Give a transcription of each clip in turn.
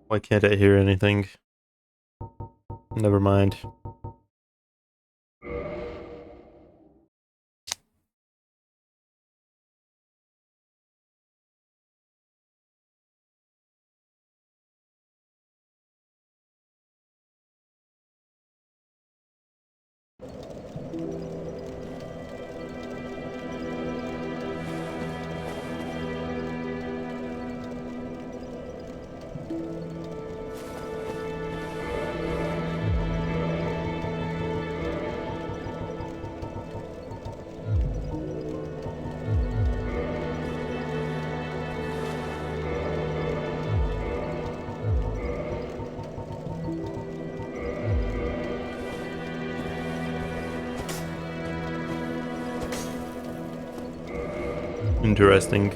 Why can't I hear anything? Never mind. Interesting.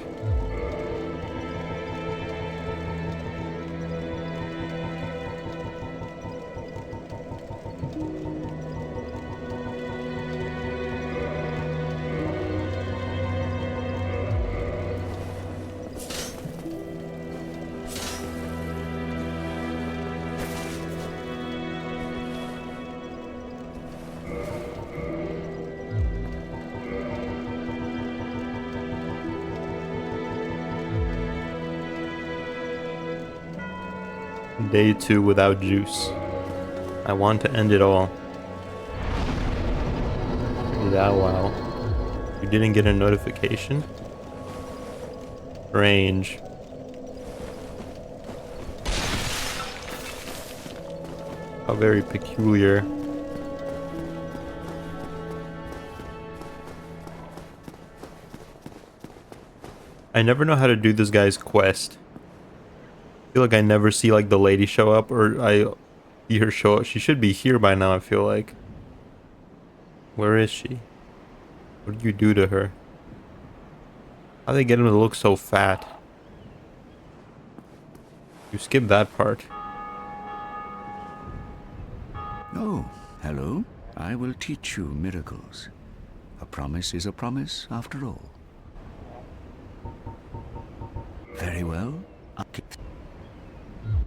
Day 2 without juice. I want to end it all. That wow. You didn't get a notification? Strange. How very peculiar. I never know how to do this guy's quest. I feel like I never see like the lady show up, or I see her show up. She should be here by now, I feel like. Where is she? What did you do to her? How they get him to look so fat? You skipped that part. Oh, hello. I will teach you miracles. A promise is a promise, after all. Very well.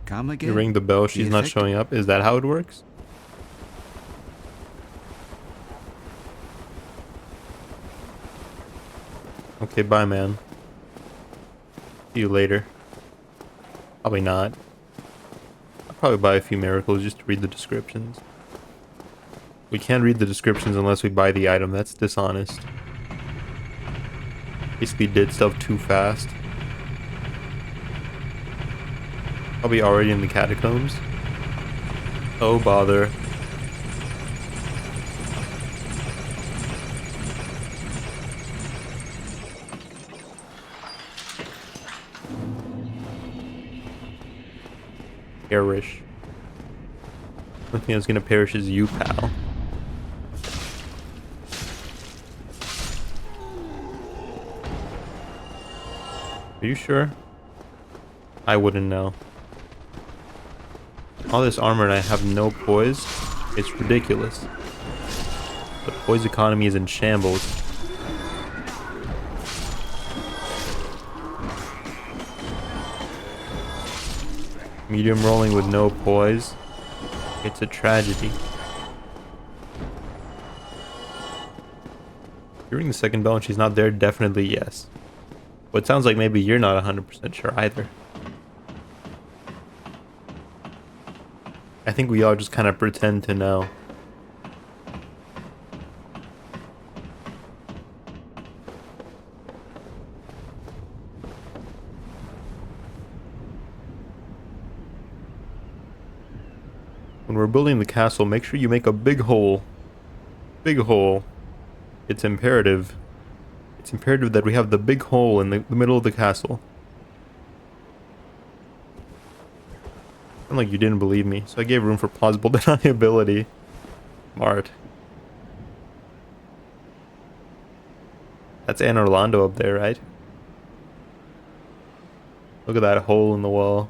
Come again. You ring the bell, she's not showing up. Is that how it works? Okay, bye, man. See you later. Probably not. I'll probably buy a few miracles just to read the descriptions. We can't read the descriptions unless we buy the item. That's dishonest. Basically did stuff too fast. Probably already in the catacombs. Oh, bother. Perish. The only thing that's gonna perish is you, pal. Are you sure? I wouldn't know. All this armor and I have no poise. It's ridiculous. The poise economy is in shambles. Medium rolling with no poise. It's a tragedy. Hearing the second bell and she's not there, definitely yes. But it sounds like maybe you're not 100% sure either. I think we all just kind of pretend to know. When we're building the castle, make sure you make a big hole. Big hole. It's imperative. It's imperative that we have the big hole in the middle of the castle. Like you didn't believe me, so I gave room for plausible deniability. Smart. That's Anne Orlando up there, right? Look at that hole in the wall.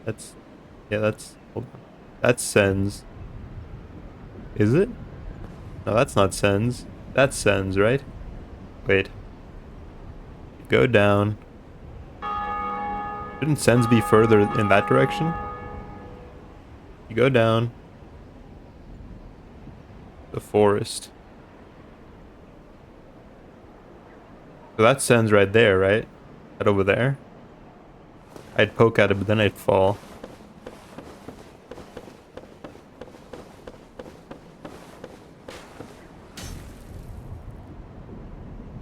That's... yeah, that's... hold on. That's Sens. Is it? No, that's not Sens. That's Sens, right? Wait. Go down. Shouldn't Sens be further in that direction? You go down the forest. So that's Sens right there, right? Right over there. I'd poke at it, but then I'd fall.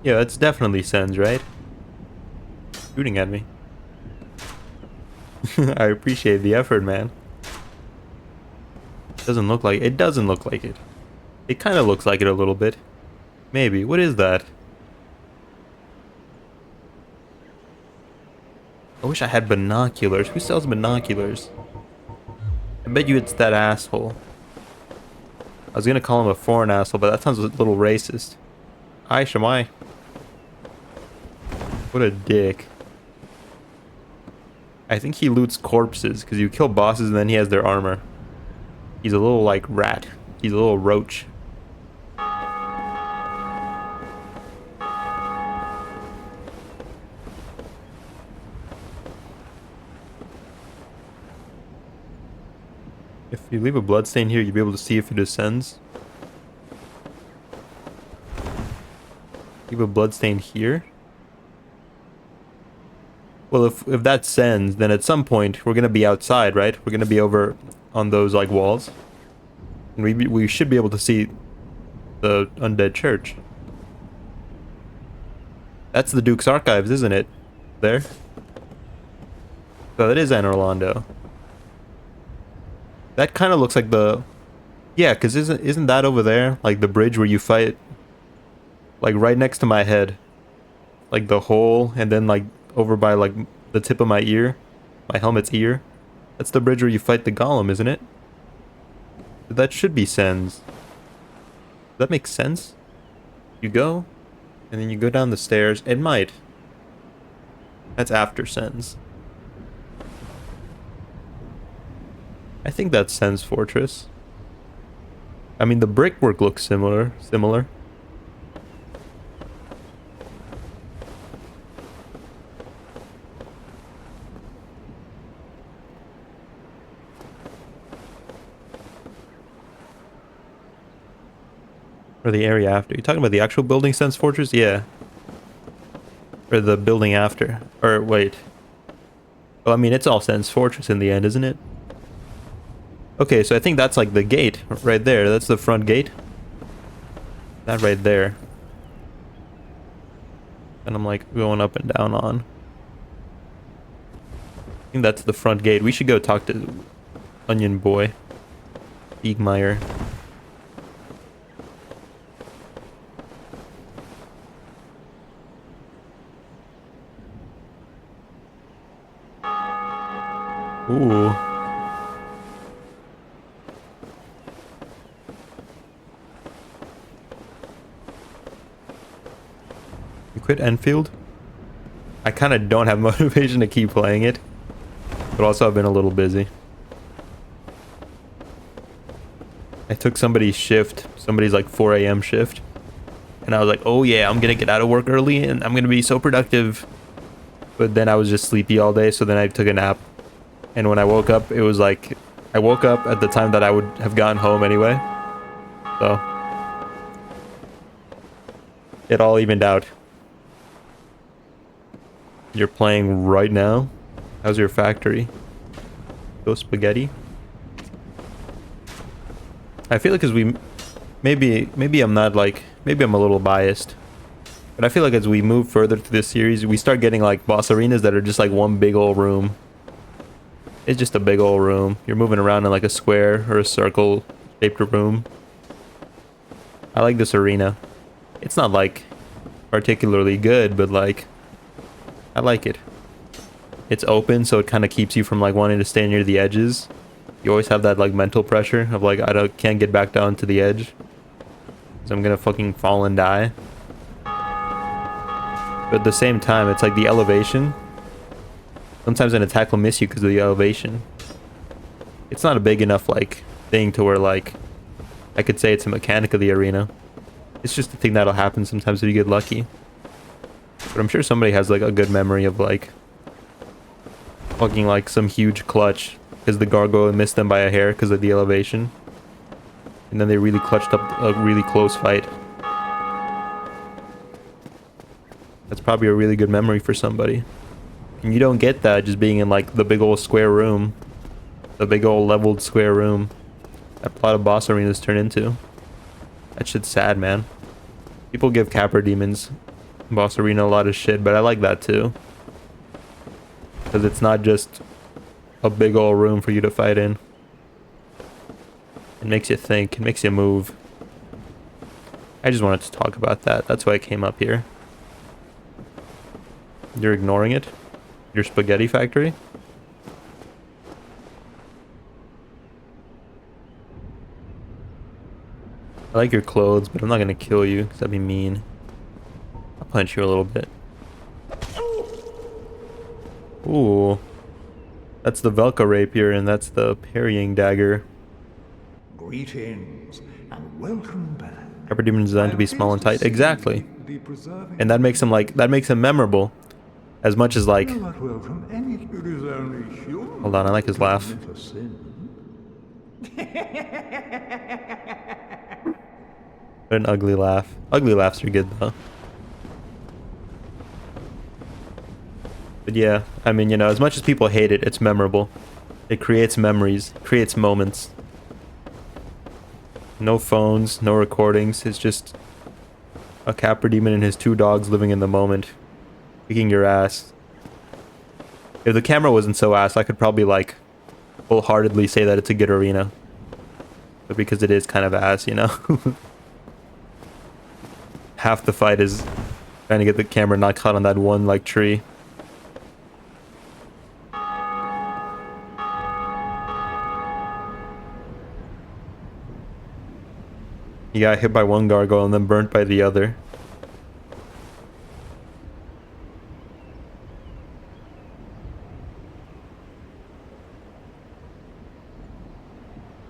Yeah, that's definitely Sens, right? Shooting at me. I appreciate the effort, man. Doesn't look like it. Doesn't look like it. It kind of looks like it a little bit. Maybe. What is that? I wish I had binoculars. Who sells binoculars? I bet you it's that asshole. I was gonna call him a foreign asshole, but that sounds a little racist. Hi, Shamai. What a dick. I think he loots corpses, because you kill bosses and then he has their armor. He's a little, like, rat. He's a little roach. If you leave a bloodstain here, you'll be able to see if it ascends. Leave a bloodstain here. Well, if that sends, then at some point we're gonna be outside, right? We're gonna be over on those like walls, and we should be able to see the undead church. That's the Duke's Archives, isn't it? There. So that is Anne Orlando. That kind of looks like the, yeah, because isn't that over there like the bridge where you fight? Like right next to my head, like the hole, and then like over by like the tip of my ear, my helmet's ear. That's the bridge where you fight the golem, isn't it? That should be Sens. Does that make sense? You go, and then you go down the stairs. It might. That's after Sens. I think that's Sens Fortress. I mean, the brickwork looks similar. Or the area after. You talking about the actual building Sens Fortress? Yeah. Or the building after. Or wait. Well, I mean, it's all Sens Fortress in the end, isn't it? Okay, so I think that's like the gate right there. That's the front gate. That right there. And I'm like going up and down on. I think that's the front gate. We should go talk to Onion Boy. Eagmeyer. Ooh. You quit Enfield? I kind of don't have motivation to keep playing it, but also I've been a little busy. I took somebody's shift, somebody's like 4 a.m. shift, and I was like, oh yeah, I'm gonna get out of work early and I'm gonna be so productive. But then I was just sleepy all day, so then I took a nap. And when I woke up, it was like, I woke up at the time that I would have gotten home anyway. So, it all evened out. You're playing right now? How's your factory? Go spaghetti? I feel like because maybe I'm not like, maybe I'm a little biased. But I feel like as we move further through this series, we start getting like boss arenas that are just like one big old room. It's just a big old room. You're moving around in like a square or a circle shaped room. I like this arena. It's not like particularly good, but like I like it. It's open, so it kind of keeps you from like wanting to stay near the edges. You always have that like mental pressure of like can't get back down to the edge, so I'm gonna fucking fall and die. But at the same time, it's like the elevation. Sometimes an attack will miss you because of the elevation. It's not a big enough like thing to where like I could say it's a mechanic of the arena. It's just a thing that'll happen sometimes if you get lucky. But I'm sure somebody has like a good memory of like fucking like some huge clutch because the gargoyle missed them by a hair because of the elevation. And then they really clutched up a really close fight. That's probably a really good memory for somebody. And you don't get that just being in like the big old square room. The big old leveled square room that a lot of boss arenas turn into. That shit's sad, man. People give Capra Demons boss arena a lot of shit, but I like that too. Because it's not just a big old room for you to fight in. It makes you think, it makes you move. I just wanted to talk about that. That's why I came up here. You're ignoring it? Your spaghetti factory? I like your clothes, but I'm not gonna kill you, because that'd be mean. I'll punch you a little bit. Ooh. That's the Velka rapier, and that's the parrying dagger. Greetings, and welcome back. Capra Demon designed to be small and tight. Exactly. And that makes him like, that makes him memorable. As much as like... Hold on, I like his laugh. What an ugly laugh. Ugly laughs are good though. But yeah, I mean, you know, as much as people hate it, it's memorable. It creates memories, creates moments. No phones, no recordings. It's just a Capra Demon and his 2 dogs living in the moment. Kicking your ass. If the camera wasn't so ass, I could probably like wholeheartedly say that it's a good arena. But because it is kind of ass, you know? Half the fight is trying to get the camera not caught on that one like tree. You got hit by one gargoyle and then burnt by the other.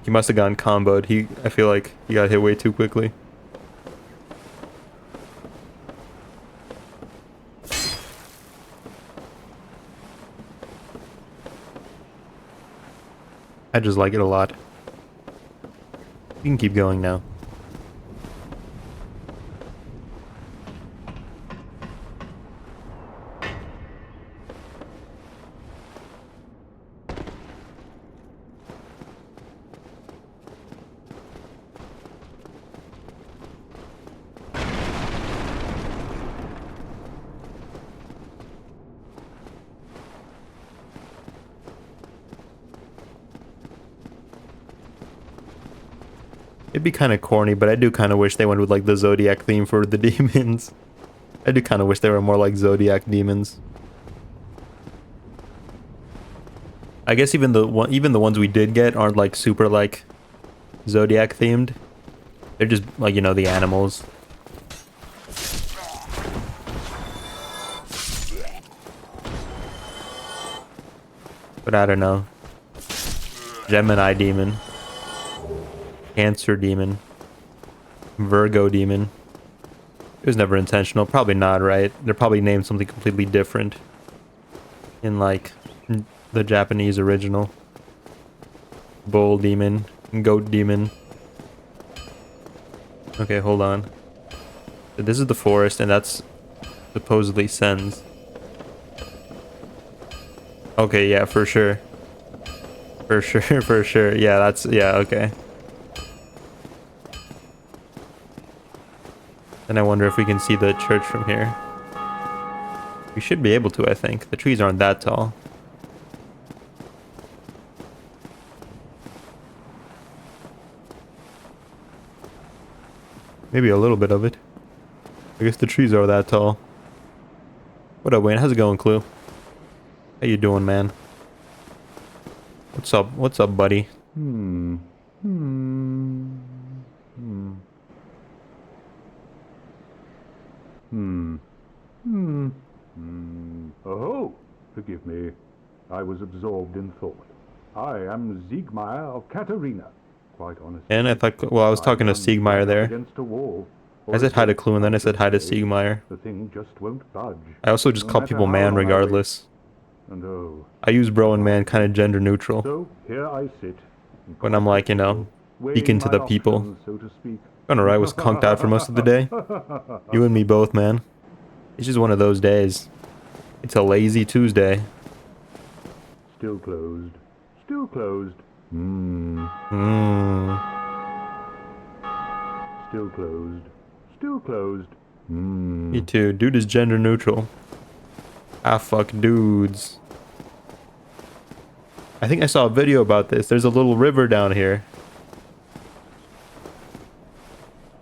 He must have gotten comboed. I feel like he got hit way too quickly. I just like it a lot. You can keep going now. It'd be kind of corny, but I do kind of wish they went with like the Zodiac theme for the demons. I do kind of wish they were more like Zodiac demons. I guess even the ones we did get aren't like super like Zodiac themed. They're just like, you know, the animals. But I don't know. Gemini demon. Cancer demon. Virgo demon. It was never intentional. Probably not, right? They're probably named something completely different in like the Japanese original. Bull demon. Goat demon. Okay, hold on. This is the forest, and that's supposedly Sen's. Okay, yeah, for sure. For sure, for sure. Yeah, that's... yeah, okay. And I wonder if we can see the church from here. We should be able to, I think. The trees aren't that tall. Maybe a little bit of it. I guess the trees are that tall. What up, Wayne? How's it going, Clue? How you doing, man? What's up? What's up, buddy? Oh, forgive me. I was absorbed in thought. I am Siegmeyer of Katarina. Quite honestly. And I thought, well, I was talking to Siegmeyer there. Against a wall, I said hi to Clue and then I said hi to Siegmeyer. the thing just won't budge. I also just No call matter people how man long I wait. regardless. And oh, I use bro and man kind of gender neutral so here I sit. when I'm like, you know, speaking weighing to my the people. options, so to speak. Gonna I was conked out for most of the day. You and me both, man. It's just one of those days. It's a lazy Tuesday. Still closed. Still closed. Hmm. Still closed. Still closed. Me too. Dude is gender neutral. Ah, fuck dudes. I think I saw a video about this. There's a little river down here.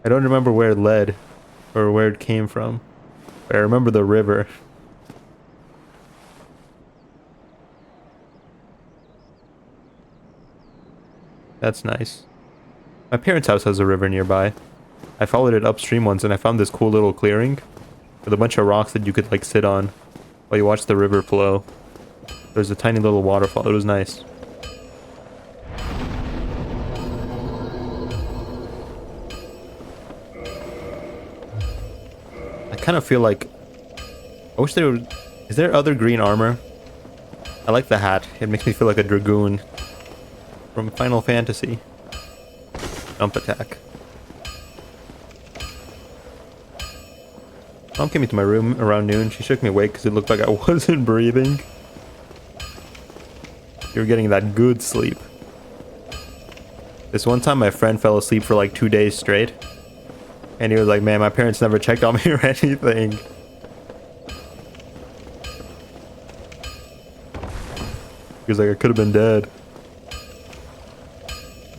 I don't remember where it led or where it came from, but I remember the river. That's nice. My parents' house has a river nearby. I followed it upstream once and I found this cool little clearing with a bunch of rocks that you could like sit on while you watch the river flow. There's a tiny little waterfall. It was nice. I kind of feel like I wish there was... Is there other green armor? I like the hat. It makes me feel like a dragoon from Final Fantasy. Jump attack. Mom came into my room around noon. She shook me awake because it looked like I wasn't breathing. You were getting that good sleep. This one time my friend fell asleep for like 2 days straight. And he was like, man, my parents never checked on me or anything. He was like, I could have been dead.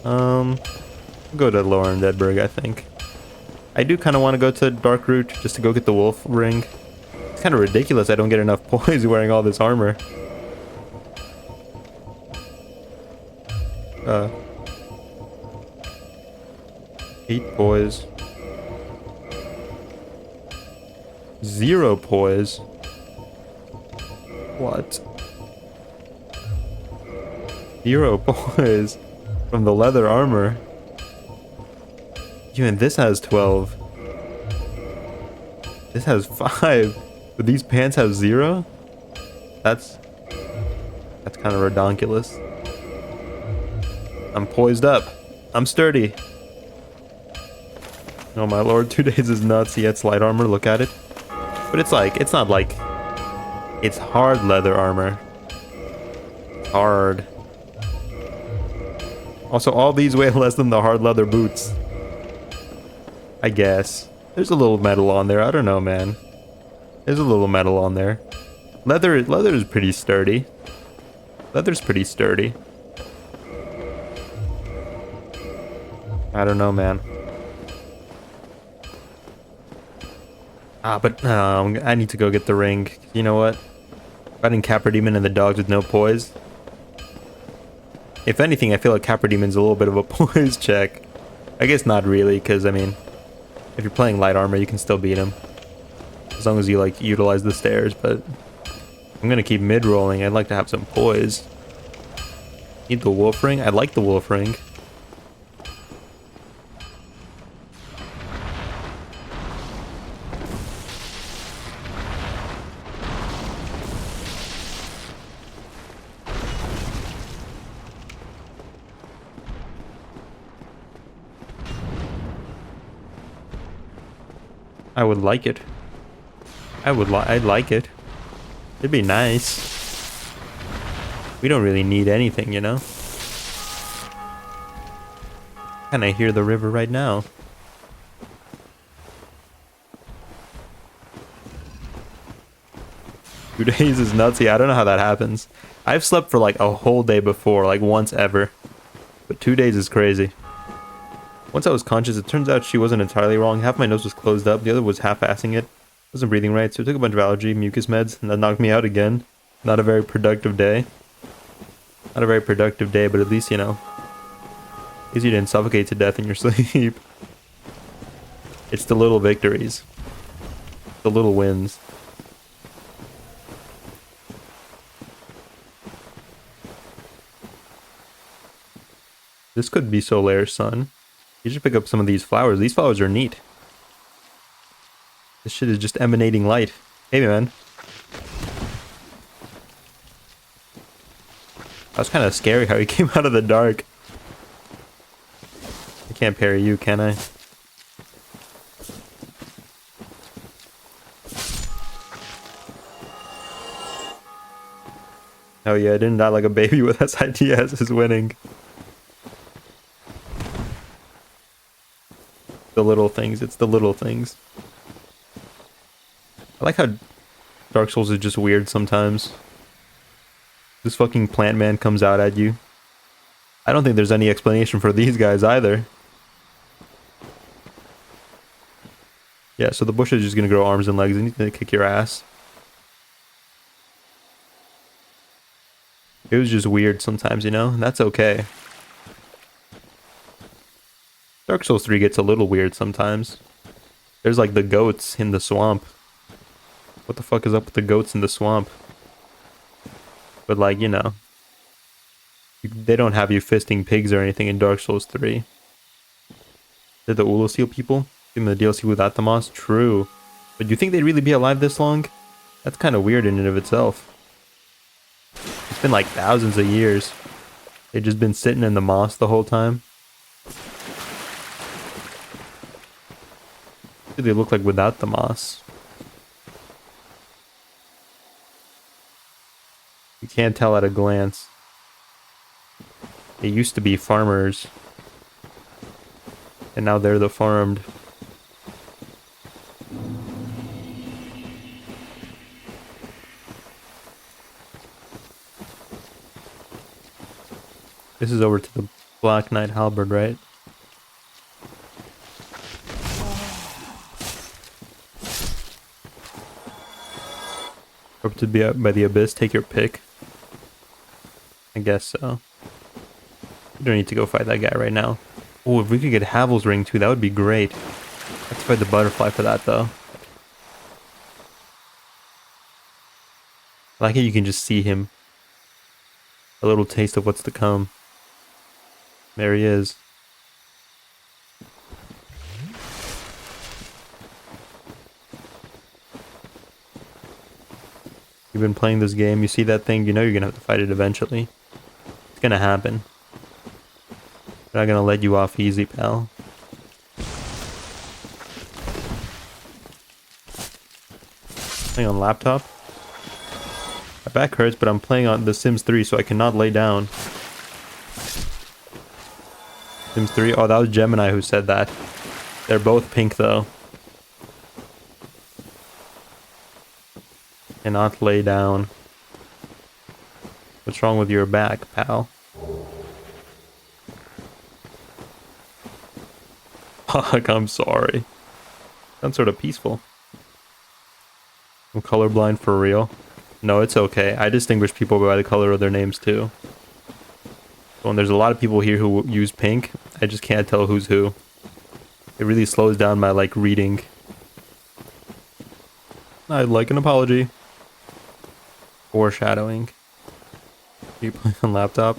I'll go to Lauren Deadberg, I think. I do kind of want to go to Dark Route just to go get the wolf ring. It's kind of ridiculous I don't get enough poise wearing all this armor. 8 poise. 0 poise. What? 0 poise from the leather armor. Even this has 12. This has 5. But these pants have 0? That's kind of redonkulous. I'm poised up. I'm sturdy. Oh my lord, 2 days is nuts. He had light armor, look at it. But it's like, it's not like... It's hard leather armor. Hard. Also, all these weigh less than the hard leather boots. I guess. There's a little metal on there. I don't know, man. There's a little metal on there. Leather is pretty sturdy. Leather's pretty sturdy. I don't know, man. But I need to go get the ring. You know what? Fighting Capra Demon and the dogs with no poise. If anything, I feel like Capra Demon's a little bit of a poise check. I guess not really, because, I mean, if you're playing light armor, you can still beat him. As long as you, like, utilize the stairs, but... I'm gonna keep mid-rolling. I'd like to have some poise. Need the wolf ring? I like the wolf ring. I would like it. I'd like it. It'd be nice. We don't really need anything, you know? And I hear the river right now. Two days is nutsy. I don't know how that happens. I've slept for like a whole day before, like once ever. But 2 days is crazy. Once I was conscious, it turns out she wasn't entirely wrong. Half my nose was closed up, the other was half-assing it. Wasn't breathing right, so I took a bunch of allergy, mucus meds, and that knocked me out again. Not a very productive day. Not a very productive day, but at least, you know. At least you didn't suffocate to death in your sleep. It's the little victories. The little wins. This could be Solaire's son. You should pick up some of these flowers. These flowers are neat. This shit is just emanating light. Hey, man. That was kind of scary how he came out of the dark. I can't parry you, can I? Oh yeah, I didn't die like a baby with SITS is winning. The little things, it's the little things. I like how Dark Souls is just weird sometimes. This fucking plant man comes out at you. I don't think there's any explanation for these guys either. Yeah, so the bush is just gonna grow arms and legs and he's gonna kick your ass. It was just weird sometimes, you know? And that's okay. Dark Souls 3 gets a little weird sometimes. There's like the goats in the swamp. What the fuck is up with the goats in the swamp? But like, you know, they don't have you fisting pigs or anything in Dark Souls 3. They're the Ula Seal people? In the DLC without the moss? True. But do you think they'd really be alive this long? That's kind of weird in and of itself. It's been like thousands of years. They've just been sitting in the moss the whole time. What do they look like without the moss? You can't tell at a glance. They used to be farmers. And now they're the farmed. This is over to the Black Knight Halberd, right? Up to be by the abyss, take your pick. I guess so. You don't need to go fight that guy right now. Oh, if we could get Havel's ring too, that would be great. Let's fight the butterfly for that though. I like how you can just see him. A little taste of what's to come. There he is. You've been playing this game, you see that thing, you know you're gonna have to fight it eventually. It's gonna happen. They're not gonna let you off easy, pal. Playing on laptop? My back hurts, but I'm playing on The Sims 3, so I cannot lay down. Sims 3? Oh, that was Gemini who said that. They're both pink, though. Cannot lay down. What's wrong with your back, pal? Fuck, I'm sorry. Sounds sort of peaceful. I'm colorblind for real. No, it's okay. I distinguish people by the color of their names too. So when there's a lot of people here who use pink, I just can't tell who's who. It really slows down my, like, reading. I'd like an apology. Foreshadowing. Are you playing on laptop?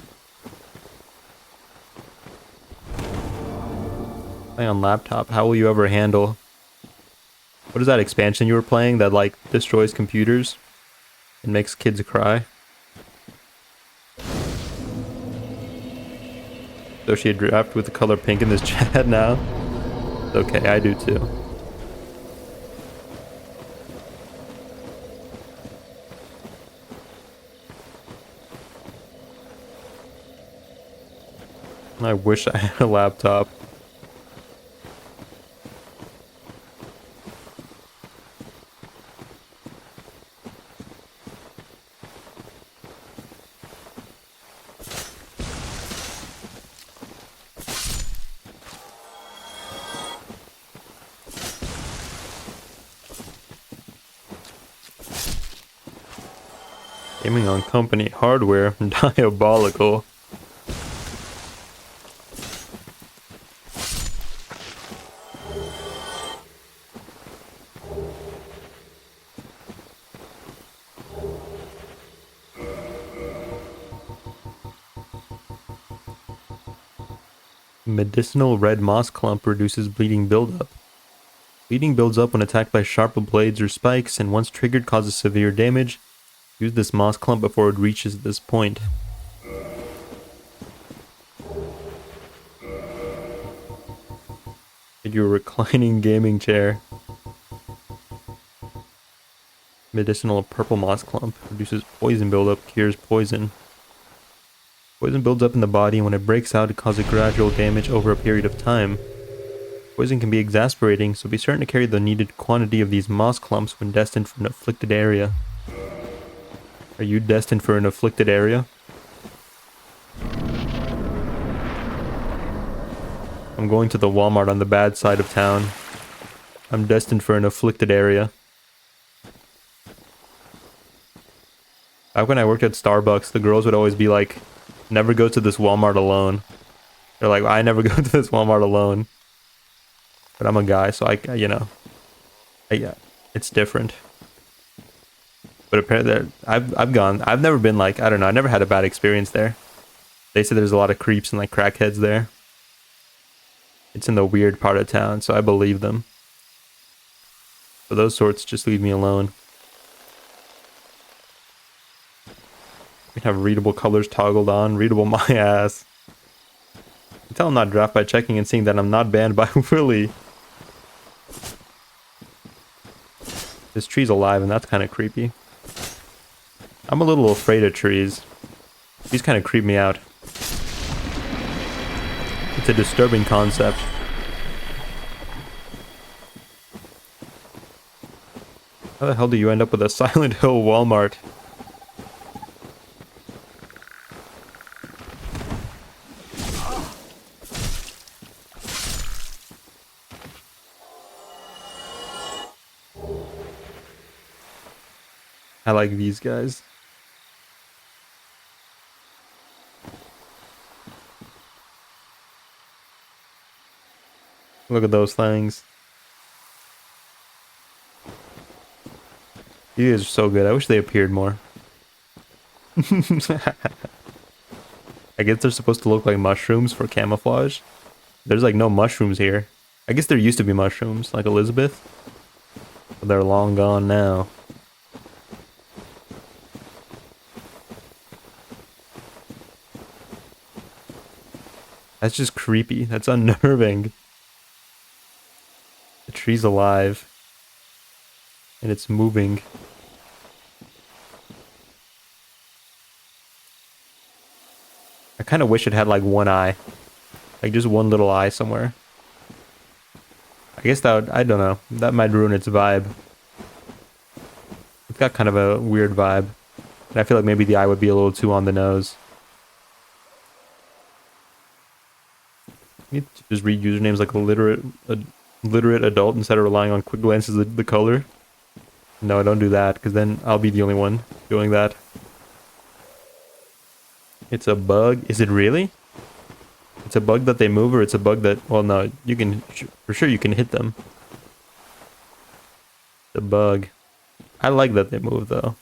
Playing on laptop, how will you ever handle... What is that expansion you were playing that, like, destroys computers and makes kids cry? So she draft with the color pink in this chat now? It's okay, I do too. I wish I had a laptop. Gaming on company hardware, diabolical. Medicinal red moss clump reduces bleeding buildup. Bleeding builds up when attacked by sharp blades or spikes, and once triggered causes severe damage. Use this moss clump before it reaches this point. like your reclining gaming chair. Medicinal purple moss clump. Reduces poison buildup, cures poison. Poison builds up in the body, and when it breaks out, it causes gradual damage over a period of time. Poison can be exasperating, so be certain to carry the needed quantity of these moss clumps when destined for an afflicted area. Are you destined for an afflicted area? I'm going to the Walmart on the bad side of town. I'm destined for an afflicted area. Back when I worked at Starbucks, the girls would always be like, never go to this Walmart alone. They're like, I never go to this Walmart alone. But I'm a guy, so yeah, it's different. But apparently, I've never been like, I don't know, I never had a bad experience there. They say there's a lot of creeps and like crackheads there. It's in the weird part of town, so I believe them. So those sorts just leave me alone. We can have readable colors toggled on, readable my ass. You tell I'm not draft by checking and seeing that I'm not banned by Willy. This tree's alive and that's kind of creepy. I'm a little afraid of trees. These kind of creep me out. It's a disturbing concept. How the hell do you end up with a Silent Hill Walmart? I like these guys. Look at those things. These guys are so good. I wish they appeared more. I guess they're supposed to look like mushrooms for camouflage. There's like no mushrooms here. I guess there used to be mushrooms, like Elizabeth. But they're long gone now. That's just creepy. That's unnerving. The tree's alive. And it's moving. I kind of wish it had like one eye. Like just one little eye somewhere. I guess that would, I don't know. That might ruin its vibe. It's got kind of a weird vibe. And I feel like maybe the eye would be a little too on the nose. You need to just read usernames like literate adult instead of relying on quick glances at the color. No, don't do that, because then I'll be the only one doing that. It's a bug. Is it really? It's a bug that they move, or it's a bug that... Well, no, you can... For sure you can hit them. The bug. I like that they move, though.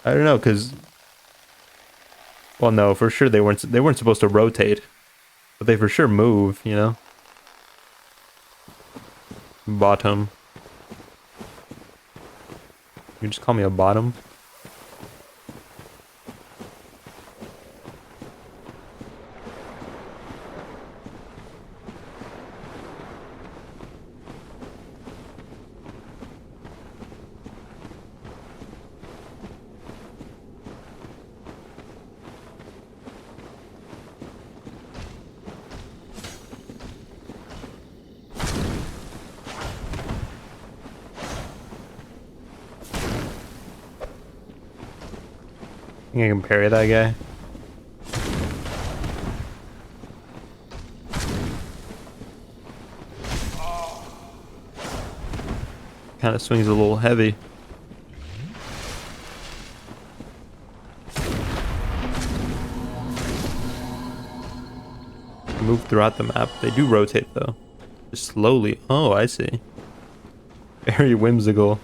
I don't know, because... Well, no, for sure they weren't supposed to rotate. But they for sure move, you know? Bottom. You just call me a bottom? I can parry that guy. Kind of swings a little heavy. Move throughout the map. They do rotate though. Just slowly. Oh, I see. Very whimsical.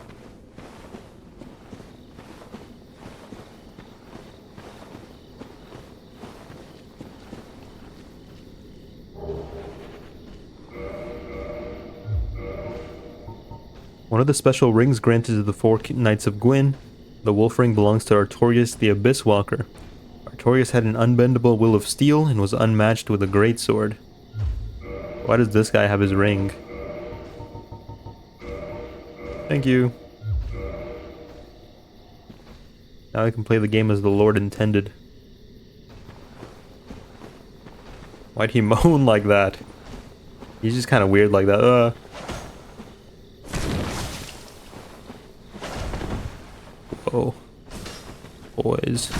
One of the special rings granted to the four Knights of Gwyn, the wolf ring belongs to Artorias the Abyss Walker. Artorias had an unbendable will of steel and was unmatched with a great sword. Why does this guy have his ring? Thank you. Now I can play the game as the Lord intended. Why'd he moan like that? He's just kind of weird like that. Oh. Boys.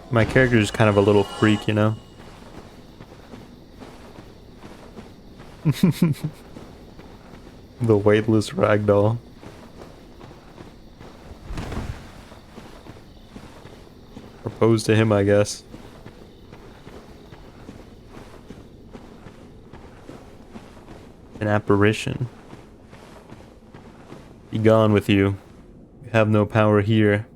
My character is kind of a little freak, you know? The weightless ragdoll. Propose to him, I guess. An apparition. Be gone with you. You have no power here.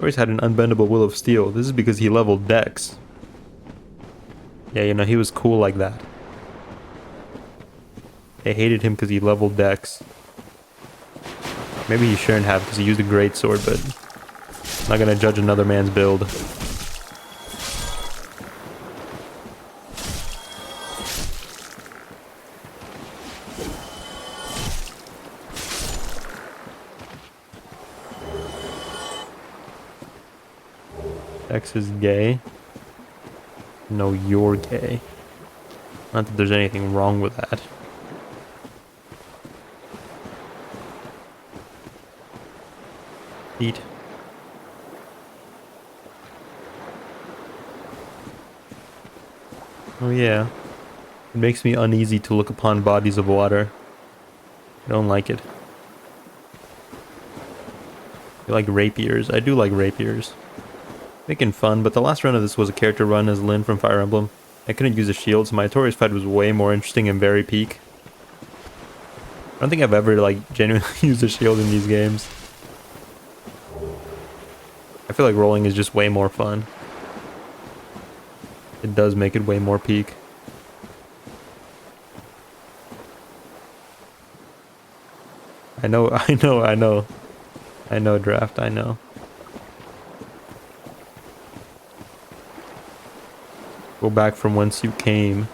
Always had an unbendable will of steel. This is because he leveled Dex. Yeah, you know, he was cool like that. They hated him because he leveled Dex. Maybe he shouldn't have because he used a great sword, but I'm not gonna judge another man's build. Dex is gay. No, you're gay. Not that there's anything wrong with that. Eat. Oh yeah. It makes me uneasy to look upon bodies of water. I don't like it. You like rapiers? I do like rapiers. Making fun, but the last run of this was a character run as Lyn from Fire Emblem. I couldn't use a shield, so my Artorias fight was way more interesting and very peak. I don't think I've ever, like, genuinely used a shield in these games. I feel like rolling is just way more fun. It does make it way more peak. I know, Draft, I know. Go back from whence you came.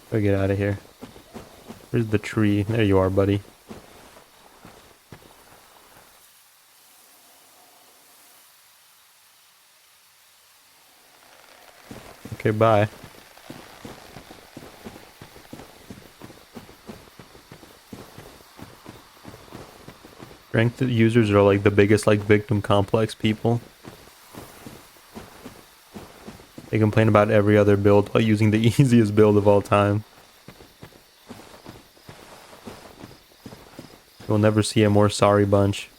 Gotta get out of here. Where's the tree? There you are, buddy. Okay, bye. Strength users are like the biggest like victim complex people. They complain about every other build while using the easiest build of all time. You'll never see a more sorry bunch.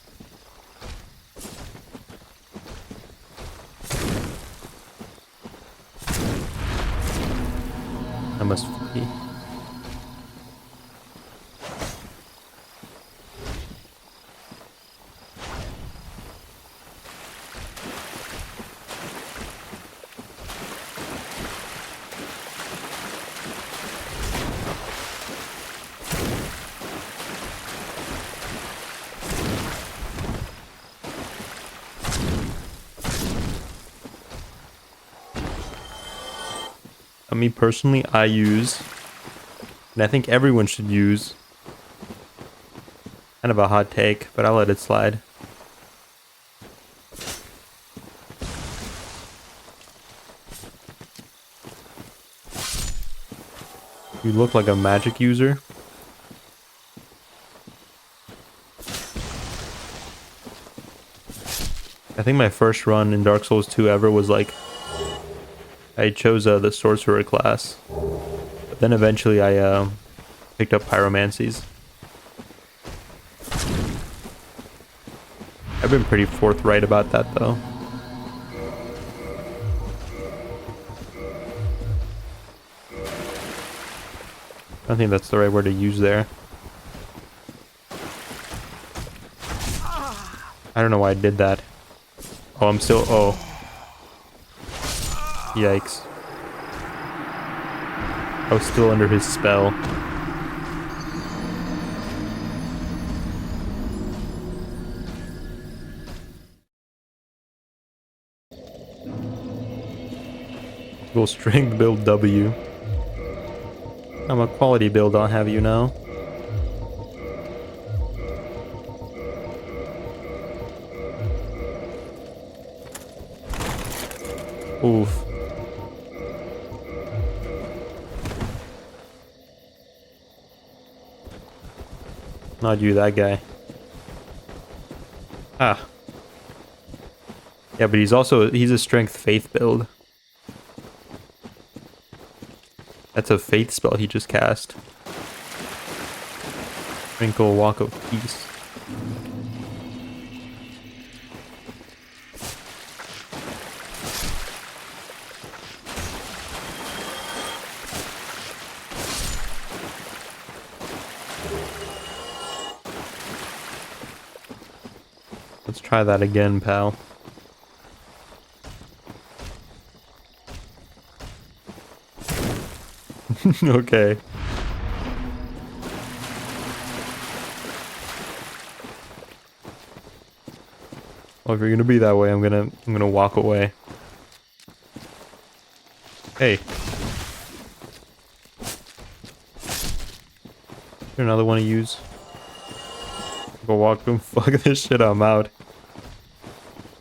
I must flee. Me personally, I use, and I think everyone should use, kind of a hot take, but I'll let it slide. You look like a magic user. I think my first run in Dark Souls 2 ever was like, I chose the sorcerer class, but then eventually I picked up pyromancies. I've been pretty forthright about that though. I think that's the right word to use there. I don't know why I did that. Oh, I'm still... Oh. Yikes. I was still under his spell. Go strength build W. I'm a quality build, I'll have you know. Oof. Not you, that guy. Ah. Yeah, but he's a strength faith build. That's a faith spell he just cast. Sprinkle Walk of Peace. Let's try that again, pal. Okay. Well, if you're gonna be that way, I'm gonna walk away. Hey. Is there another one to use? Go walk them. Fuck this shit, I'm out.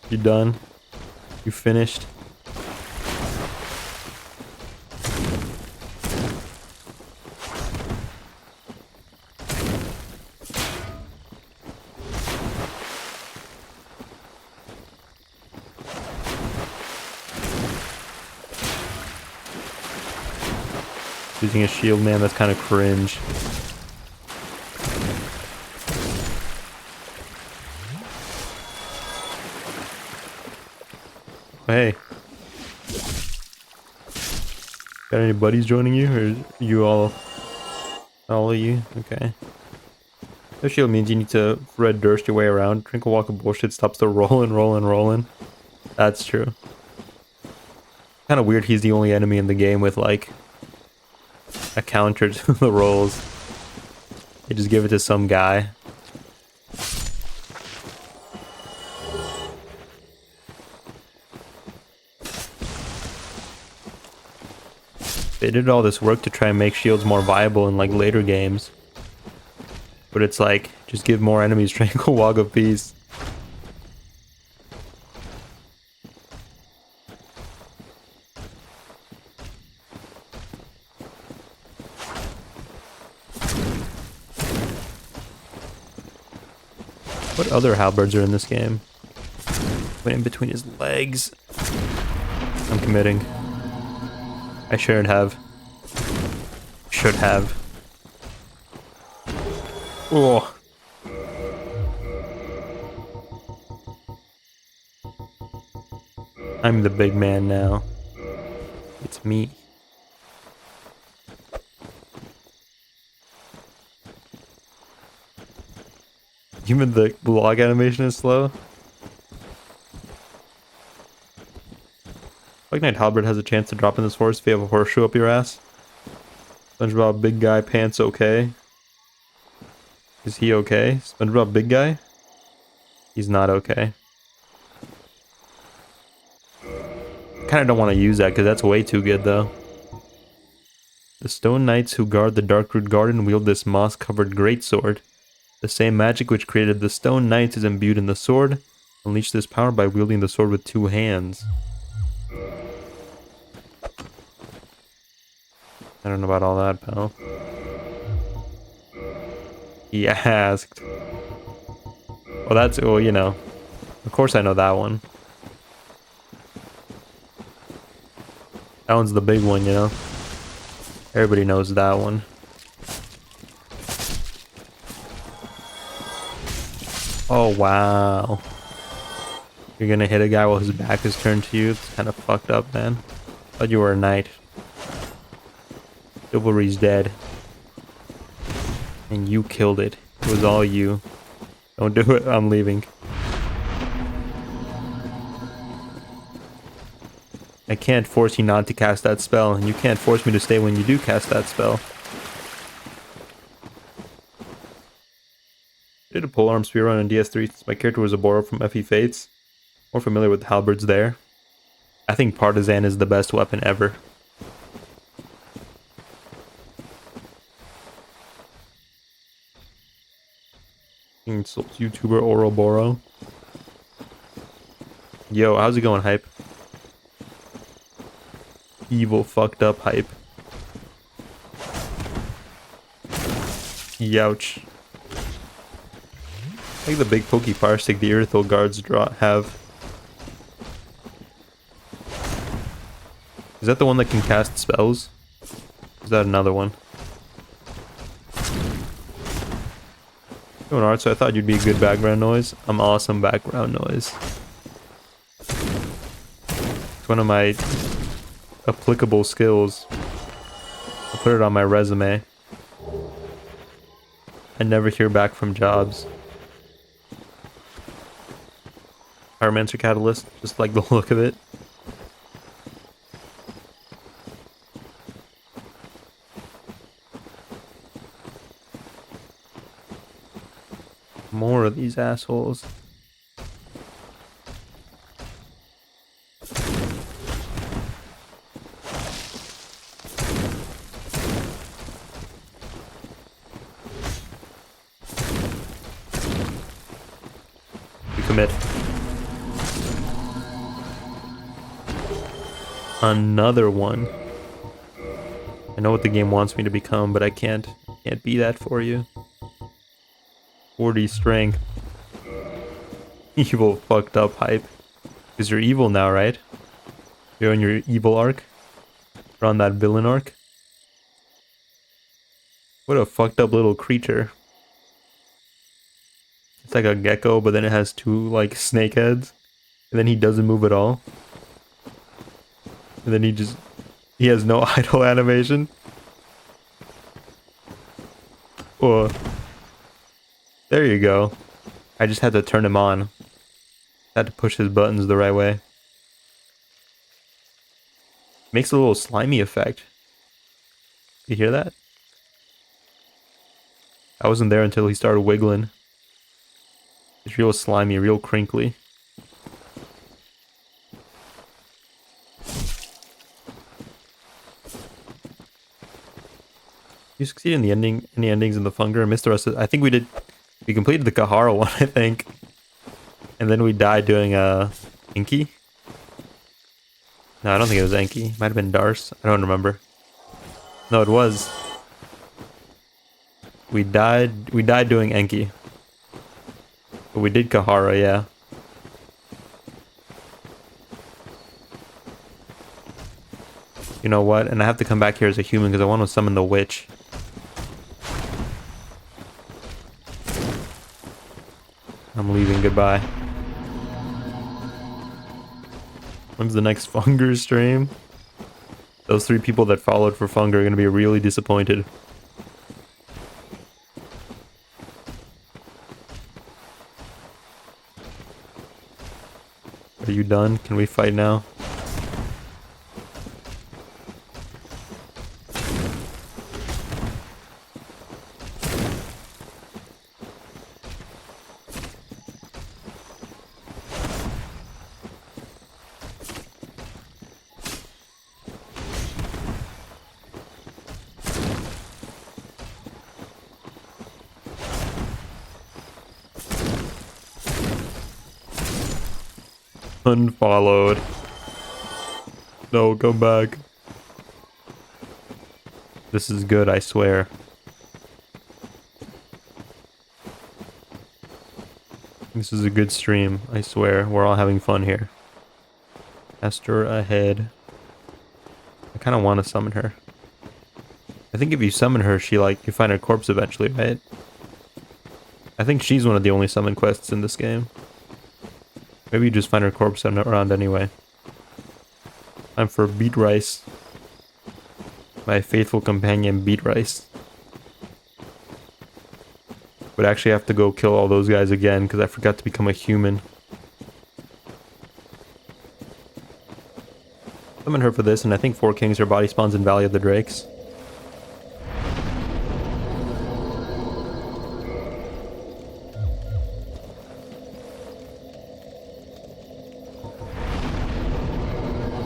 You done? You finished? Using a shield, man, that's kind of cringe. Hey. Got any buddies joining you, or you all of you? Okay. No shield means you need to red durst your way around. Drink a walk of bullshit stops the rolling. That's true. Kind of weird he's the only enemy in the game with, like, a counter to the rolls. They just give it to some guy. They did all this work to try and make shields more viable in, like, later games. But it's like, just give more enemies Tranquil Walk of Peace. What other halberds are in this game? Went in between his legs. I'm committing. I shouldn't have. Should have. Oh. I'm the big man now. It's me. Even the log animation is slow. Like Knight Halberd has a chance to drop in this horse if you have a horseshoe up your ass. SpongeBob Big Guy Pants okay? Is he okay? SpongeBob Big Guy? He's not okay. Kinda don't want to use that because that's way too good though. The Stone Knights who guard the Darkroot Garden wield this moss-covered greatsword. The same magic which created the Stone Knights is imbued in the sword. Unleash this power by wielding the sword with 2 hands. I don't know about all that, pal. He asked. Well, that's... Well, you know. Of course I know that one. That one's the big one, you know. Everybody knows that one. Oh, wow. You're gonna hit a guy while his back is turned to you? It's kind of fucked up, man. Thought you were a knight. Chivalry's dead. And you killed it. It was all you. Don't do it. I'm leaving. I can't force you not to cast that spell, and you can't force me to stay when you do cast that spell. I did a polearm spearrun on DS3 since my character was a Boro from FE Fates. More familiar with halberds there. I think Partisan is the best weapon ever. Insults YouTuber Oroboro. Yo, how's it going, Hype? Evil fucked up Hype. Youch. I like the big pokey fire stick the Irithil guards have. Is that the one that can cast spells? Is that another one? Doing art, so I thought you'd be a good background noise. I'm awesome background noise. It's one of my applicable skills. I'll put it on my resume. I never hear back from jobs. Pyromancer Catalyst, just like the look of it. More of these assholes. We commit. Another one. I know what the game wants me to become, but I can't be that for you. 40 strength. Evil fucked up Hype. Because you're evil now, right? You're on your evil arc? You're on that villain arc? What a fucked up little creature. It's like a gecko, but then it has two, like, snake heads. And then he doesn't move at all. And then he has no idle animation. Oh. There you go. I just had to turn him on. Had to push his buttons the right way. Makes a little slimy effect. You hear that? I wasn't there until he started wiggling. It's real slimy, real crinkly. You succeed in the ending, any endings in the Funger and missed the rest of. I think we did. We completed the Kahara one, I think, and then we died doing Enki. No, I don't think it was Enki. Might have been Darce. I don't remember. No, it was. We died doing Enki, but we did Kahara, yeah. You know what? And I have to come back here as a human because I want to summon the witch. I'm leaving, goodbye. When's the next Funger stream? Those 3 people that followed for Funger are going to be really disappointed. Are you done? Can we fight now? Unfollowed. No, come back. This is good, I swear. This is a good stream, I swear. We're all having fun here. Esther ahead. I kind of want to summon her. I think if you summon her, you find her corpse eventually, right? I think she's one of the only summon quests in this game. Maybe you just find her corpse around anyway. Time for Beat Rice. My faithful companion, Beat Rice. Would actually have to go kill all those guys again because I forgot to become a human. Summon her for this, and I think 4 kings her body spawns in Valley of the Drakes.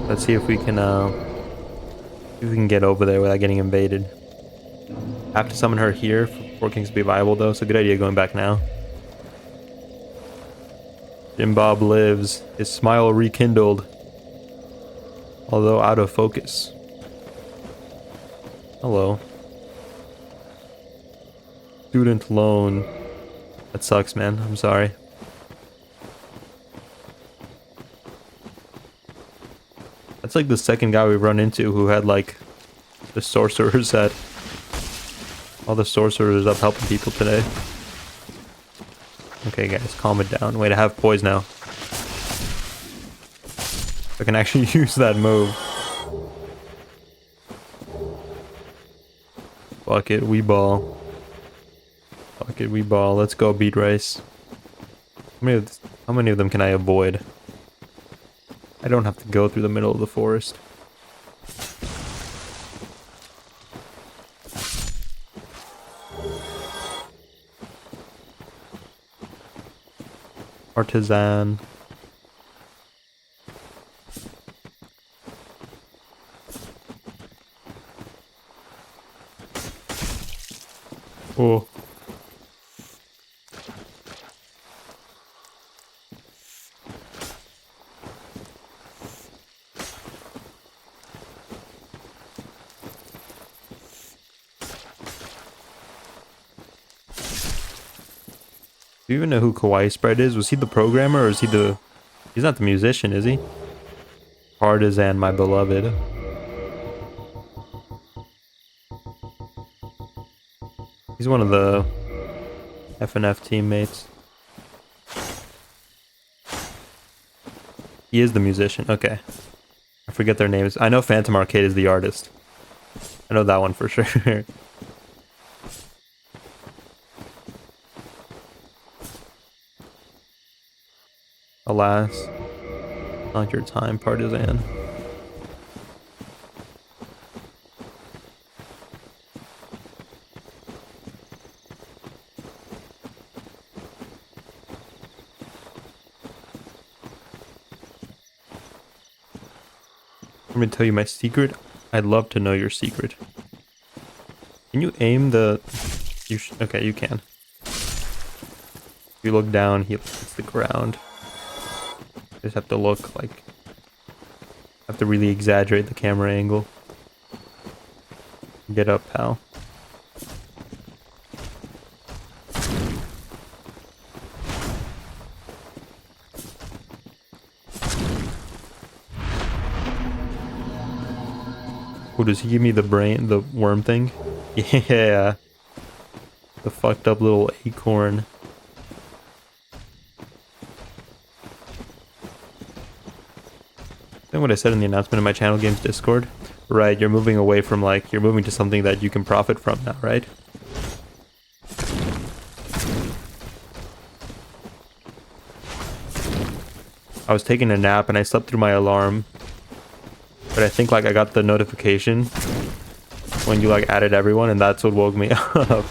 Let's see if we can get over there without getting invaded. I have to summon her here for 4 kings to be viable though, so good idea going back now. Jim Bob lives, his smile rekindled, although out of focus. Hello. Student loan. That sucks, man. I'm sorry. That's like the second guy we've run into who had like the sorcerer set. All the sorcerers up helping people today. Okay guys, calm it down. Wait, I have poise now. I can actually use that move. Fuck it, we ball. Fuck it, we ball. Let's go beat race. How many of them can I avoid? I don't have to go through the middle of the forest. Artisan. Oh. Do you even know who Kawaii Sprite is? Was he the programmer or is he the... He's not the musician, is he? Partisan, my beloved. He's one of the FNF teammates. He is the musician. Okay. I forget their names. I know Phantom Arcade is the artist. I know that one for sure. Alas, not your time, Partisan. I'm gonna tell you my secret. I'd love to know your secret. Can you aim the... Okay, you can. If you look down, he hits the ground. Just have to look like... have to really exaggerate the camera angle. Get up, pal. Oh, does he give me the worm thing? Yeah. The fucked up little acorn. What I said in the announcement in my channel games Discord. Right, you're moving away from you're moving to something that you can profit from now, right? I was taking a nap and I slept through my alarm. But I think I got the notification when you added everyone and that's what woke me up.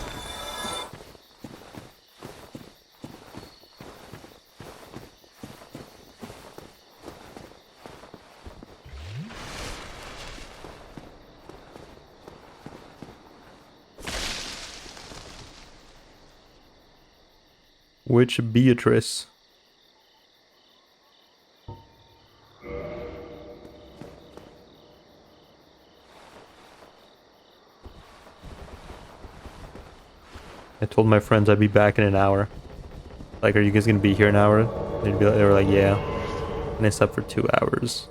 Which Beatrice? I told my friends I'd be back in an hour. Are you guys gonna be here an hour? They were like, yeah. And I slept for 2 hours.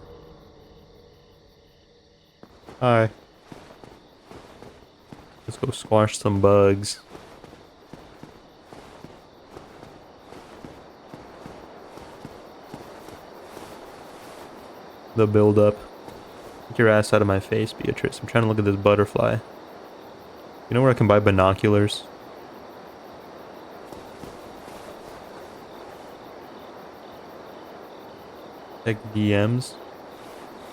Hi. Let's go squash some bugs. The build up. Get your ass out of my face, Beatrice. I'm trying to look at this butterfly. You know where I can buy binoculars? Check DMs.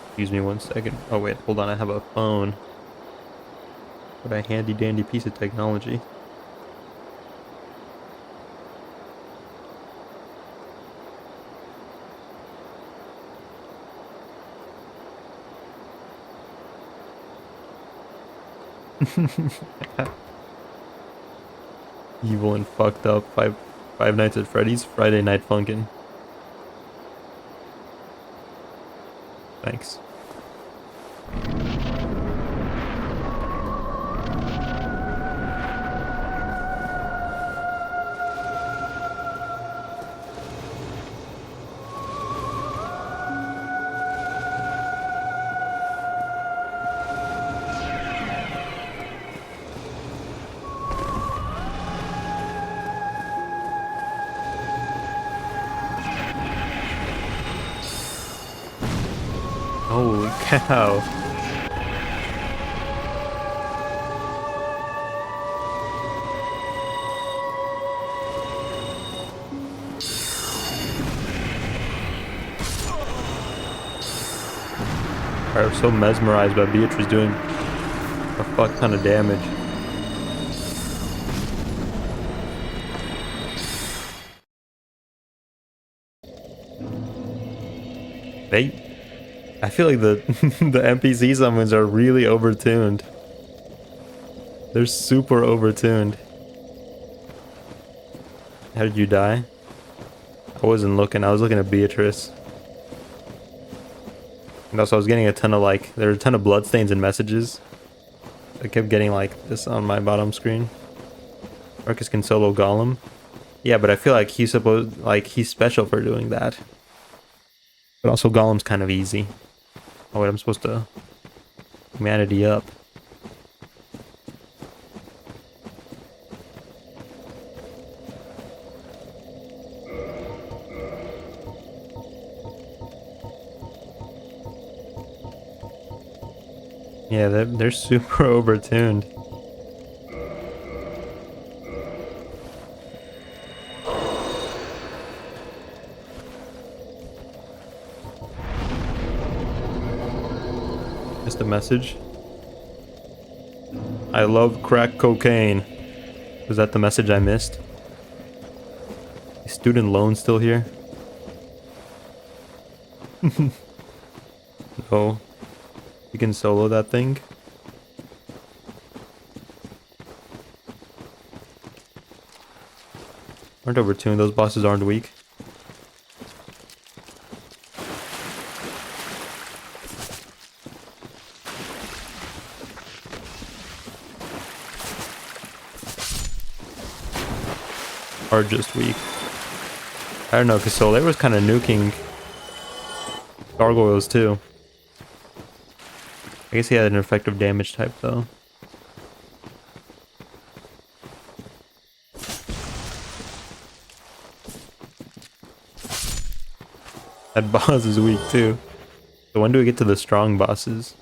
Excuse me 1 second. Oh wait, hold on. I have a phone. What a handy dandy piece of technology. Evil and fucked up. Five Nights at Freddy's. Friday Night Funkin'. Thanks. Holy cow. I'm so mesmerized by Beatrice doing a fuck ton of damage. I feel like the the NPC summons are really overtuned. They're super overtuned. How did you die? I wasn't looking. I was looking at Beatrice. And also I was getting a ton of like, there were a ton of bloodstains and messages. I kept getting like this on my bottom screen. Marcus can solo Golem. Yeah, but I feel like he's supposed, like he's special for doing that. But also Golem's kind of easy. Oh wait, I'm supposed to humanity up. Yeah, they're super overtuned. Just a message. I love crack cocaine. Was that the message I missed? Is student loan still here? No. You can solo that thing. Aren't overtuned. Those bosses aren't weak. Are just weak. I don't know, because Soler was kind of nuking gargoyles too. I guess he had an effective damage type though. That boss is weak too. So when do we get to the strong bosses?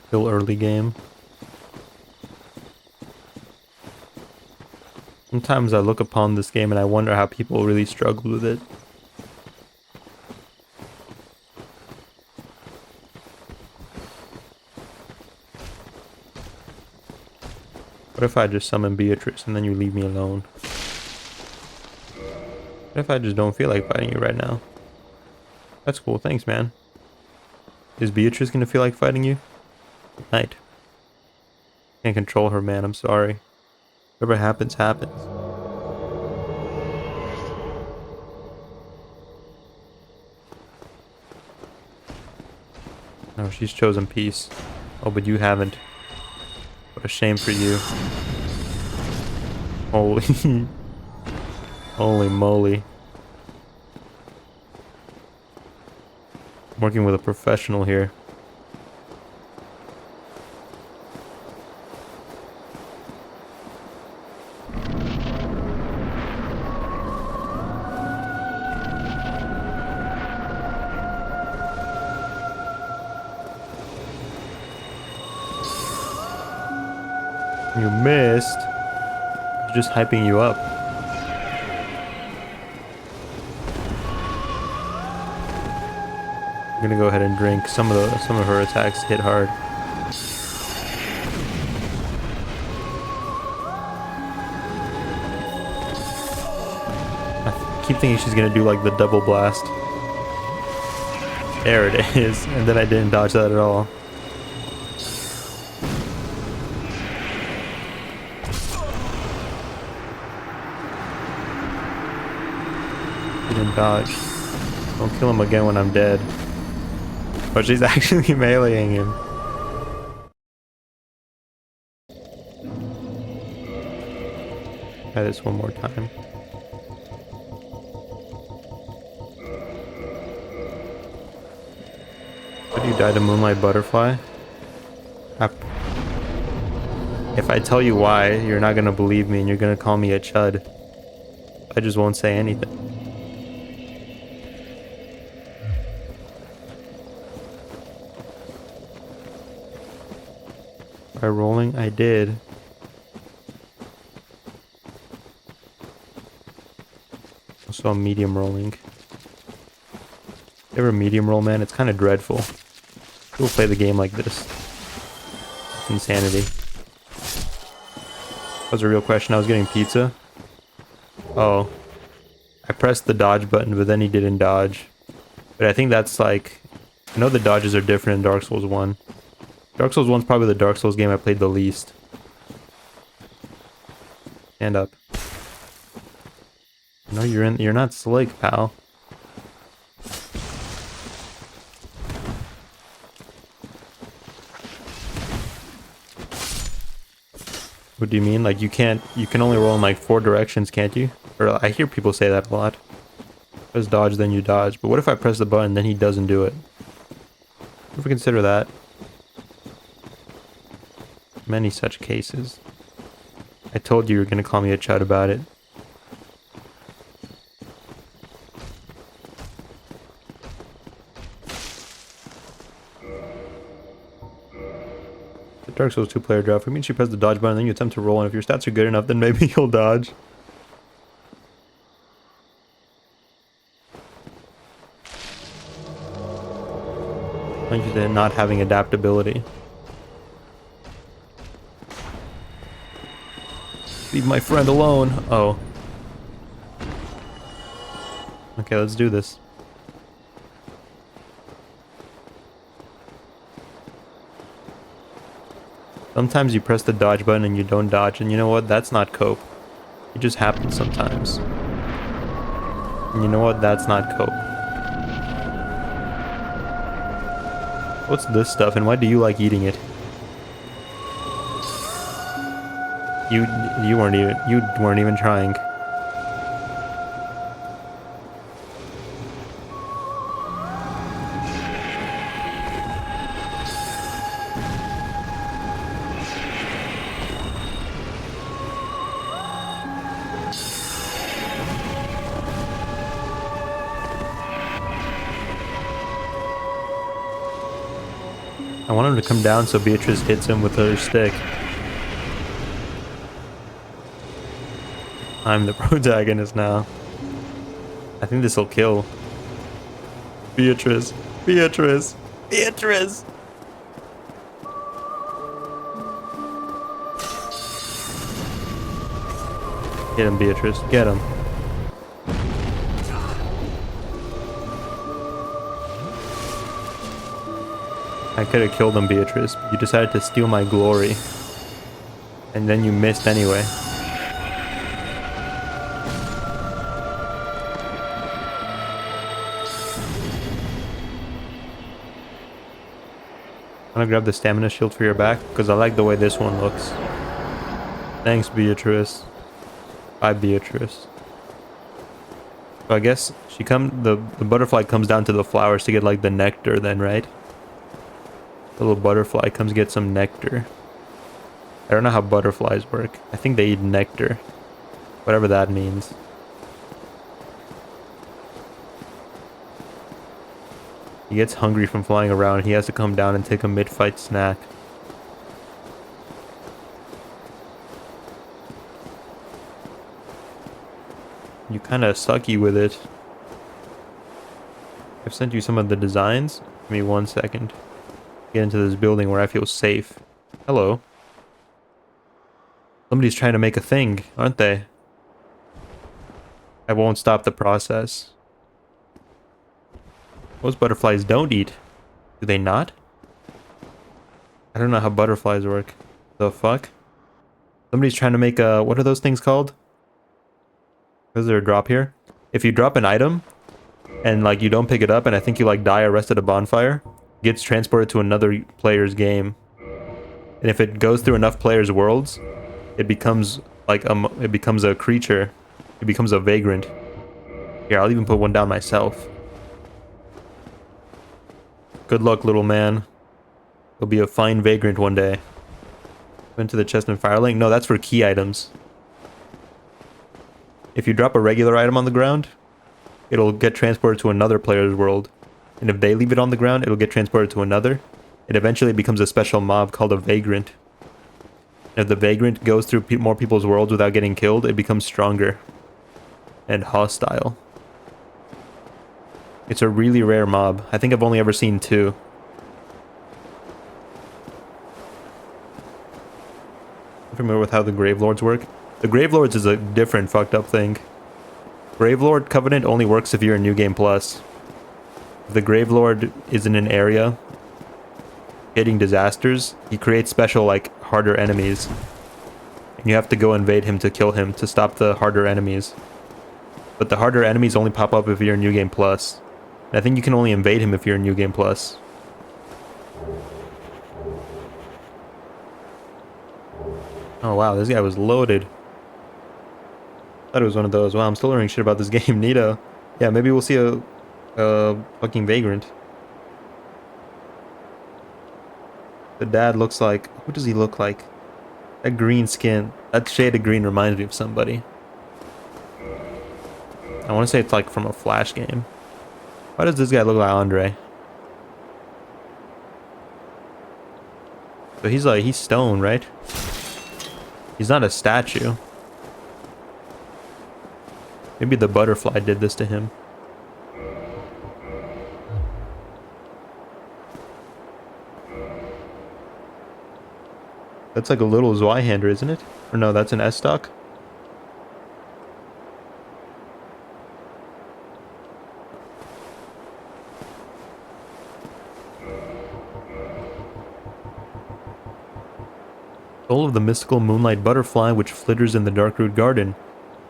Still early game. Sometimes I look upon this game and I wonder how people really struggle with it. What if I just summon Beatrice and then you leave me alone? What if I just don't feel like fighting you right now? That's cool, thanks man. Is Beatrice gonna feel like fighting you? Good night. Can't control her, man, I'm sorry. Whatever happens, happens. No, she's chosen peace. Oh, but you haven't. What a shame for you. Holy... Holy moly. I'm working with a professional here. You missed. Just hyping you up. I'm gonna go ahead and drink. Some of her attacks hit hard. I keep thinking she's gonna do like the double blast. There it is, and then I didn't dodge that at all. Didn't dodge. Don't kill him again when I'm dead. But she's actually meleeing him. Try this one more time. How do you die to Moonlight Butterfly? If I tell you why, you're not gonna believe me and you're gonna call me a chud. I just won't say anything. By rolling, I did. Also a medium rolling. You ever medium roll, man? It's kind of dreadful. People play the game like this. It's insanity. That was a real question. I was getting pizza. Oh. I pressed the dodge button, but then he didn't dodge. But I think that's like... I know the dodges are different in Dark Souls 1. Dark Souls 1's probably the Dark Souls game I played the least. Stand up. No, you're not slick, pal. What do you mean? Like you can only roll in like 4 directions, can't you? Or I hear people say that a lot. Press dodge, then you dodge. But what if I press the button, then he doesn't do it? Ever consider that? Many such cases. I told you were gonna call me a chud about it. The Dark Souls 2 player draft. It means you press the dodge button, then you attempt to roll, and if your stats are good enough, then maybe you'll dodge. I'm interested in not having adaptability. Leave my friend alone. Oh. Okay, let's do this. Sometimes you press the dodge button and you don't dodge, and you know what? That's not cope. It just happens sometimes. And you know what? That's not cope. What's this stuff, and why do you like eating it? You weren't even trying. I want him to come down so Beatrice hits him with her stick. I'm the protagonist now. I think this will kill. Beatrice. Beatrice. Beatrice. Get him, Beatrice. Get him. I could have killed him, Beatrice, but you decided to steal my glory. And then you missed anyway. I'm gonna grab the stamina shield for your back, because I like the way this one looks. Thanks, Beatrice. Bye, Beatrice. So I guess the butterfly comes down to the flowers to get like the nectar then, right? The little butterfly comes get some nectar. I don't know how butterflies work. I think they eat nectar. Whatever that means. He gets hungry from flying around. He has to come down and take a mid-fight snack. You kinda sucky with it. I've sent you some of the designs. Give me 1 second. Get into this building where I feel safe. Hello. Somebody's trying to make a thing, aren't they? I won't stop the process. Most butterflies don't eat. Do they not? I don't know how butterflies work. The fuck? Somebody's trying to make a... What are those things called? Is there a drop here? If you drop an item, and like you don't pick it up, and I think you like die or rest at a bonfire, it gets transported to another player's game. And if it goes through enough players' worlds, it becomes like it becomes a creature. It becomes a vagrant. Here, I'll even put one down myself. Good luck, little man. You'll be a fine vagrant one day. Went to the chest and firelink? No, that's for key items. If you drop a regular item on the ground, it'll get transported to another player's world. And if they leave it on the ground, it'll get transported to another. It eventually becomes a special mob called a vagrant. And if the vagrant goes through more people's worlds without getting killed, it becomes stronger and hostile. It's a really rare mob. I think I've only ever seen 2. I'm familiar with how the Gravelords work. The Gravelords is a different fucked up thing. Gravelord Covenant only works if you're in New Game Plus. If the Gravelord is in an area hitting disasters, he creates special, like, harder enemies. And you have to go invade him to kill him to stop the harder enemies. But the harder enemies only pop up if you're in New Game Plus. And I think you can only invade him if you're in New Game Plus. Oh wow, this guy was loaded. Thought it was one of those. Wow, I'm still learning shit about this game. Neato. Yeah, maybe we'll see a fucking vagrant. The dad looks like... Who does he look like? That green skin. That shade of green reminds me of somebody. I want to say it's like from a Flash game. Why does this guy look like Andre? So he's stone, right? He's not a statue. Maybe the butterfly did this to him. That's like a little Zweihander, isn't it? Or no, that's an S-Stock? Soul of the mystical moonlight butterfly which flitters in the Darkroot Garden.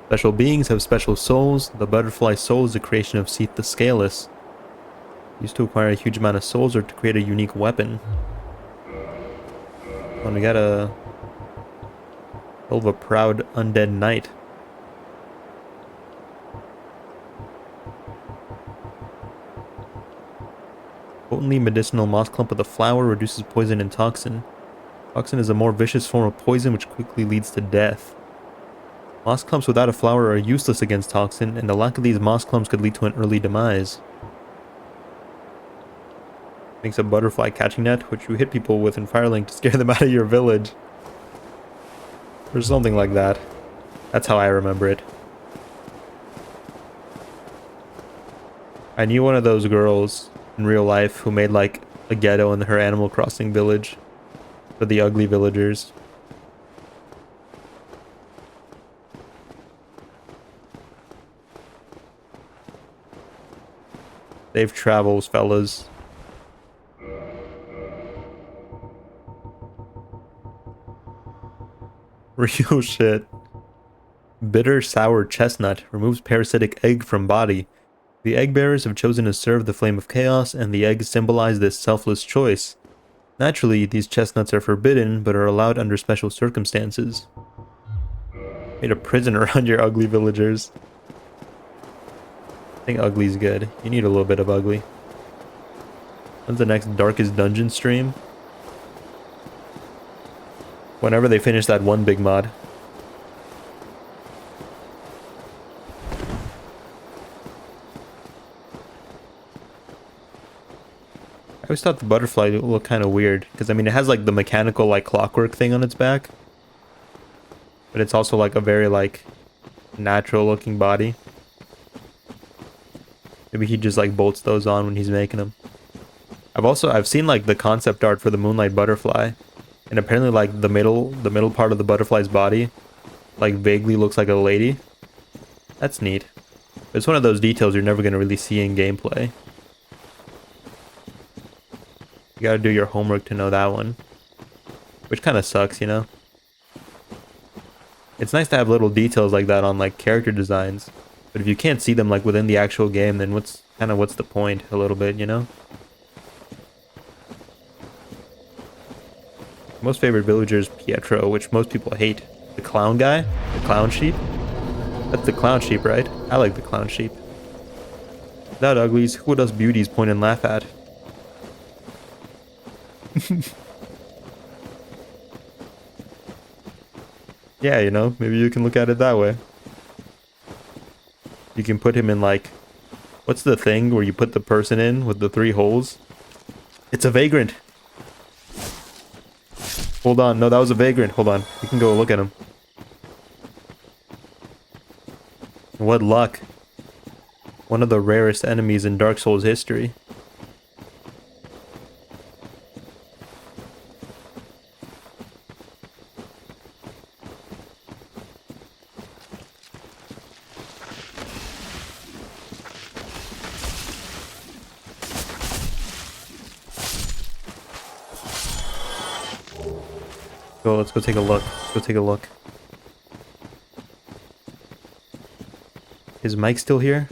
Special beings have special souls. The butterfly soul is a creation of Seath the Scaleless. Used to acquire a huge amount of souls or to create a unique weapon. Oh, we got a... Soul of a proud undead knight. Potently medicinal moss clump of the flower reduces poison and toxin. Toxin is a more vicious form of poison which quickly leads to death. Moss clumps without a flower are useless against toxin, and the lack of these moss clumps could lead to an early demise. Makes a butterfly catching net, which you hit people with in Firelink to scare them out of your village. Or something like that. That's how I remember it. I knew one of those girls in real life who made like a ghetto in her Animal Crossing village. For the ugly villagers. Safe travels, fellas. Real shit. Bitter sour chestnut removes parasitic egg from body. The egg bearers have chosen to serve the flame of chaos, and the eggs symbolize this selfless choice. Naturally, these chestnuts are forbidden, but are allowed under special circumstances. Made a prison around your ugly villagers. I think ugly's good. You need a little bit of ugly. When's the next Darkest Dungeon stream? Whenever they finish that one big mod. I always thought the butterfly looked kind of weird, because I mean it has like the mechanical like clockwork thing on its back, but it's also like a very like natural looking body. Maybe he just like bolts those on when he's making them. I've seen like the concept art for the Moonlight Butterfly, and apparently like the middle part of the butterfly's body like vaguely looks like a lady. That's neat. It's one of those details you're never gonna really see in gameplay. You gotta do your homework to know that one. Which kind of sucks, you know? It's nice to have little details like that on like character designs. But if you can't see them like within the actual game, then what's the point a little bit, you know? Most favorite villager is Pietro, which most people hate. The clown guy? The clown sheep? That's the clown sheep, right? I like the clown sheep. Without uglies, who would us beauties point and laugh at? Yeah, you know, maybe you can look at it that way. You can put him in like... What's the thing where you put the person in with the 3 holes? It's a vagrant! Hold on, no, that was a vagrant. Hold on, you can go look at him. What luck. One of the rarest enemies in Dark Souls history. Go, let's go take a look. Let's go take a look. Is Mike still here?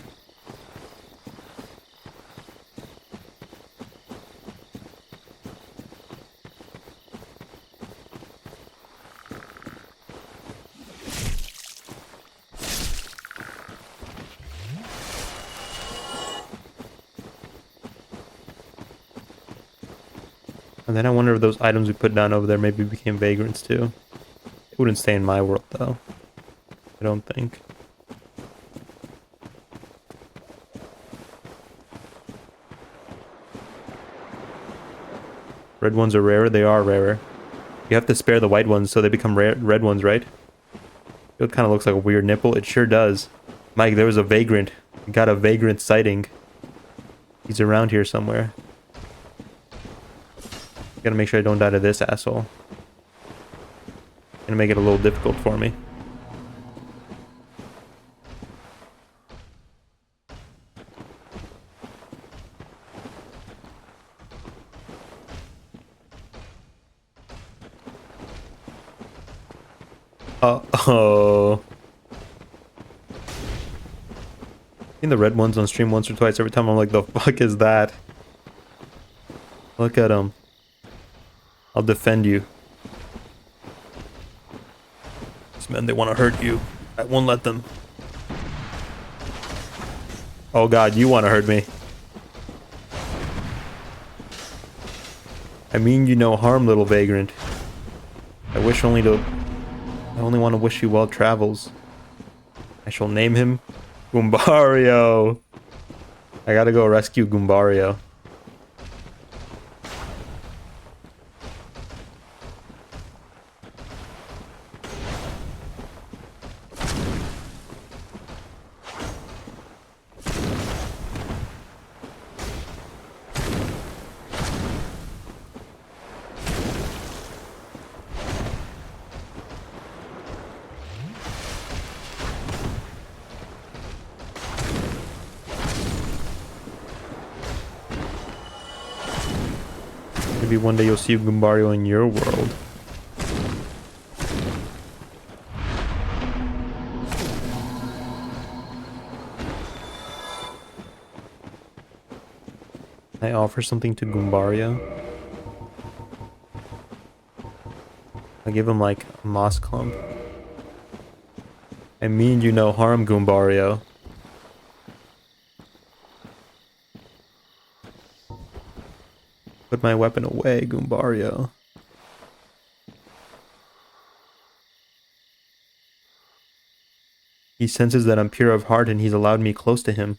And then I wonder if those items we put down over there maybe became vagrants too. It wouldn't stay in my world though. I don't think. Red ones are rarer? They are rarer. You have to spare the white ones so they become red ones, right? It kind of looks like a weird nipple. It sure does. Mike, there was a vagrant. We got a vagrant sighting. He's around here somewhere. Gotta make sure I don't die to this asshole. Gonna make it a little difficult for me. Uh-oh. Seen the red ones on stream once or twice. Every time I'm like, the fuck is that? Look at him. I'll defend you. These men, they want to hurt you. I won't let them. Oh god, you want to hurt me. I mean you no harm, little vagrant. I only want to wish you well travels. I shall name him Goombario. I gotta go rescue Goombario. Maybe one day you'll see Goombario in your world. Can I offer something to Goombario? I give him like a moss clump. I mean you no harm, Goombario. Put my weapon away, Goombario. He senses that I'm pure of heart and he's allowed me close to him.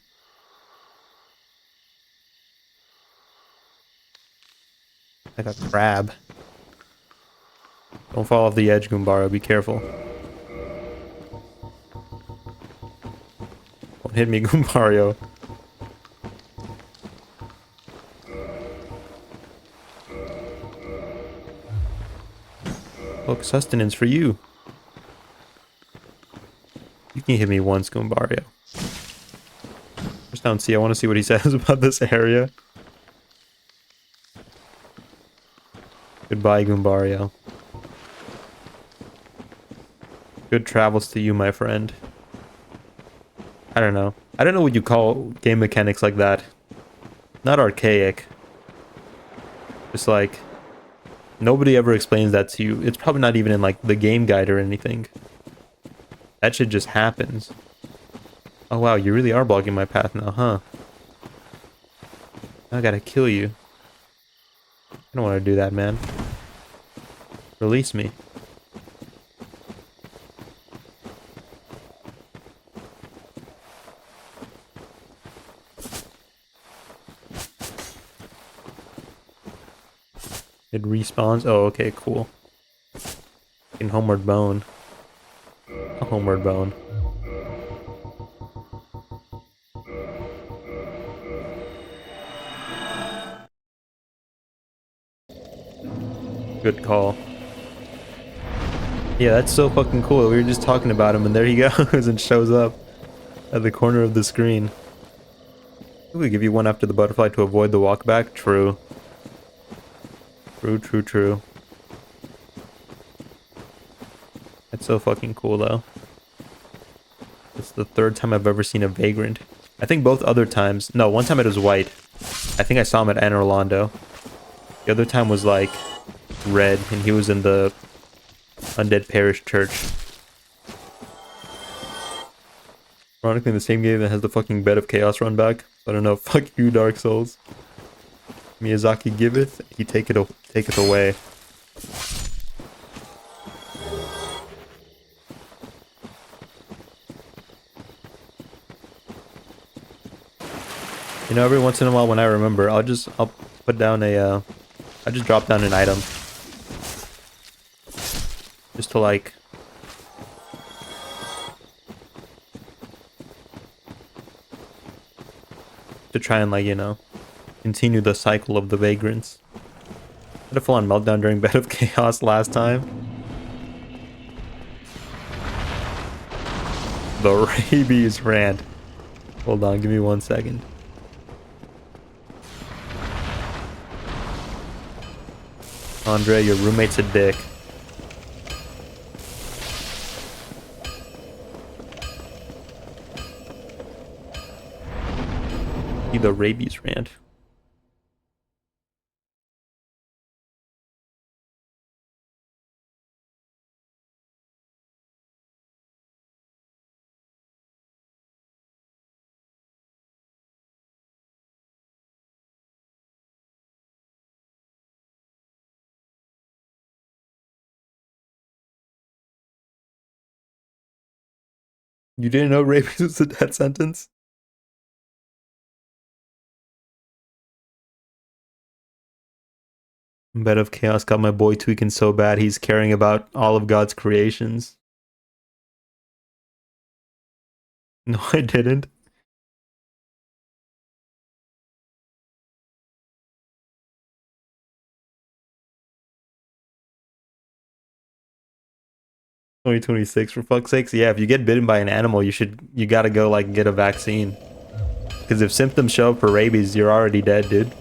Like a crab. Don't fall off the edge, Goombario. Be careful. Don't hit me, Goombario. Look, sustenance for you. You can hit me once, Goombario. Just down C. I want to see what he says about this area. Goodbye, Goombario. Good travels to you, my friend. I don't know. I don't know what you call game mechanics like that. Not archaic. Just like... Nobody ever explains that to you. It's probably not even in like the game guide or anything. That shit just happens. Oh wow, you really are blocking my path now, huh? I gotta kill you. I don't want to do that, man. Release me. It respawns? Oh, okay, cool. In Homeward Bone. A Homeward Bone. Good call. Yeah, that's so fucking cool. We were just talking about him and there he goes and shows up at the corner of the screen. We give you one after the butterfly to avoid the walkback? True. True, true, true. That's so fucking cool though. It's the third time I've ever seen a vagrant. I think both other times... No, one time it was white. I think I saw him at Anne Orlando. The other time was like red and he was in the Undead Parish Church. Ironically, in the same game that has the fucking Bed of Chaos run back. I don't know. Fuck you, Dark Souls. Miyazaki giveth, he taketh away. You know, every once in a while when I remember, I'll put down a, I just drop down an item. Just to like... to try and like, you know, continue the cycle of the vagrants. I had a full-on meltdown during Bed of Chaos last time. The rabies rant. Hold on, give me 1 second. Andre, your roommate's a dick. The rabies rant. You didn't know rabies was a death sentence? Bed of Chaos got my boy tweaking so bad he's caring about all of God's creations. No, I didn't. "2026 for fuck's sakes." Yeah, if you get bitten by an animal, you gotta go like get a vaccine. Because if symptoms show up for rabies, you're already dead, dude.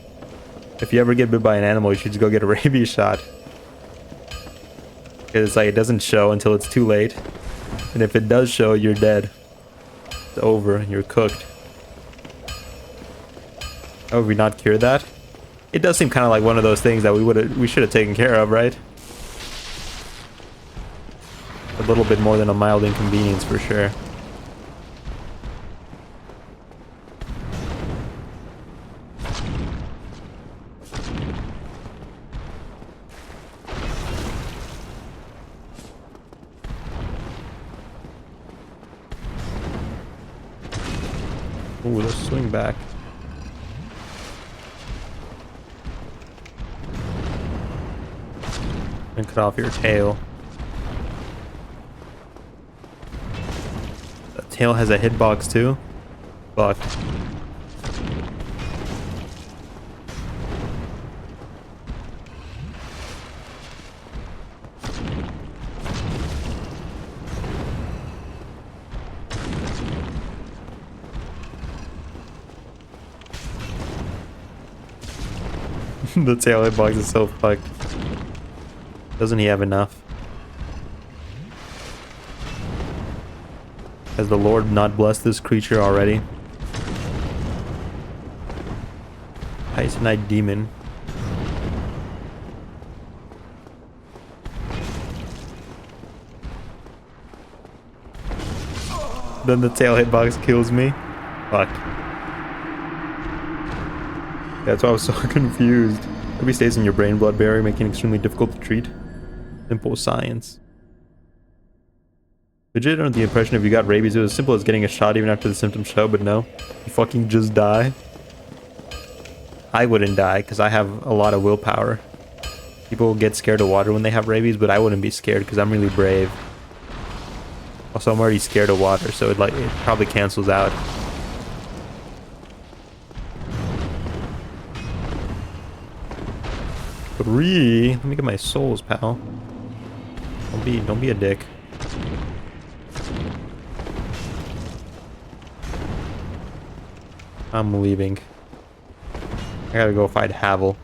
If you ever get bit by an animal, you should just go get a rabies shot. Because it's like it doesn't show until it's too late. And if it does show, you're dead. It's over, you're cooked. How would we not cure that? It does seem kind of like one of those things that we should have taken care of, right? A little bit more than a mild inconvenience for sure. Ooh, let's swing back. And cut off your tail. The tail has a hitbox too? Fuck. The tail hitbox is so fucked. Doesn't he have enough? Has the Lord not blessed this creature already? Titanite Demon. Then the tail hitbox kills me. Fuck. That's why I was so confused. Maybe stays in your brain blood barrier, making it extremely difficult to treat. Simple science. Legit under the impression if you got rabies, it was as simple as getting a shot even after the symptoms show, but no. You fucking just die. I wouldn't die, because I have a lot of willpower. People get scared of water when they have rabies, but I wouldn't be scared, because I'm really brave. Also, I'm already scared of water, so it probably cancels out. Three. Let me get my souls, pal. Don't be a dick. I'm leaving. I gotta go fight Havel.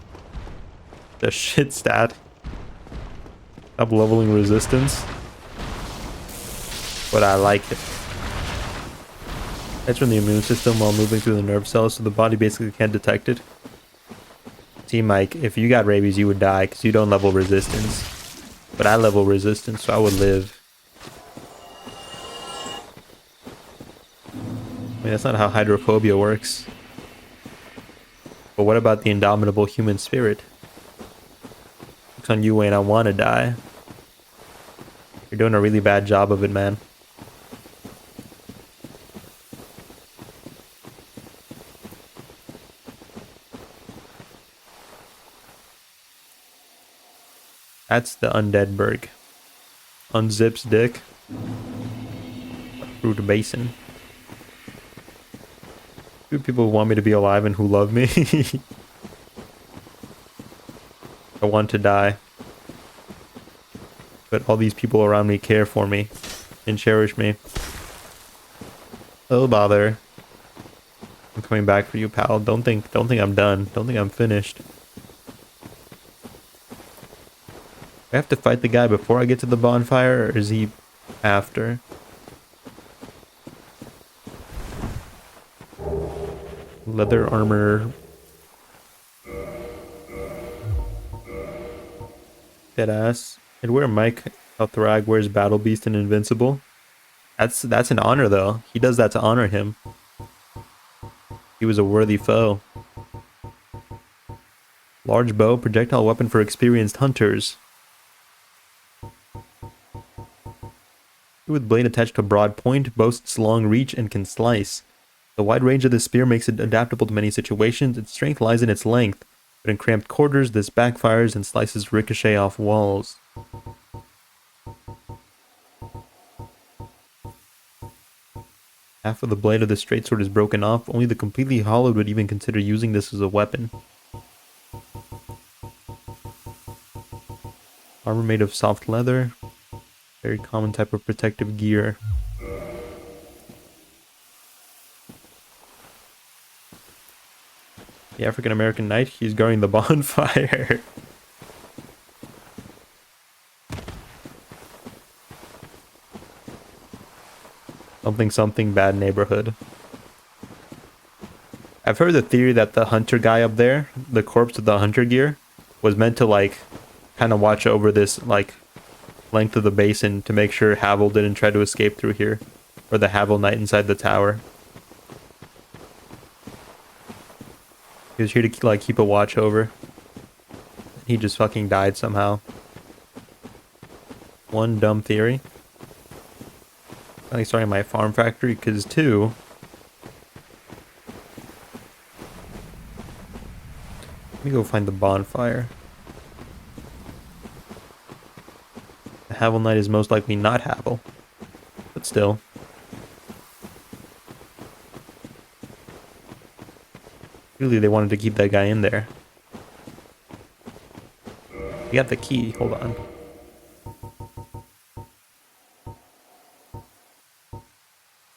The shit stat. Up leveling resistance. But I like it. That's from the immune system while moving through the nerve cells, so the body basically can't detect it. See, Mike, if you got rabies, you would die because you don't level resistance. But I level resistance, so I would live. I mean, that's not how hydrophobia works. But what about the indomitable human spirit? Looks on you, Wayne. I want to die. You're doing a really bad job of it, man. That's the undead Burg. Unzips dick. Through the basin. Two people who want me to be alive and who love me. I want to die. But all these people around me care for me and cherish me. Oh bother. I'm coming back for you, pal. Don't think I'm done. Don't think I'm finished. I have to fight the guy before I get to the bonfire, or is he after? Leather armor. Deadass. And where Mike Althrag wears Battle Beast and Invincible. That's an honor though. He does that to honor him. He was a worthy foe. Large bow, projectile weapon for experienced hunters. With blade attached to a broad point, boasts long reach and can slice. The wide range of this spear makes it adaptable to many situations. Its strength lies in its length, but in cramped quarters this backfires and slices ricochet off walls. Half of the blade of the straight sword is broken off. Only the completely hollowed would even consider using this as a weapon. Armor made of soft leather. Very common type of protective gear. The African American knight, he's guarding the bonfire. Something bad neighborhood. I've heard the theory that the hunter guy up there, the corpse with the hunter gear, was meant to like kind of watch over this like length of the basin to make sure Havel didn't try to escape through here, or the Havel Knight inside the tower. He was here to like keep a watch over. He just fucking died somehow. One, dumb theory. Finally starting my farm factory, because two, let me go find the bonfire. The Havel Knight is most likely not Havel, but still. Really, they wanted to keep that guy in there. You got the key, hold on.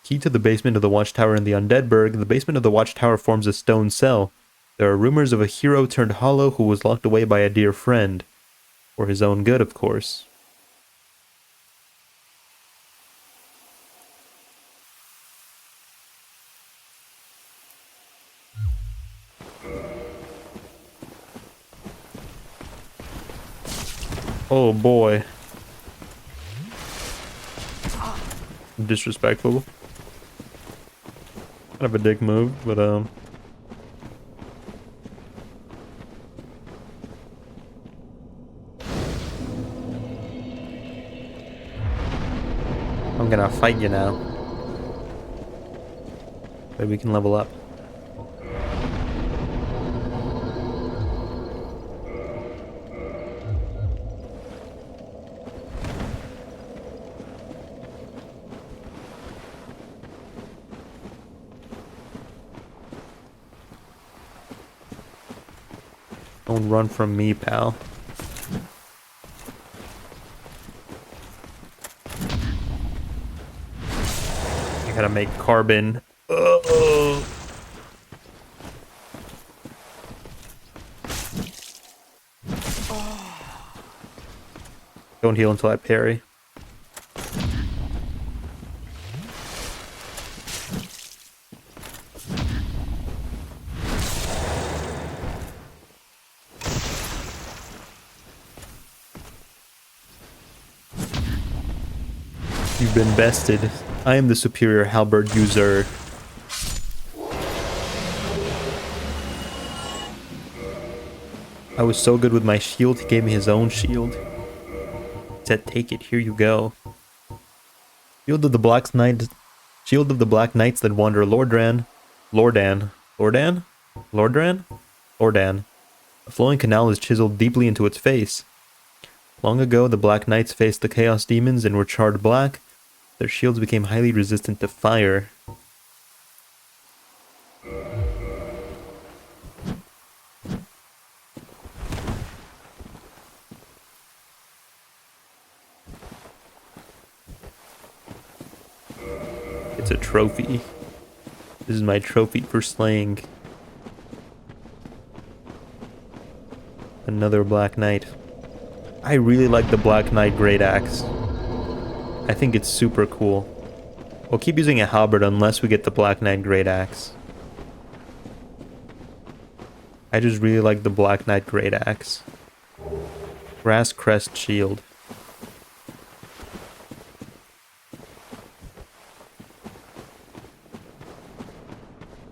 Key to the basement of the watchtower in the Undead Burg. The basement of the watchtower forms a stone cell. There are rumors of a hero turned hollow who was locked away by a dear friend. For his own good, of course. Oh boy. Disrespectful. Kind of a dick move, but I'm gonna fight you now. Maybe we can level up. Don't run from me, pal. I gotta make carbon. Ugh. Don't heal until I parry. You've been bested. I am the superior halberd user. I was so good with my shield, he gave me his own shield. He said, take it, here you go. Shield of the Black Knight, Shield of the Black Knights that wander Lordan. Lordan. A flowing canal is chiseled deeply into its face. Long ago, the Black Knights faced the Chaos Demons and were charred black. Their shields became highly resistant to fire. It's a trophy. This is my trophy for slaying another Black Knight. I really like the Black Knight Great Axe. I think it's super cool. We'll keep using a halberd unless we get the Black Knight Great Axe. I just really like the Black Knight Great Axe. Grass Crest Shield.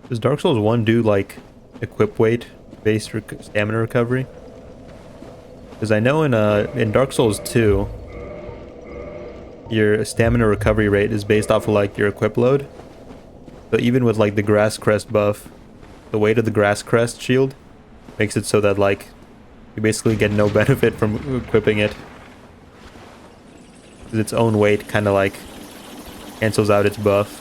Does Dark Souls 1 do like equip weight based stamina recovery? Because I know in Dark Souls 2, your stamina recovery rate is based off of like your equip load. So even with like the Grass Crest buff, the weight of the Grass Crest shield makes it so that like you basically get no benefit from equipping it. Because its own weight kind of like cancels out its buff.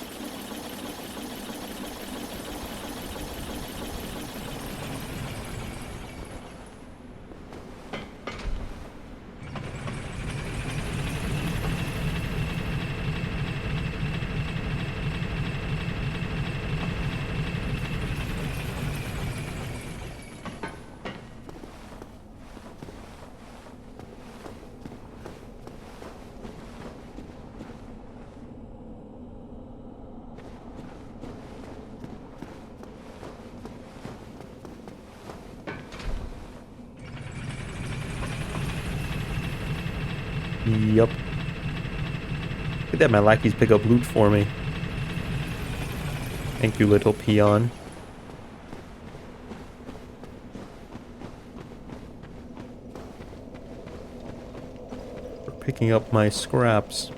Yup. Look at that, my lackeys pick up loot for me. Thank you, little peon. For picking up my scraps.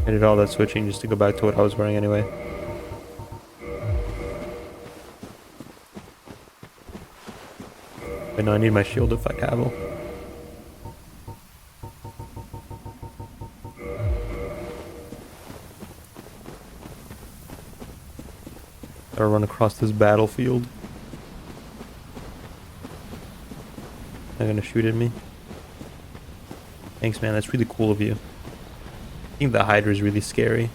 I did all that switching just to go back to what I was wearing anyway. But no, I need my shield to fight Havel. Gotta run across this battlefield. They're gonna shoot at me. Thanks, man. That's really cool of you. I think the Hydra is really scary.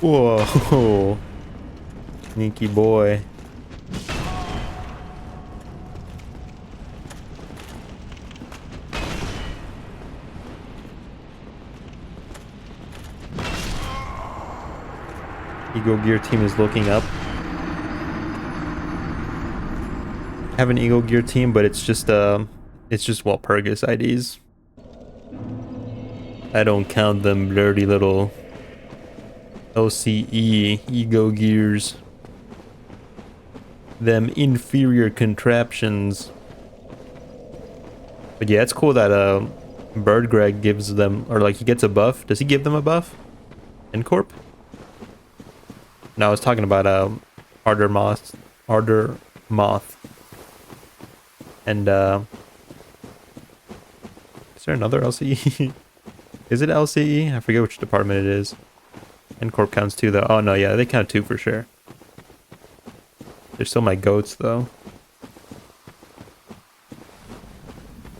Whoa. Sneaky boy. Ego Gear team is looking up. I have an Ego Gear team, but it's just Walpurgis IDs. I don't count them dirty little LCE Ego Gears. Them inferior contraptions. But yeah, it's cool that Burg gives them, or like he gets a buff. Does he give them a buff? Ncorp? No, I was talking about Harder Moth. And is there another LCE? Is it LCE? I forget which department it is. Ncorp counts too though. Oh no, yeah, they count too for sure. They're still my goats though.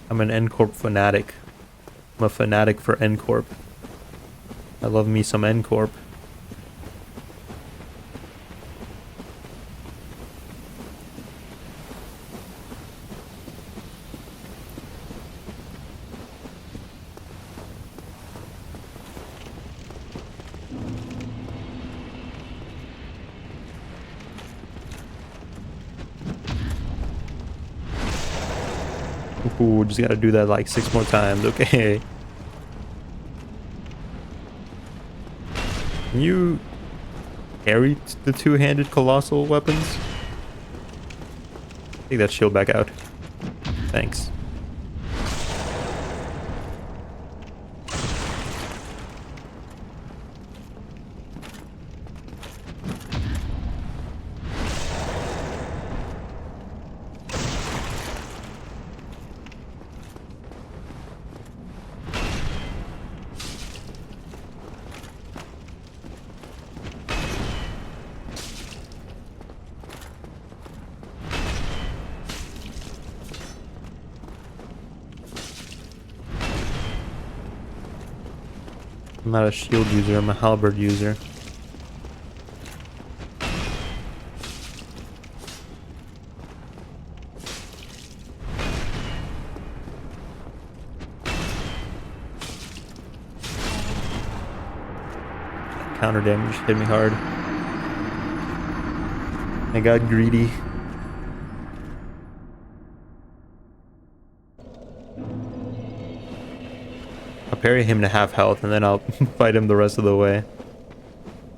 I'm an Ncorp fanatic. I'm a fanatic for Ncorp. I love me some Ncorp. Ooh, just gotta do that like 6 more times, okay. Can you carry the two-handed colossal weapons? Take that shield back out. Thanks. I'm not a shield user, I'm a halberd user. Counter damage hit me hard. I got greedy. I'll parry him to half health and then I'll fight him the rest of the way.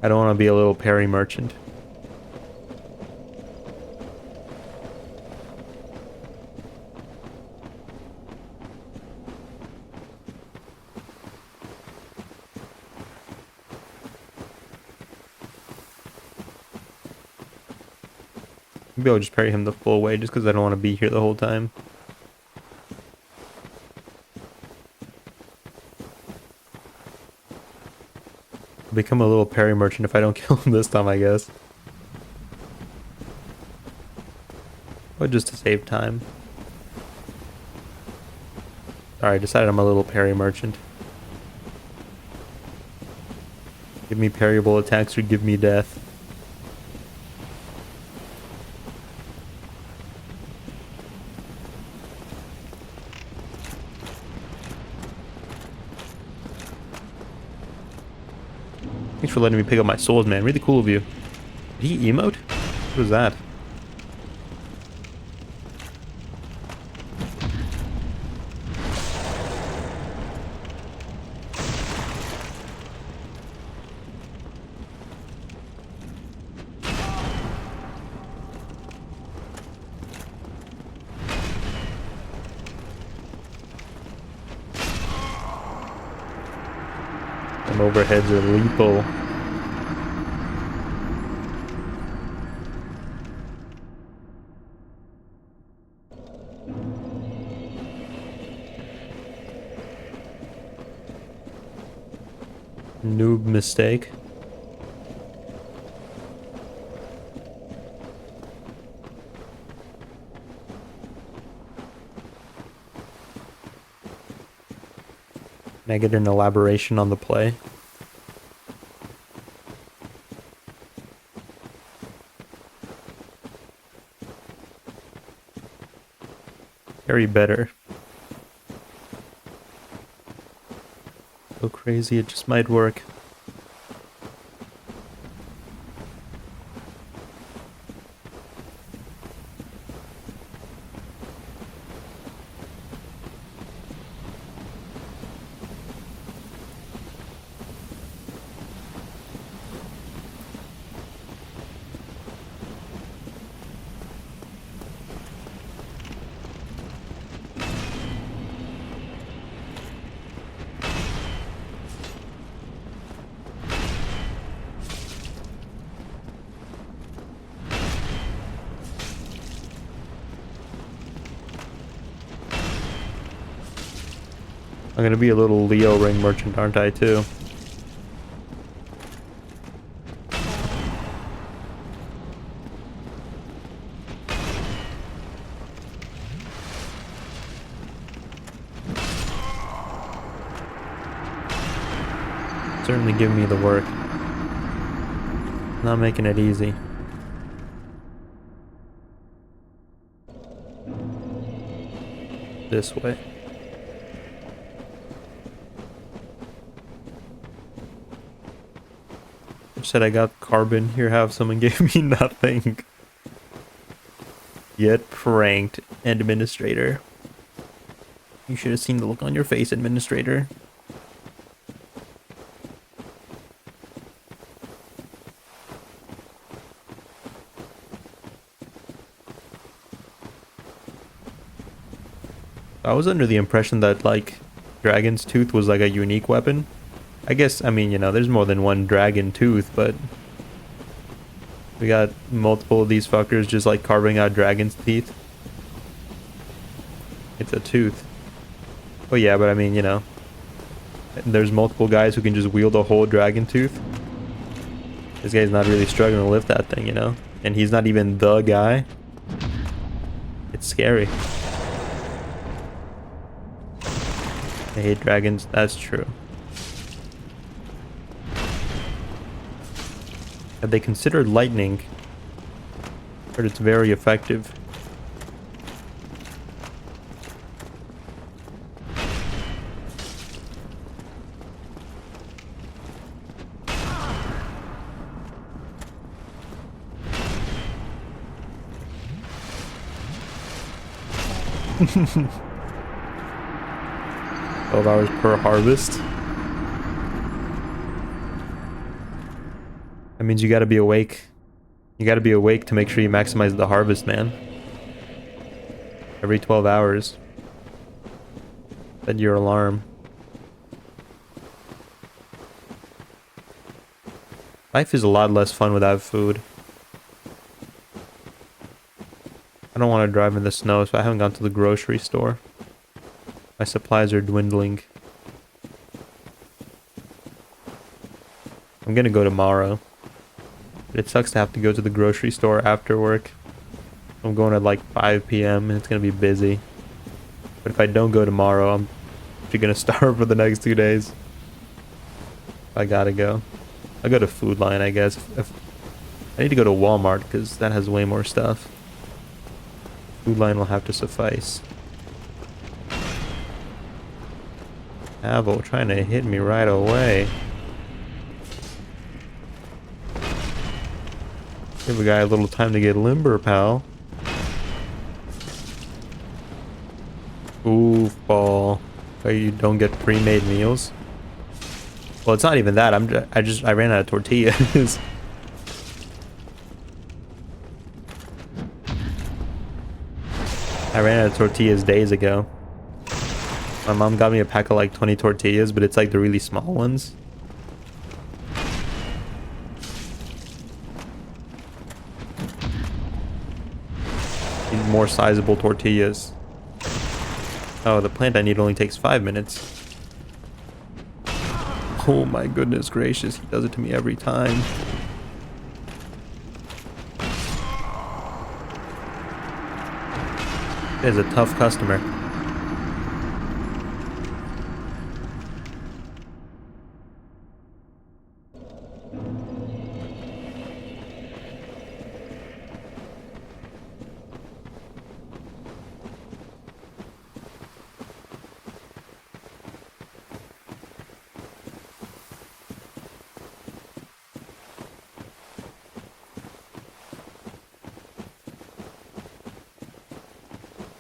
I don't want to be a little parry merchant. Maybe I'll just parry him the full way just because I don't want to be here the whole time. I'll become a little parry merchant if I don't kill him this time, I guess. But just to save time. Alright, decided I'm a little parry merchant. Give me parryable attacks or give me death. Thanks for letting me pick up my souls, man. Really cool of you. Did he emote? What was that? And overheads are lethal. Noob mistake. Can I get an elaboration on the play? Carry better. Go crazy, it just might work. I'm gonna be a little Leo ring merchant, aren't I, too? Certainly giving me the work. Not making it easy. This way. Said I got carbon. Here, have some, and gave me nothing. Get pranked, administrator. You should have seen the look on your face, administrator. I was under the impression that, like, Dragon's Tooth was like a unique weapon. I guess, I mean, you know, there's more than one dragon tooth, but we got multiple of these fuckers just like carving out dragon's teeth. It's a tooth. Oh yeah, but I mean, you know, there's multiple guys who can just wield a whole dragon tooth. This guy's not really struggling to lift that thing, you know? And he's not even the guy. It's scary. I hate dragons, that's true. Have they considered lightning? But it's very effective. $12 per harvest. That means you gotta be awake. You gotta be awake to make sure you maximize the harvest, man. Every 12 hours. Set your alarm. Life is a lot less fun without food. I don't want to drive in the snow, so I haven't gone to the grocery store. My supplies are dwindling. I'm gonna go tomorrow. But it sucks to have to go to the grocery store after work. I'm going at like 5 p.m. and it's gonna be busy. But if I don't go tomorrow, I'm actually gonna starve for the next 2 days. I gotta go. I'll go to Food Line, I guess. I need to go to Walmart because that has way more stuff. Food Line will have to suffice. Avo trying to hit me right away. Give a guy a little time to get limber, pal. Oof ball. Oh, you don't get pre-made meals? Well, it's not even that. I ran out of tortillas. I ran out of tortillas days ago. My mom got me a pack of like 20 tortillas, but it's like the really small ones. more sizable tortillas. Oh, the plant I need only takes 5 minutes. Oh my goodness gracious, he does it to me every time. He is a tough customer.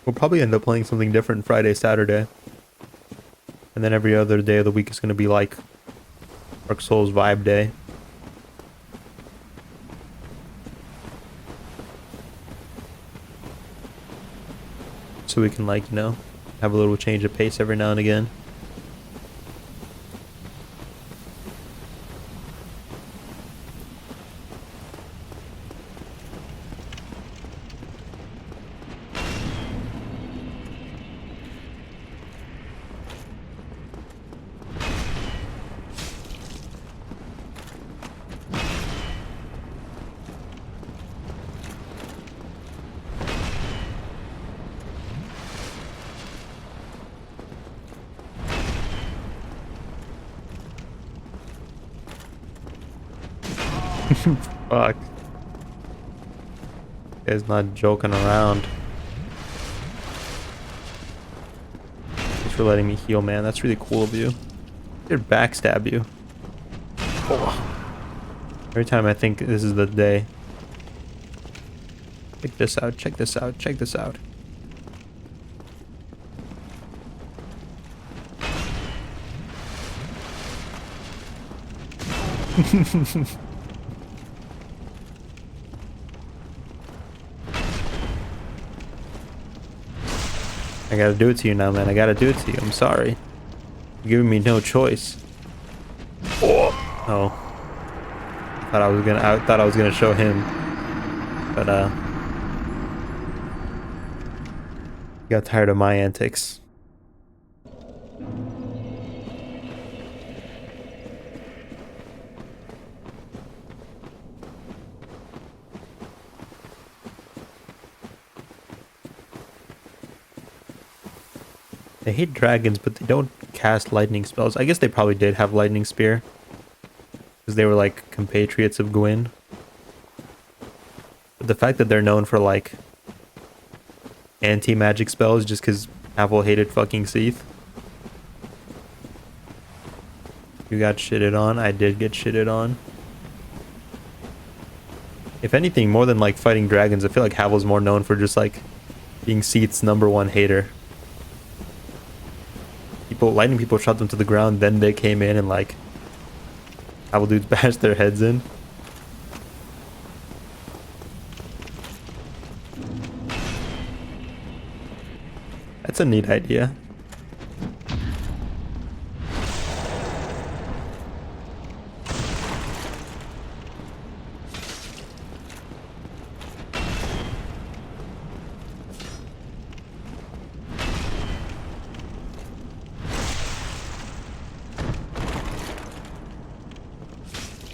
We'll probably end up playing something different Friday, Saturday. And then every other day of the week is going to be like Dark Souls vibe day. So we can, like, you know, have a little change of pace every now and again. Fuck. Guy's not joking around. Thanks for letting me heal, man. That's really cool of you. Did backstab you. Oh. Every time I think this is the day. Check this out, check this out, check this out. I gotta do it to you now, man. I gotta do it to you. I'm sorry. You're giving me no choice. Oh. I thought I was gonna show him. But he got tired of my antics. They hate dragons, but they don't cast lightning spells. I guess they probably did have lightning spear. Because they were like compatriots of Gwyn. But the fact that they're known for like anti-magic spells just because Apple hated fucking Seath. You got shitted on. I did get shitted on. If anything, more than like fighting dragons, I feel like Havel's more known for just like being Seath's #1 hater. Lightning people shot them to the ground, then they came in and like Havel dudes bashed their heads in. That's a neat idea.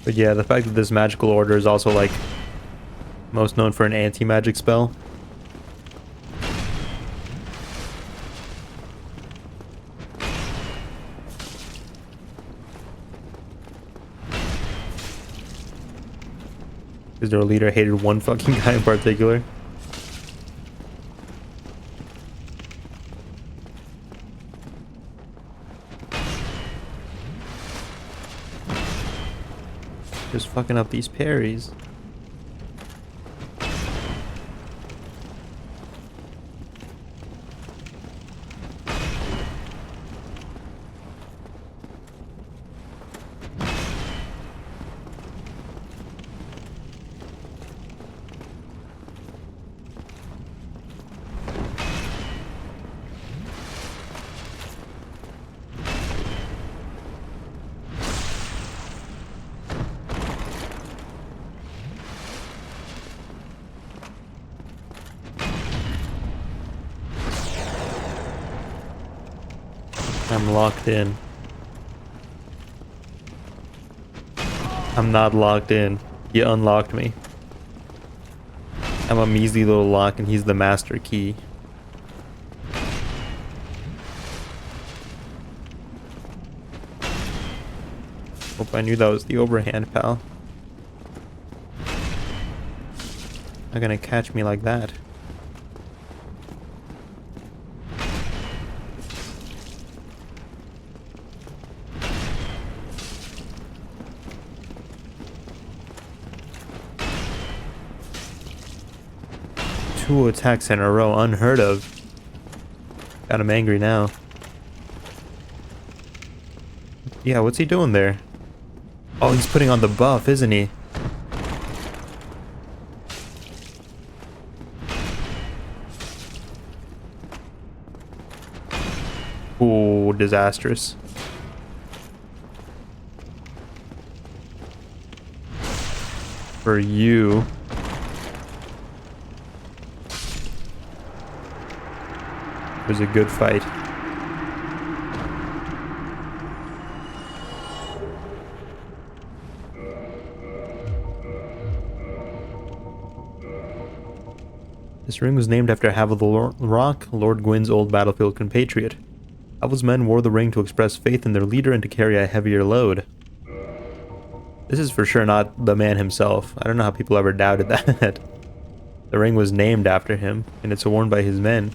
But yeah, the fact that this magical order is also like most known for an anti-magic spell. Because their leader hated one fucking guy in particular. Just fucking up these parries. I'm locked in. I'm not locked in. He unlocked me. I'm a measly little lock and he's the master key. Hope I knew that was the overhand, pal. Not gonna catch me like that. Two attacks in a row, unheard of. Got him angry now. Yeah, what's he doing there? Oh, he's putting on the buff, isn't he? Ooh, disastrous. For you. It was a good fight. This ring was named after Havel Rock, Lord Gwyn's old battlefield compatriot. Havel's men wore the ring to express faith in their leader and to carry a heavier load. This is for sure not the man himself. I don't know how people ever doubted that. The ring was named after him, and it's worn by his men.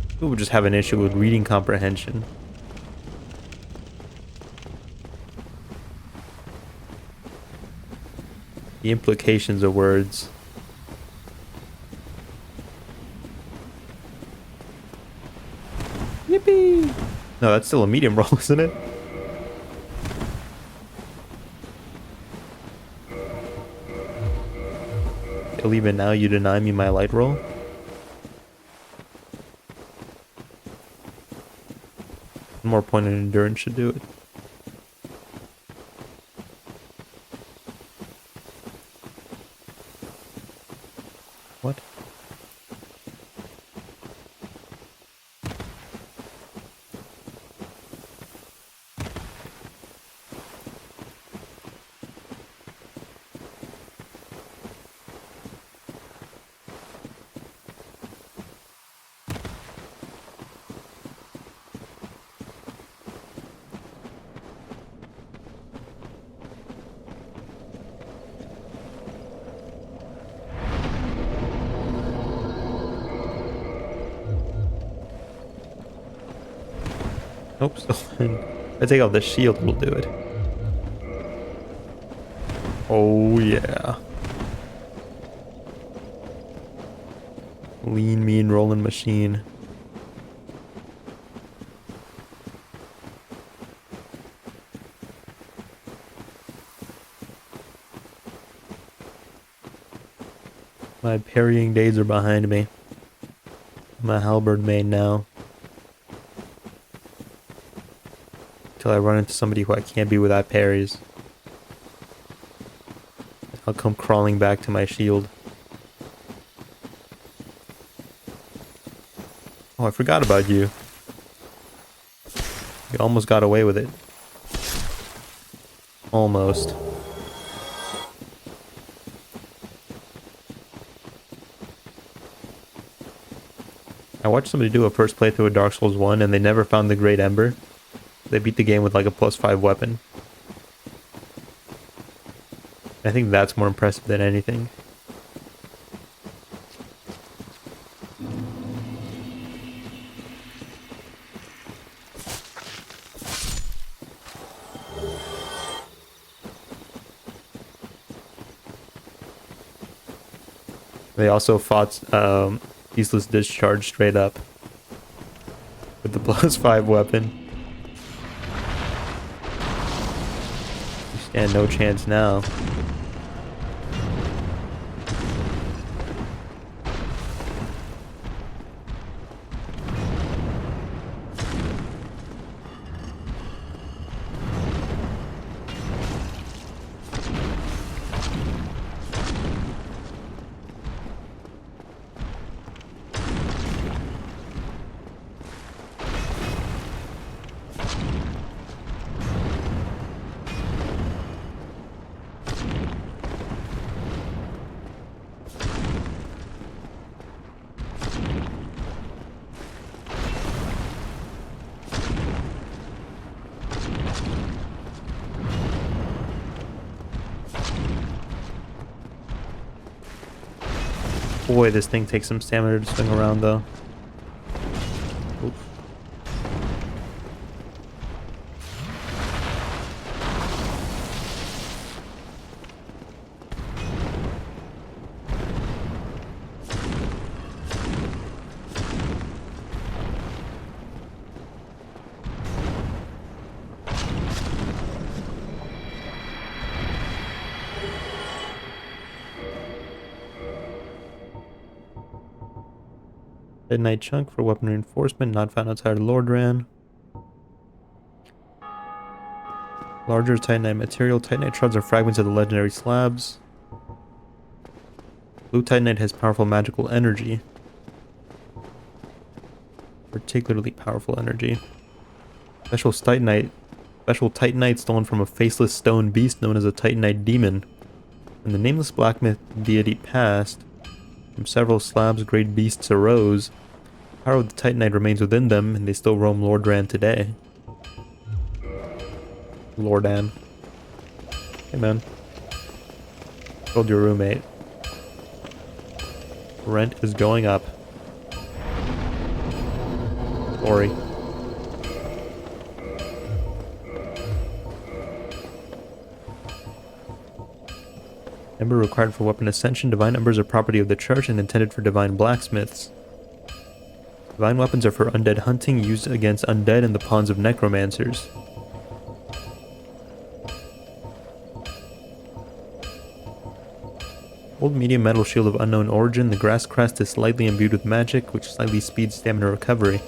People would just have an issue with reading comprehension. The implications of words. Yippee! No, that's still a medium roll, isn't it? Till even now you deny me my light roll? One more point in endurance should do it. What? Nope, still in. I take off the shield, will do it. Oh yeah. Lean, mean, rolling machine. My parrying days are behind me. I'm a halberd main now. Till I run into somebody who I can't be without parries. I'll come crawling back to my shield. Oh, I forgot about you. You almost got away with it. Almost. I watched somebody do a first playthrough of Dark Souls 1 and they never found the Great Ember. They beat the game with like a +5 weapon. I think that's more impressive than anything. They also fought Ceaseless Discharge straight up with the +5 weapon. You stand no chance now. Boy, this thing takes some stamina to swing around though. Oops. Midnight chunk for weapon reinforcement, not found outside of Lordran. Larger titanite material. Titanite shards are fragments of the legendary slabs. Blue titanite has powerful magical energy. Particularly powerful energy. Special titanite stolen from a faceless stone beast known as a titanite demon. When the nameless blacksmith deity passed, from several slabs great beasts arose. The power of the titanite remains within them, and they still roam Lordran today. Lordan. Hey man. Told your roommate. Rent is going up. Sorry. Ember required for weapon ascension. Divine embers are property of the church and intended for divine blacksmiths. Divine weapons are for undead hunting, used against undead in the pawns of necromancers. Old medium metal shield of unknown origin. The grass crest is slightly imbued with magic, which slightly speeds stamina recovery.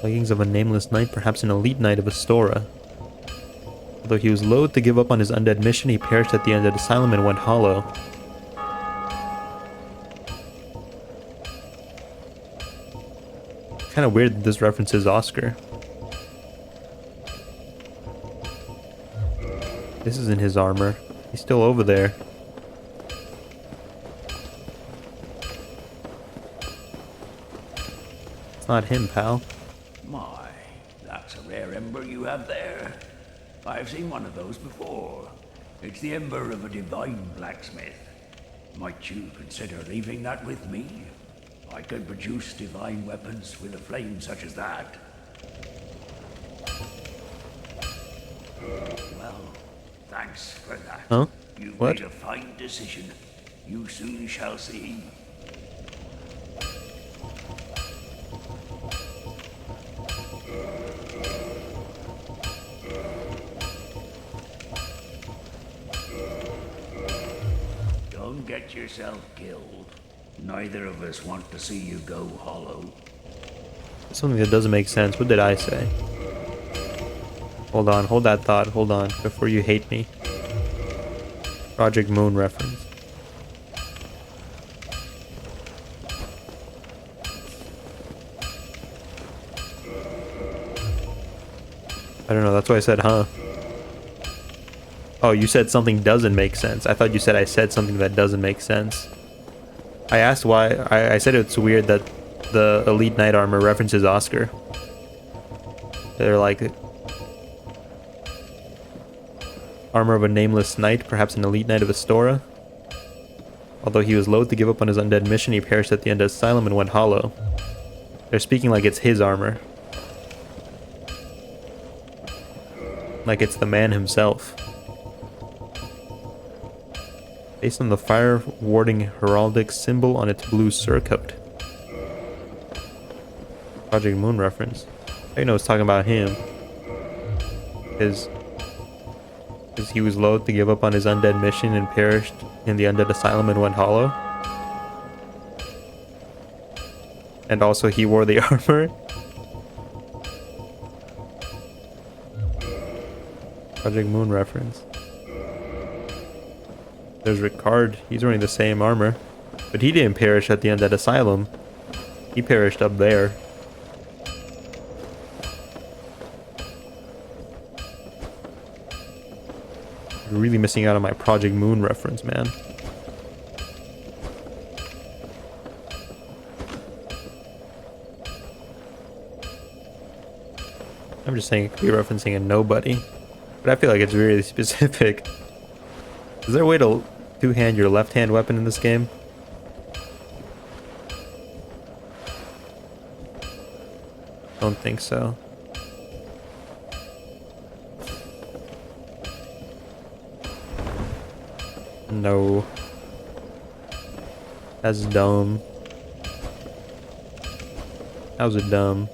Leggings of a nameless knight, perhaps an elite knight of Astora. Although he was loath to give up on his undead mission, he perished at the undead asylum and went hollow. Kind of weird that this references Oscar. This isn't his armor. He's still over there. It's not him, pal. My, that's a rare ember you have there. I've seen one of those before. It's the ember of a divine blacksmith. Might you consider leaving that with me? I could produce divine weapons with a flame such as that. Well, thanks for that. Huh? You've What? made a fine decision. You soon shall see. Don't get yourself killed. Neither of us want to see you go hollow. Something that doesn't make sense. What did I say? Hold on, hold that thought, hold on, before you hate me. Project Moon reference. I don't know, that's why I said, huh? Oh, you said something doesn't make sense. I thought you said I said something that doesn't make sense. I asked why. I said it's weird that the Elite Knight armor references Oscar. They're like... Armor of a nameless knight, perhaps an elite knight of Astora. Although he was loath to give up on his undead mission, he perished at the undead asylum and went hollow. They're speaking like it's his armor. Like it's the man himself. Based on the fire-warding heraldic symbol on its blue surcoat. Project Moon reference. I know it's talking about him. Because he was loath to give up on his undead mission and perished in the undead asylum and went hollow. And also he wore the armor. Project Moon reference. There's Ricard. He's wearing the same armor. But he didn't perish at the undead asylum. He perished up there. You're really missing out on my Project Moon reference, man. I'm just saying it could be referencing a nobody. But I feel like it's really specific. Is there a way to two-hand your left-hand weapon in this game? Don't think so. No. That's dumb. How's it dumb?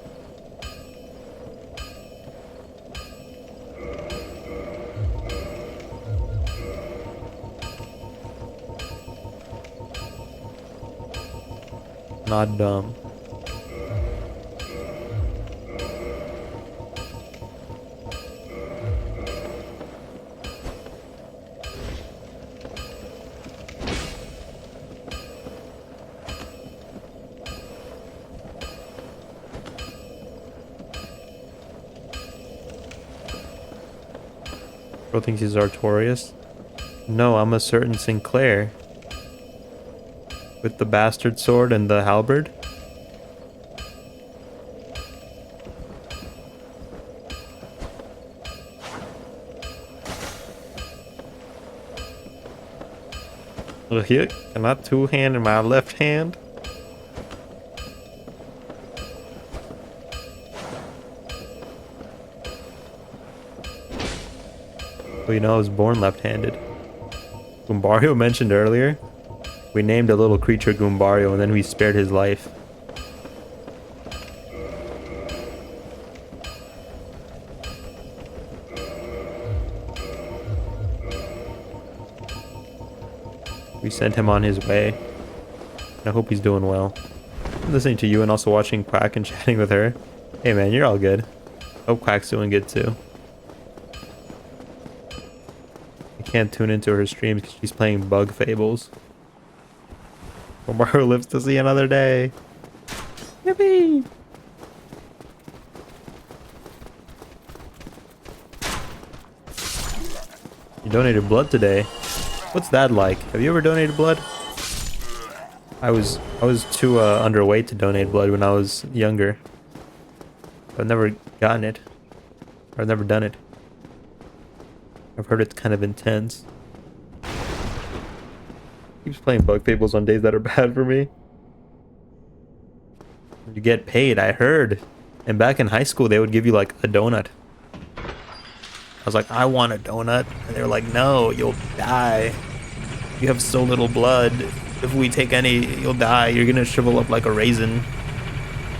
Not dumb. Bro thinks he's Artorias. No, I'm a certain Sinclair. With the bastard sword and the halberd. Well, here, can I two-hand in my left hand? Well, you know, I was born left-handed. Goombario mentioned earlier. We named a little creature Goombario and then we spared his life. We sent him on his way. I hope he's doing well. I'm listening to you and also watching Quack and chatting with her. Hey man, you're all good. Hope Quack's doing good too. I can't tune into her streams because she's playing Bug Fables. Goombario lives to see another day. Yippee! You donated blood today. What's that like? Have you ever donated blood? I was too underweight to donate blood when I was younger. I've never gotten it. Or I've never done it. I've heard it's kind of intense. Keeps playing Bug Fables on days that are bad for me. You get paid, I heard. And back in high school, they would give you like a donut. I was like, I want a donut. And they were like, no, you'll die. You have so little blood. If we take any, you'll die. You're gonna shrivel up like a raisin.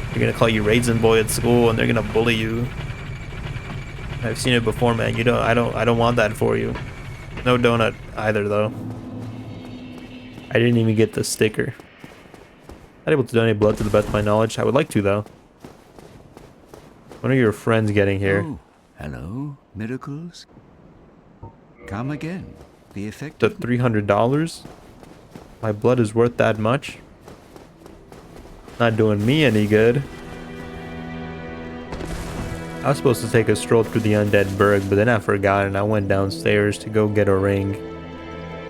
You're gonna call you Raisin Boy at school and they're gonna bully you. I've seen it before, man. I don't want that for you. No donut either though. I didn't even get the sticker. Not able to donate blood to the best of my knowledge. I would like to though. When are your friends getting here? Oh, hello, miracles. Come again. The effect The of $300? My blood is worth that much? Not doing me any good. I was supposed to take a stroll through the undead Burg, but then I forgot and I went downstairs to go get a ring.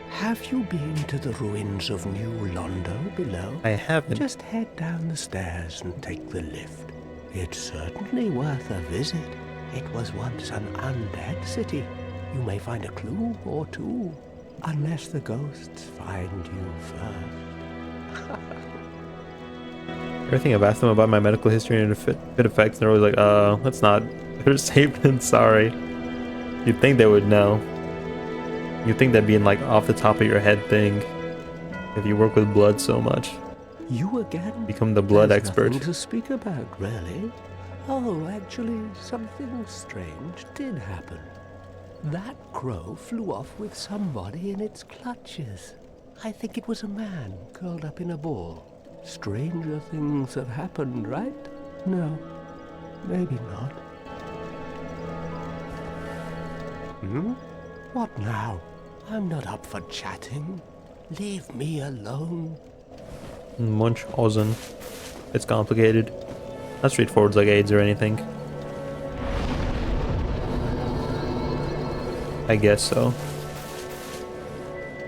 Have you been to the ruins of New Londo below? I haven't. Just head down the stairs and take the lift. It's certainly worth a visit. It was once an undead city. You may find a clue or two, unless the ghosts find you first. Everything I've asked them about my medical history and fit effects, and they're always like, that's not. They're safe and sorry. You'd think they would know. You'd think that'd be in like off the top of your head thing. If you work with blood so much. You again? Become the blood There's expert. nothing to speak about, really. Oh, actually, something strange did happen. That crow flew off with somebody in its clutches. I think it was a man curled up in a ball. Stranger things have happened, right? No, maybe not. What now? I'm not up for chatting. Leave me alone. Munchhausen. It's complicated. Not straightforward like AIDS or anything. I guess so.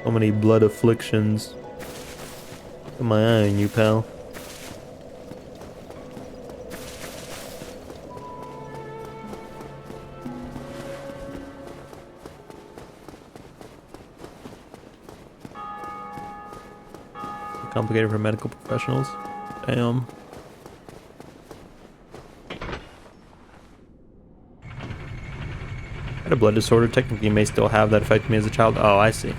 So many blood afflictions. Got my eye on you, pal. complicated for medical professionals. Damn. I had a blood disorder. Technically, you may still have that affect me as a child. Oh, I see.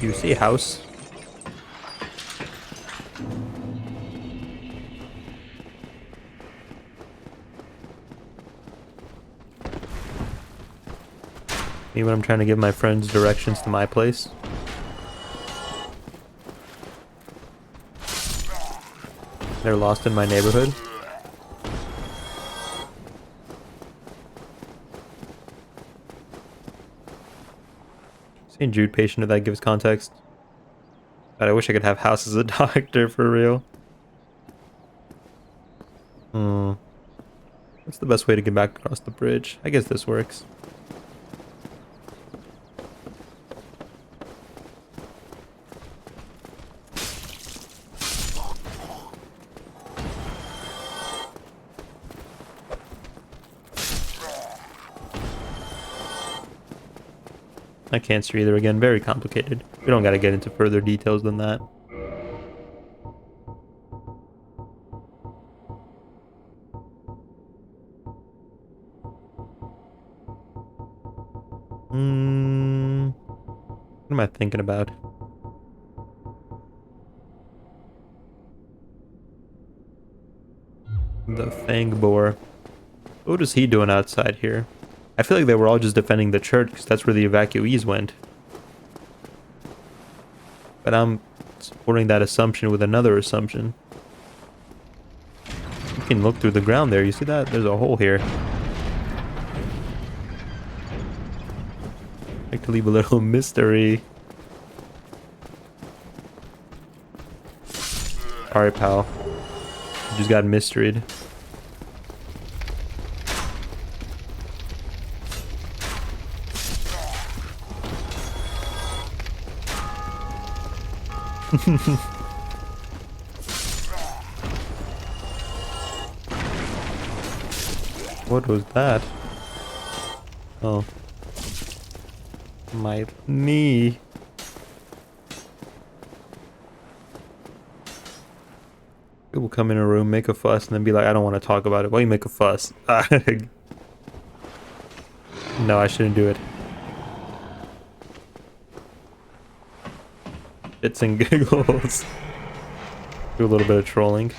You see a house? Me when I'm trying to give my friends directions to my place. They're lost in my neighborhood. St. Jude patient, if that gives context. God, I wish I could have House as a doctor for real. What's the best way to get back across the bridge? I guess this works. I can't see either. Again, very complicated. We don't gotta get into further details than that. What am I thinking about? The Fang Boar. What is he doing outside here? I feel like they were all just defending the church because that's where the evacuees went. But I'm supporting that assumption with another assumption. You can look through the ground there. You see that? There's a hole here. I like to leave a little mystery. Alright, pal. You just got mysteried. What was that? Oh. My knee. People come in a room, make a fuss, and then be like, I don't want to talk about it. Why you make a fuss? No, I shouldn't do it. Shits and giggles. Do a little bit of trolling.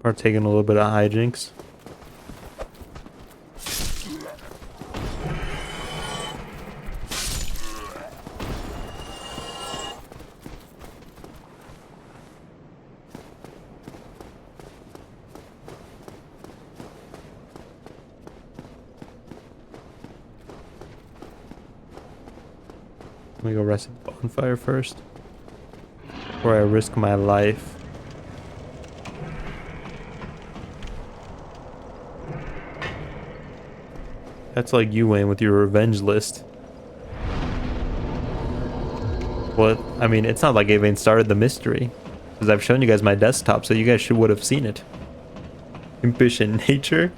Partaking a little bit of hijinks. Let me go rest at the bonfire first, before I risk my life. That's like you, Wayne, with your revenge list. What? I mean, it's not like I even started the mystery, because I've shown you guys my desktop, so you guys would have seen it. Impish in nature.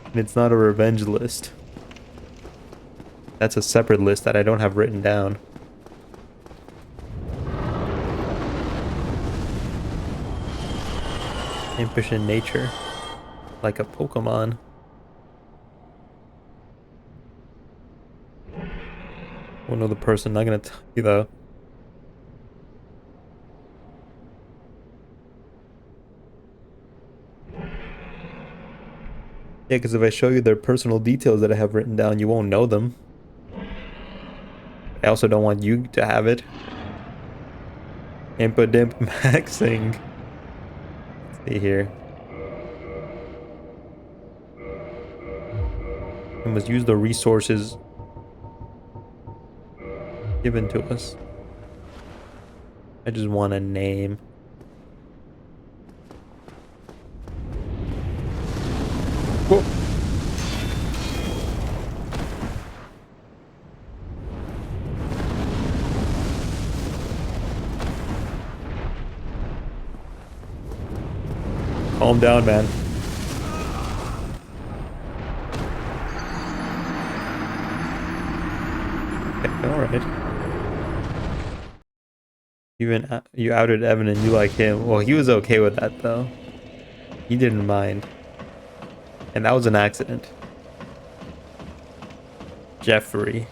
And it's not a revenge list. That's a separate list that I don't have written down. Impish in nature. Like a Pokemon. Oh no, the person, not gonna tell you though. Yeah, because if I show you their personal details that I have written down, you won't know them. I also don't want you to have it. Impidimp maxing. Let's see here. We must use the resources given to us. I just want a name. calm down, man. Okay, alright. Even you outed Evan and you like him. Well, he was okay with that though. He didn't mind. And that was an accident. Jeffrey.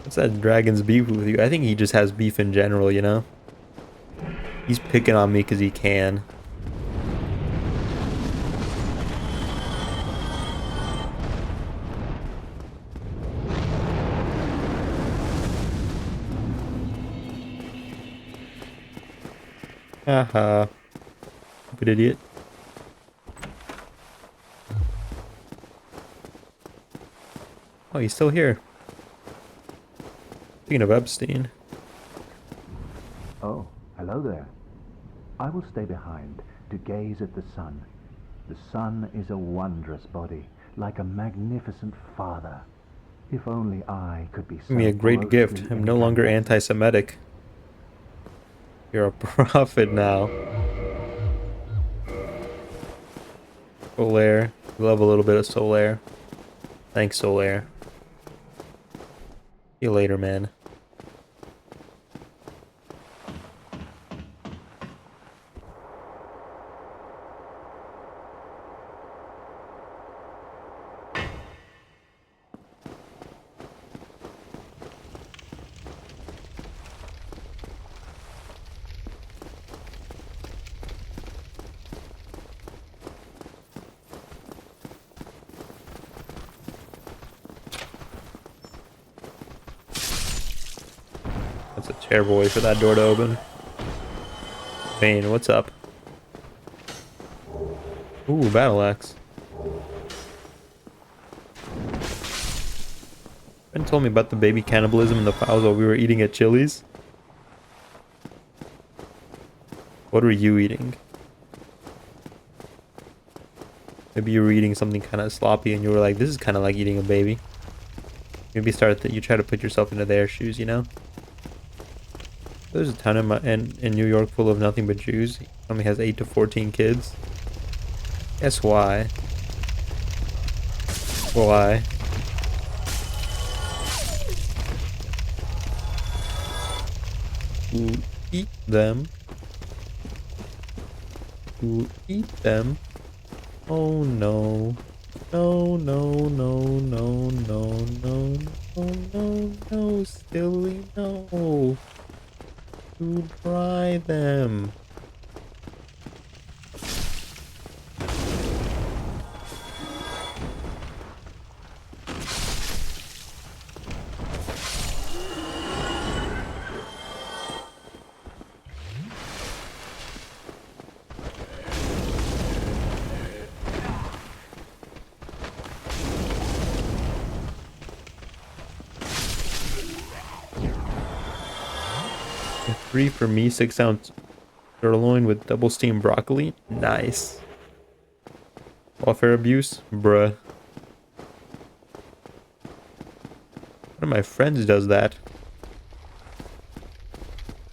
What's that dragon's beef with you? I think he just has beef in general, you know? He's picking on me because he can. Haha. Stupid idiot. Oh, he's still here. Speaking of Epstein. Oh, hello there. I will stay behind to gaze at the sun. The sun is a wondrous body, like a magnificent father. If only I could be so Give me a great gift. I'm no longer anti-Semitic. You're a prophet now. Solaire. We love a little bit of Solaire. Thanks, Solaire. See you later, man. That's a terrible way for that door to open. Vane, what's up? Ooh, battle axe. Ben told me about the baby cannibalism in the files while we were eating at Chili's. What were you eating? Maybe you were eating something kind of sloppy and you were like, this is kind of like eating a baby. Maybe you try to put yourself into their shoes, you know? There's a town in New York full of nothing but Jews. He only has 8 to 14 kids. Guess why? Why? To eat them. To eat them. Oh no. No, no, no, no, no, no, no, no, no, silly, no. To dry them. Three for me, 6-ounce sirloin with double steamed broccoli. Nice. Welfare abuse? Bruh. One of my friends does that.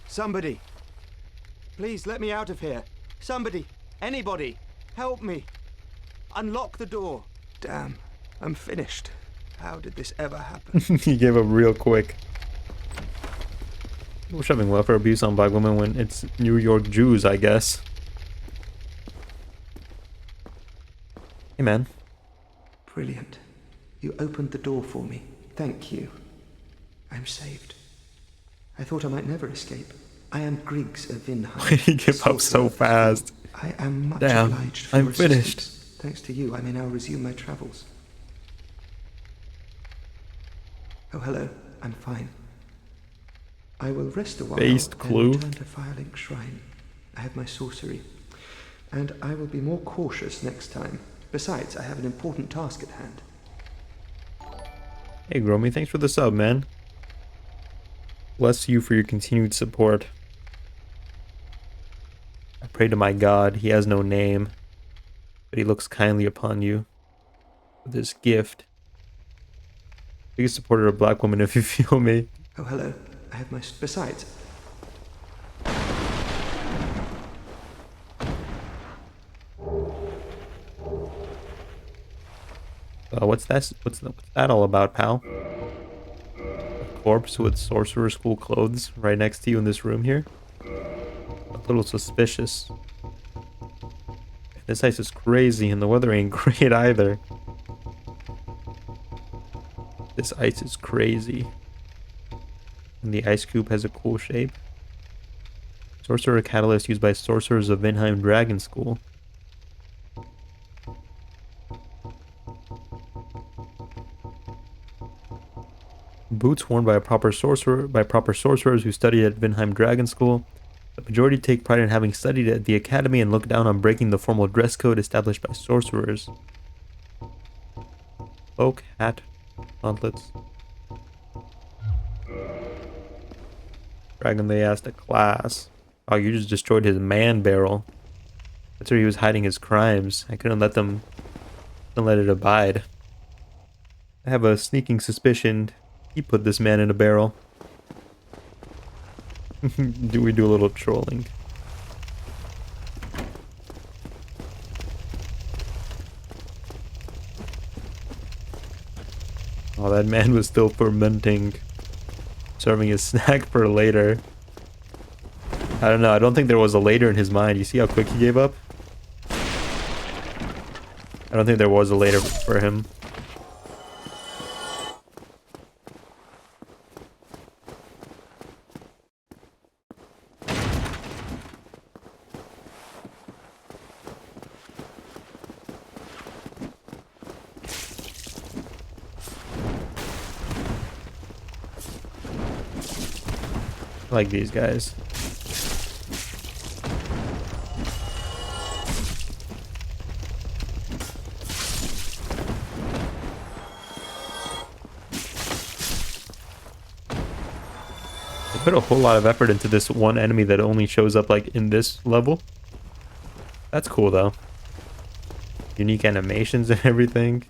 Somebody. Please let me out of here. Somebody. Anybody. Help me. Unlock the door. Damn. I'm finished. How did this ever happen? He gave up real quick. We're shoving welfare abuse on black women when it's New York Jews, I guess. Hey, man. Brilliant. You opened the door for me. Thank you. I'm saved. I thought I might never escape. I am Griggs of Vinheim. Why did he give up so fast? I am much Damn, obliged for I'm your finished. assistance. Thanks to you, I may now resume my travels. Oh, hello. I'm fine. I will rest a while Based clue. and return to Firelink Shrine. I have my sorcery. And I will be more cautious next time. Besides, I have an important task at hand. Hey, Gromy, thanks for the sub, man. Bless you for your continued support. I pray to my God, he has no name, but he looks kindly upon you with this gift. Biggest supporter of black women, if you feel me. Oh, hello. I have my... Besides... What's that all about, pal? A corpse with sorcerer school clothes right next to you in this room here? A little suspicious. This ice is crazy and the weather ain't great either. This ice is crazy. And the ice cube has a cool shape. Sorcerer catalyst used by sorcerers of Vinheim Dragon School. Boots worn by proper sorcerers who studied at Vinheim Dragon School. The majority take pride in having studied at the academy and look down on breaking the formal dress code established by sorcerers. Cloak, hat, gauntlets. Dragon they asked a class. Oh, you just destroyed his man barrel. That's where he was hiding his crimes. I couldn't let it abide. I have a sneaking suspicion he put this man in a barrel. Do we do a little trolling? Oh, that man was still fermenting, serving his snack for later. I don't know, I don't think there was a later in his mind. You see how quick he gave up? I don't think there was a later for him. I like these guys. They put a whole lot of effort into this one enemy that only shows up like in this level. That's cool though. Unique animations and everything.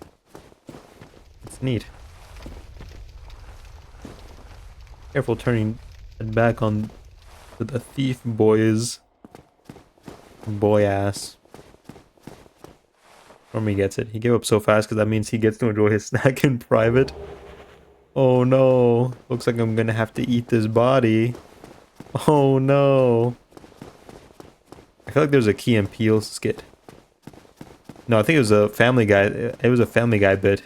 It's neat. Careful turning back on the thief boys. Boy ass. Stormy gets it. He gave up so fast because that means he gets to enjoy his snack in private. Oh no. Looks like I'm gonna have to eat this body. Oh no. I feel like there's a Key and Peele skit. No, I think it was a Family Guy. It was a Family Guy bit.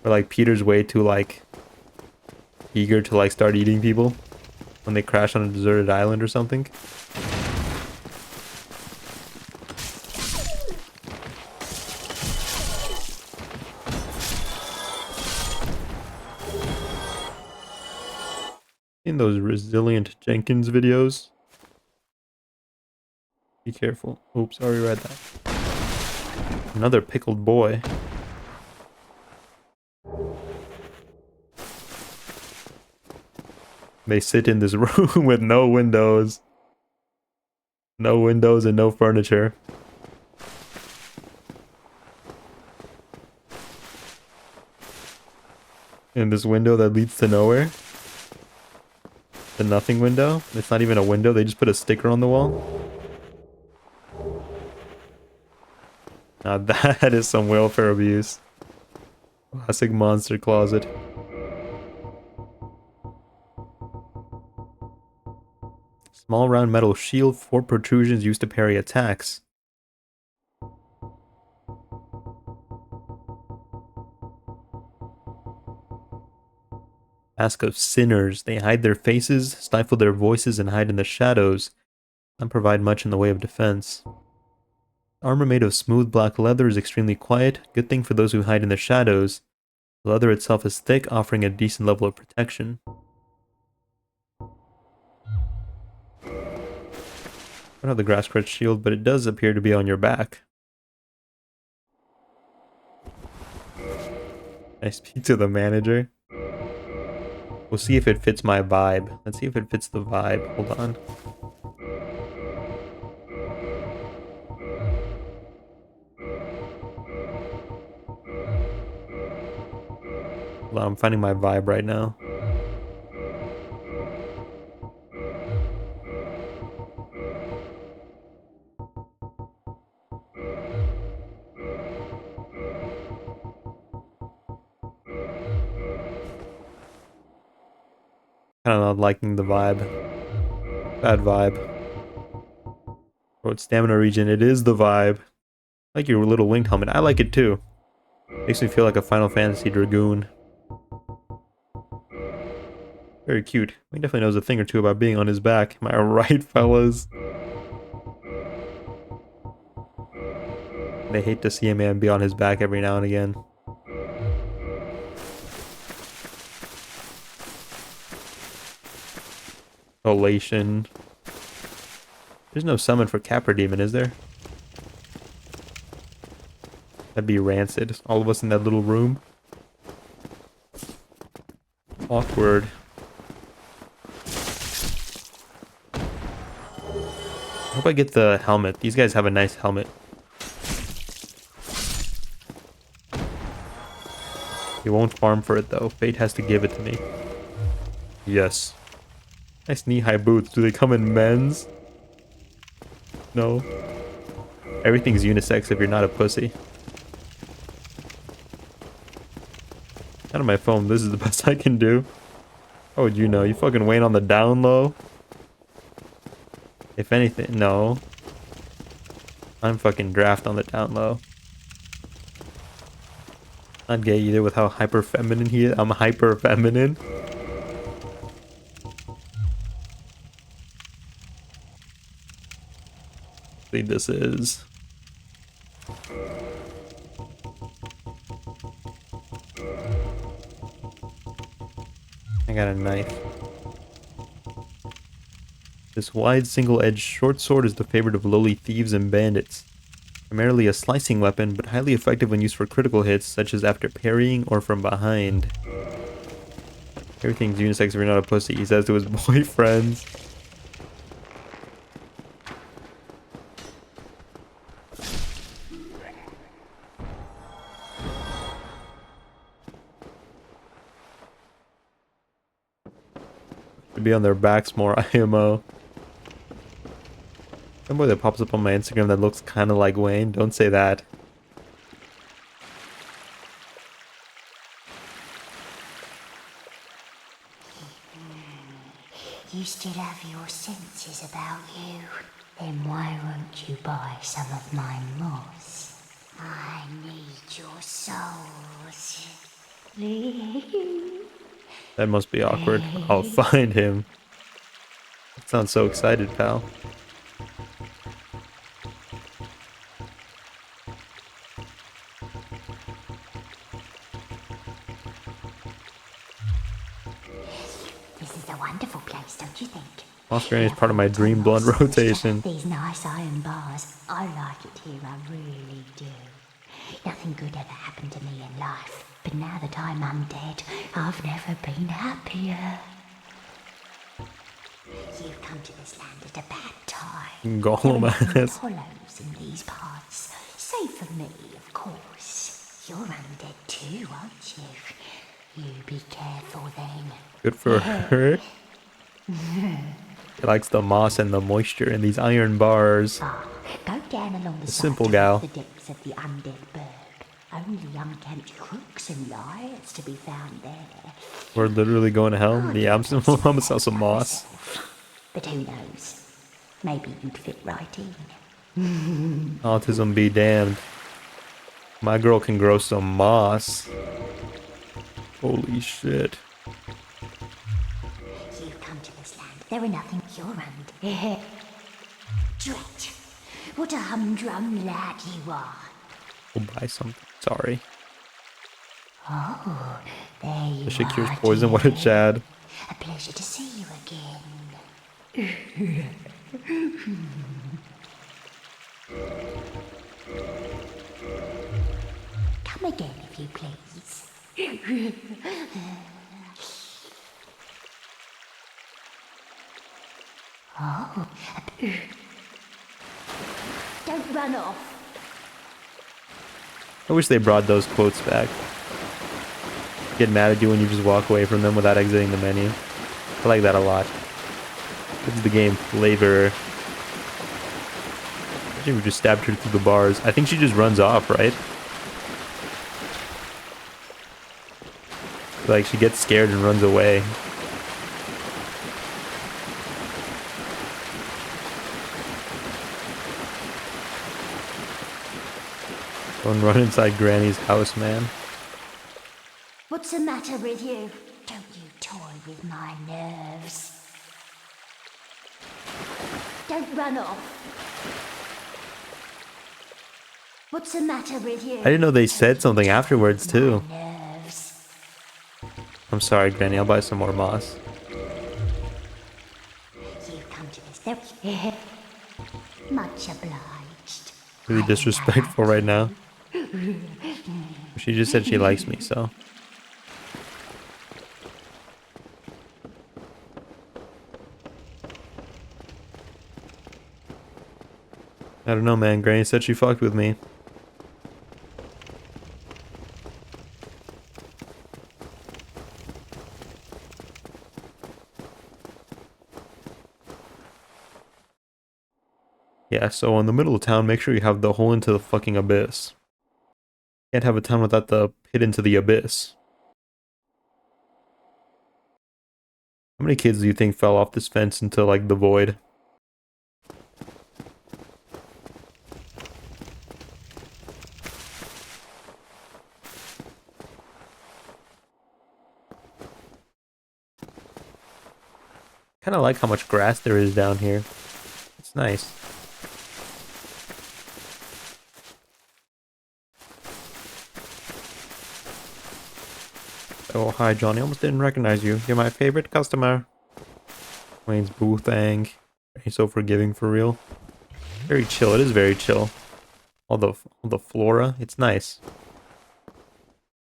Where like Peter's way too like eager to like start eating people when they crash on a deserted island or something. In those Resilient Jenkins videos. Be careful. Oops, I already read that. Another pickled boy. They sit in this room with no windows. No windows and no furniture. And this window that leads to nowhere. The nothing window. It's not even a window, they just put a sticker on the wall. Now that is some welfare abuse. Classic monster closet. Small round metal shield, 4 protrusions used to parry attacks. Mask of sinners. They hide their faces, stifle their voices, and hide in the shadows. Not provide much in the way of defense. Armor made of smooth black leather is extremely quiet. Good thing for those who hide in the shadows. The leather itself is thick, offering a decent level of protection. I don't have the grass crutch shield, but it does appear to be on your back. I speak to the manager. We'll see if it fits my vibe. Let's see if it fits the vibe. Hold on. Hold on, I'm finding my vibe right now. Kind of not liking the vibe. Bad vibe. Road stamina regen. It is the vibe. I like your little winged helmet. I like it too. Makes me feel like a Final Fantasy Dragoon. Very cute. He definitely knows a thing or two about being on his back. Am I right, fellas? They hate to see a man be on his back every now and again. Elation. There's no summon for Capra Demon, is there? That'd be rancid. All of us in that little room. Awkward. I hope I get the helmet. These guys have a nice helmet. He won't farm for it though. Fate has to give it to me. Yes. Nice knee-high boots. Do they come in men's? No. Everything's unisex if you're not a pussy. Out of my phone, this is the best I can do. How would you know? You fucking wait on the down low? If anything, no. I'm fucking draft on the down low. Not gay either with how hyper feminine he is. I'm hyper feminine. I think this is. I got a knife. This wide single-edged short sword is the favorite of lowly thieves and bandits. Primarily a slicing weapon, but highly effective when used for critical hits, such as after parrying or from behind. Everything's unisex if you're not a pussy, he says to his boyfriends. Should be on their backs more, IMO. Some boy that pops up on my Instagram that looks kind of like Wayne. Don't say that. You still have your senses about you. Then why won't you buy some of my moss? I need your souls. That must be awkward. I'll find him. That sounds so excited, pal. This is a wonderful place, don't you think? Oscar is part of my dream blood rotation. These nice iron bars. I like it here, I really do. Nothing good ever happened to me in life, but now that I'm undead, I've never been happier. You've come to this land at a bad time. Golem ass. Hollows in these parts. Save for me, of course. You're undead too, aren't you? You be careful then. Good for her. She likes the moss and the moisture in these iron bars. Go down along the Simple side gal. of the depths of the undead Burg. Only unkempt crooks and liars to be found there. We're literally going to hell. Yeah, I'm gonna sell some moss. But who knows? Maybe you'd fit right in. Autism be damned. My girl can grow some moss. Holy shit. You've come to this land. There are nothing you're under. Drat! What a humdrum lad you are. We'll buy something. Sorry. Oh, there you The shit cures are. poison. What a dear. chad. A pleasure to see you again. Come again, if you please. Oh. Don't run off. I wish they brought those quotes back. Get mad at you when you just walk away from them without exiting the menu. I like that a lot. This is the game flavor. Imagine we just stabbed her through the bars. I think she just runs off, right? Like she gets scared and runs away. Don't run inside Granny's house, man. What's the matter with you? Don't you toy with my nerves. Don't run off. What's the matter with you? I didn't know they said something afterwards, too. Nerves. I'm sorry, Granny. I'll buy some more moss. You've come to this, don't you? Much obliged. Really disrespectful right now. She just said she likes me, so. I don't know, man. Granny said she fucked with me. Yeah, so in the middle of town, make sure you have the hole into the fucking abyss. Can't have a town without the pit into the abyss. How many kids do you think fell off this fence into, like, the void? Kind of like how much grass there is down here. It's nice. Oh, hi, Johnny. Almost didn't recognize you. You're my favorite customer. Wayne's Boothang. He's so forgiving for real. Very chill. It is very chill. All the flora. It's nice.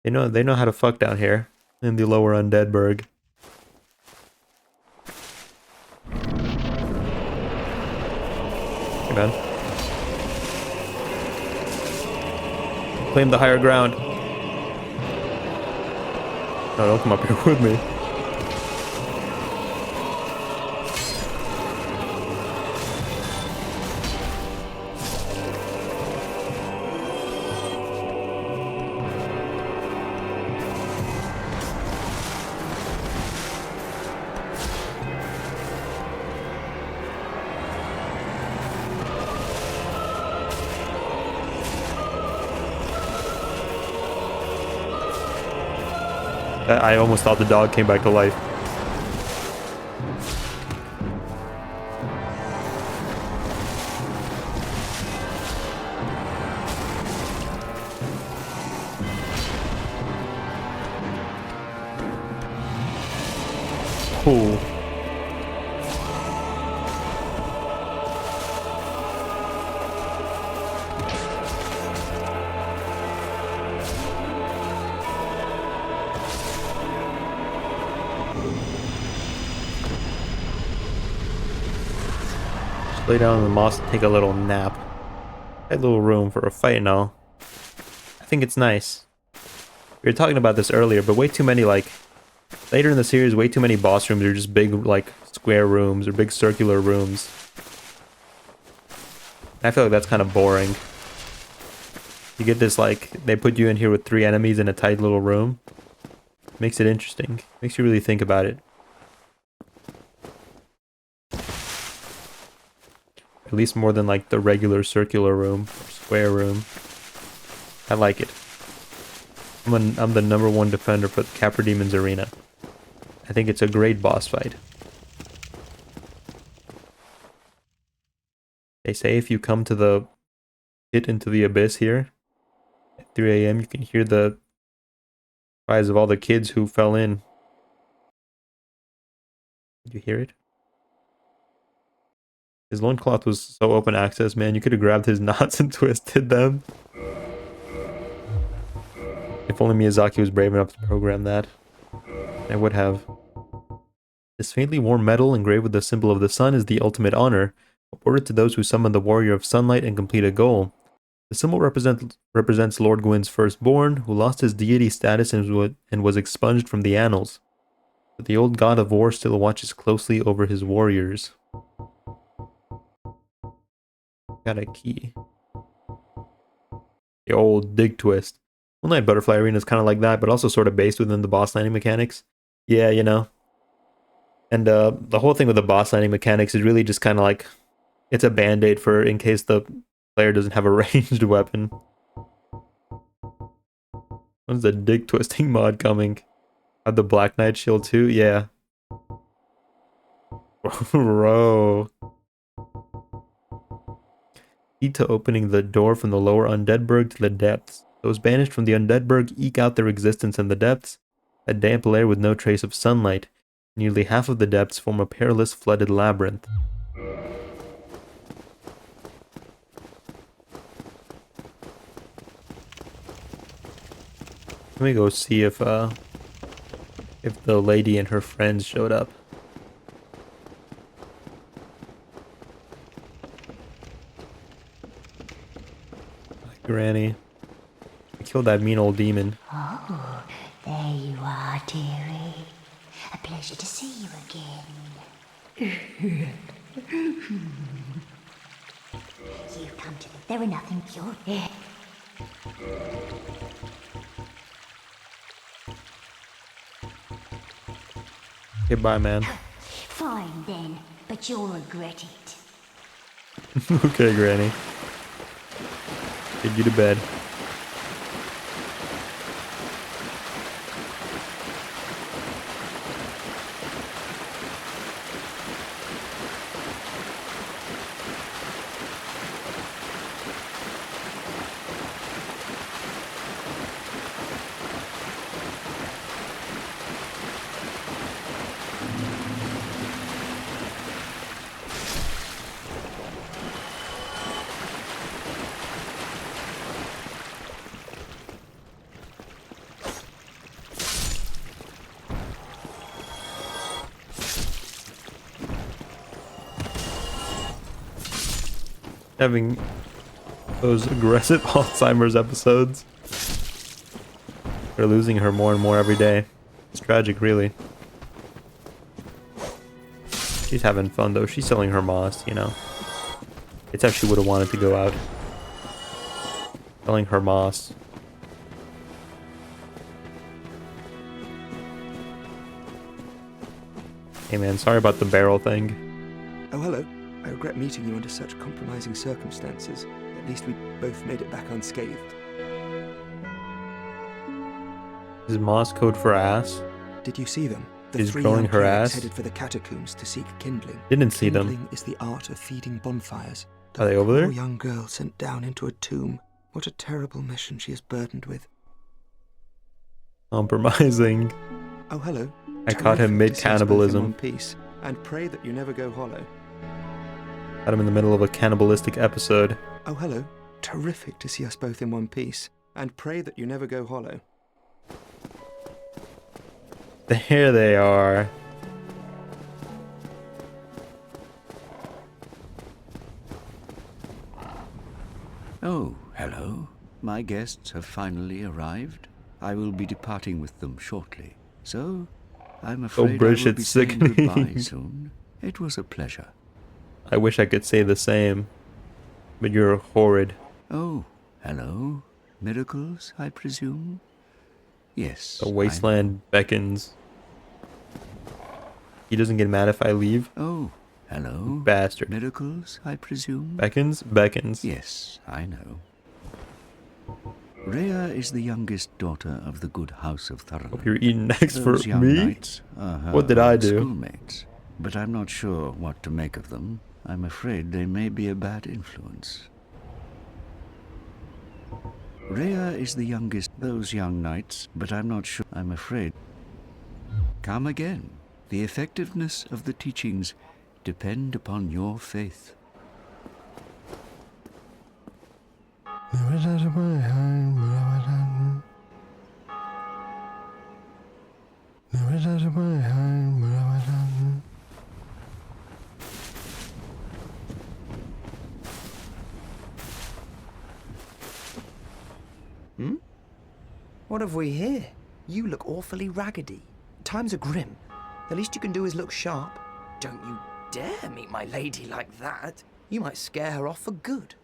They know how to fuck down here in the lower undead Burg. Hey, man. Claim the higher ground. No, don't come up here with me. I almost thought the dog came back to life. Cool. Lay down in the moss and take a little nap. A little room for a fight and all. I think it's nice. We were talking about this earlier, but way too many, like, later in the series, way too many boss rooms are just big, like, square rooms or big circular rooms. I feel like that's kind of boring. You get this, like, they put you in here with 3 enemies in a tight little room. Makes it interesting. Makes you really think about it. At least more than like the regular circular room or square room. I like it. I'm the #1 defender for the Capra Demon's Arena. I think it's a great boss fight. They say if you come to the pit into the abyss here at 3 a.m. you can hear the cries of all the kids who fell in. Did you hear it? His loincloth was so open access, man. You could have grabbed his knots and twisted them. If only Miyazaki was brave enough to program that. I would have. This faintly warm metal engraved with the symbol of the sun is the ultimate honor, awarded to those who summon the warrior of sunlight and complete a goal. The symbol represents Lord Gwyn's firstborn, who lost his deity status and was expunged from the annals. But the old god of war still watches closely over his warriors. Got a key. The old dig twist. Well, Night Butterfly Arena is kind of like that, but also sort of based within the boss landing mechanics. Yeah, you know. And the whole thing with the boss landing mechanics is really just kind of like, it's a band-aid for in case the player doesn't have a ranged weapon. When's the dick twisting mod coming? Have the Black Knight shield too? Yeah. Bro. Key to opening the door from the lower undead Burg to the depths. Those banished from the undead Burg eke out their existence in the depths. A damp lair with no trace of sunlight. Nearly half of the depths form a perilous flooded labyrinth. Let me go see if the lady and her friends showed up. Hi, Granny. I killed that mean old demon. Oh, there you are, dearie. A pleasure to see you again. You've come to the very nothing cure. Okay, bye, man. Fine then, but you'll regret it. Okay, Granny. Get you to bed. Having those aggressive Alzheimer's episodes. They're losing her more and more every day. It's tragic, really. She's having fun, though. She's selling her moss, you know. It's how she would have wanted to go out. Selling her moss. Hey, man, sorry about the barrel thing. Oh, hello. I regret meeting you under such compromising circumstances. At least we both made it back unscathed. Is moss code for ass? Did you see them? The Is three growing young her clerics ass? headed for the catacombs to seek kindling. Didn't see them. Kindling is the art of feeding bonfires. Are they over poor there? young girl sent down into a tomb. What a terrible mission she is burdened with. Compromising. Oh, hello. I caught him Terrific to see us both in mid-cannibalism. one piece, and pray that you never go hollow. Got him in the middle of a cannibalistic episode. Oh, hello. Terrific to see us both in one piece, and pray that you never go hollow. There they are. Oh, hello. My guests have finally arrived. I will be departing with them shortly. So, I'm afraid British, I will be it's saying sickening. goodbye soon. It was a pleasure. I wish I could say the same. But you're horrid. Oh, hello. Miracles, I presume? Yes. The wasteland beckons. He doesn't get mad if I leave. Oh, hello. Bastard. Miracles, I presume? Beckons? Beckons. Yes, I know. Rhea is the youngest daughter of the good house of Hope Thurland. you're eating next for Those young me. knights are her What did I old do? Schoolmates, but I'm not sure what to make of them. I'm afraid they may be a bad influence. Rhea is the youngest. Those young knights, but I'm not sure. I'm afraid. Come again. The effectiveness of the teachings depend upon your faith. What have we here? You look awfully raggedy. Times are grim. The least you can do is look sharp. Don't you dare meet my lady like that. You might scare her off for good.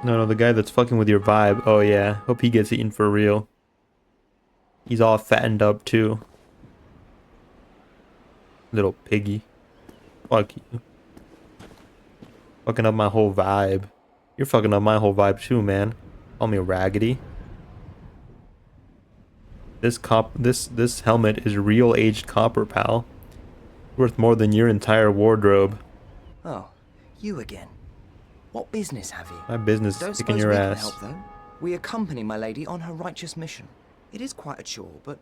No, the guy that's fucking with your vibe. Oh yeah, hope he gets eaten for real. He's all fattened up too. Little piggy. Fuck you. Fucking up my whole vibe. You're fucking up my whole vibe too, man. Call me raggedy. This helmet is real aged copper, pal. Worth more than your entire wardrobe. Oh, you again. What business have you? My business Don't is kicking suppose your we ass. can help, though. We accompany my lady on her righteous mission. It is quite a chore, but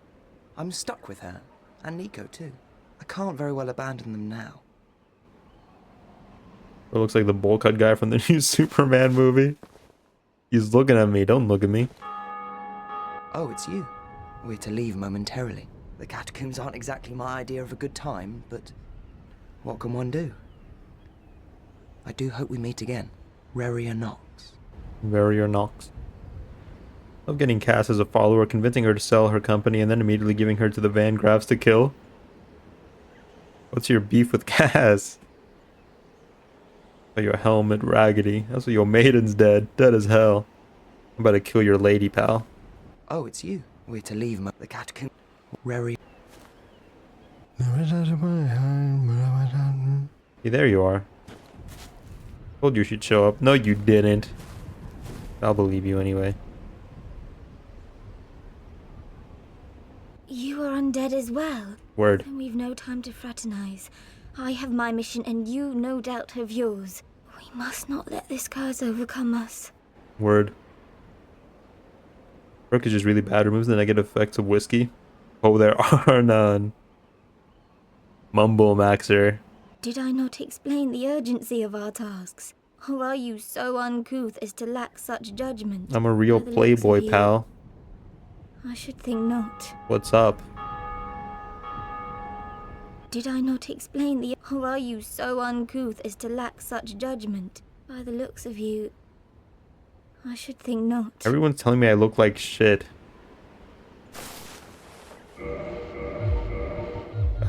I'm stuck with her. And Nico, too. I can't very well abandon them now. It looks like the bowl cut guy from the new Superman movie. He's looking at me. Don't look at me. Oh, it's you. We're to leave momentarily. The catacombs aren't exactly my idea of a good time, but what can one do? I do hope we meet again. Reria Nox. Verrier Knox. Love getting Cass as a follower, convincing her to sell her company, and then immediately giving her to the Van Graffs to kill. What's your beef with Cass? Oh, your helmet, raggedy. That's what your maiden's dead. Dead as hell. I'm about to kill your lady, pal. Oh, it's you. We're to leave the catacomb. Reria. Hey, there you are. Told you she'd show up. No, you didn't. I'll believe you anyway. You are undead as well. Word. Then we've no time to fraternize. I have my mission and you no doubt have yours. We must not let this curse overcome us. Word. Burg is just really bad. Removes the negative effects of whiskey. Oh, there are none. Mumble Maxer. Did I not explain the urgency of our tasks? Or are you so uncouth as to lack such judgment? I'm a real By the looks playboy, of you, pal. I should think not. What's up? Did I not explain the... Or are you so uncouth as to lack such judgment? By the looks of you, I should think not. Everyone's telling me I look like shit.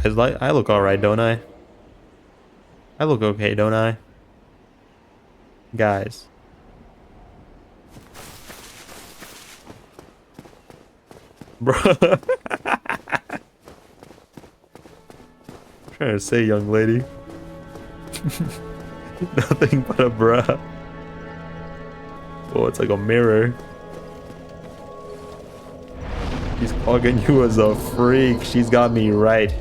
I look alright, don't I? I look okay, don't I? Guys. Bro. Trying to say, young lady. Nothing but a bruh. Oh, it's like a mirror. She's calling you as a freak. She's got me right.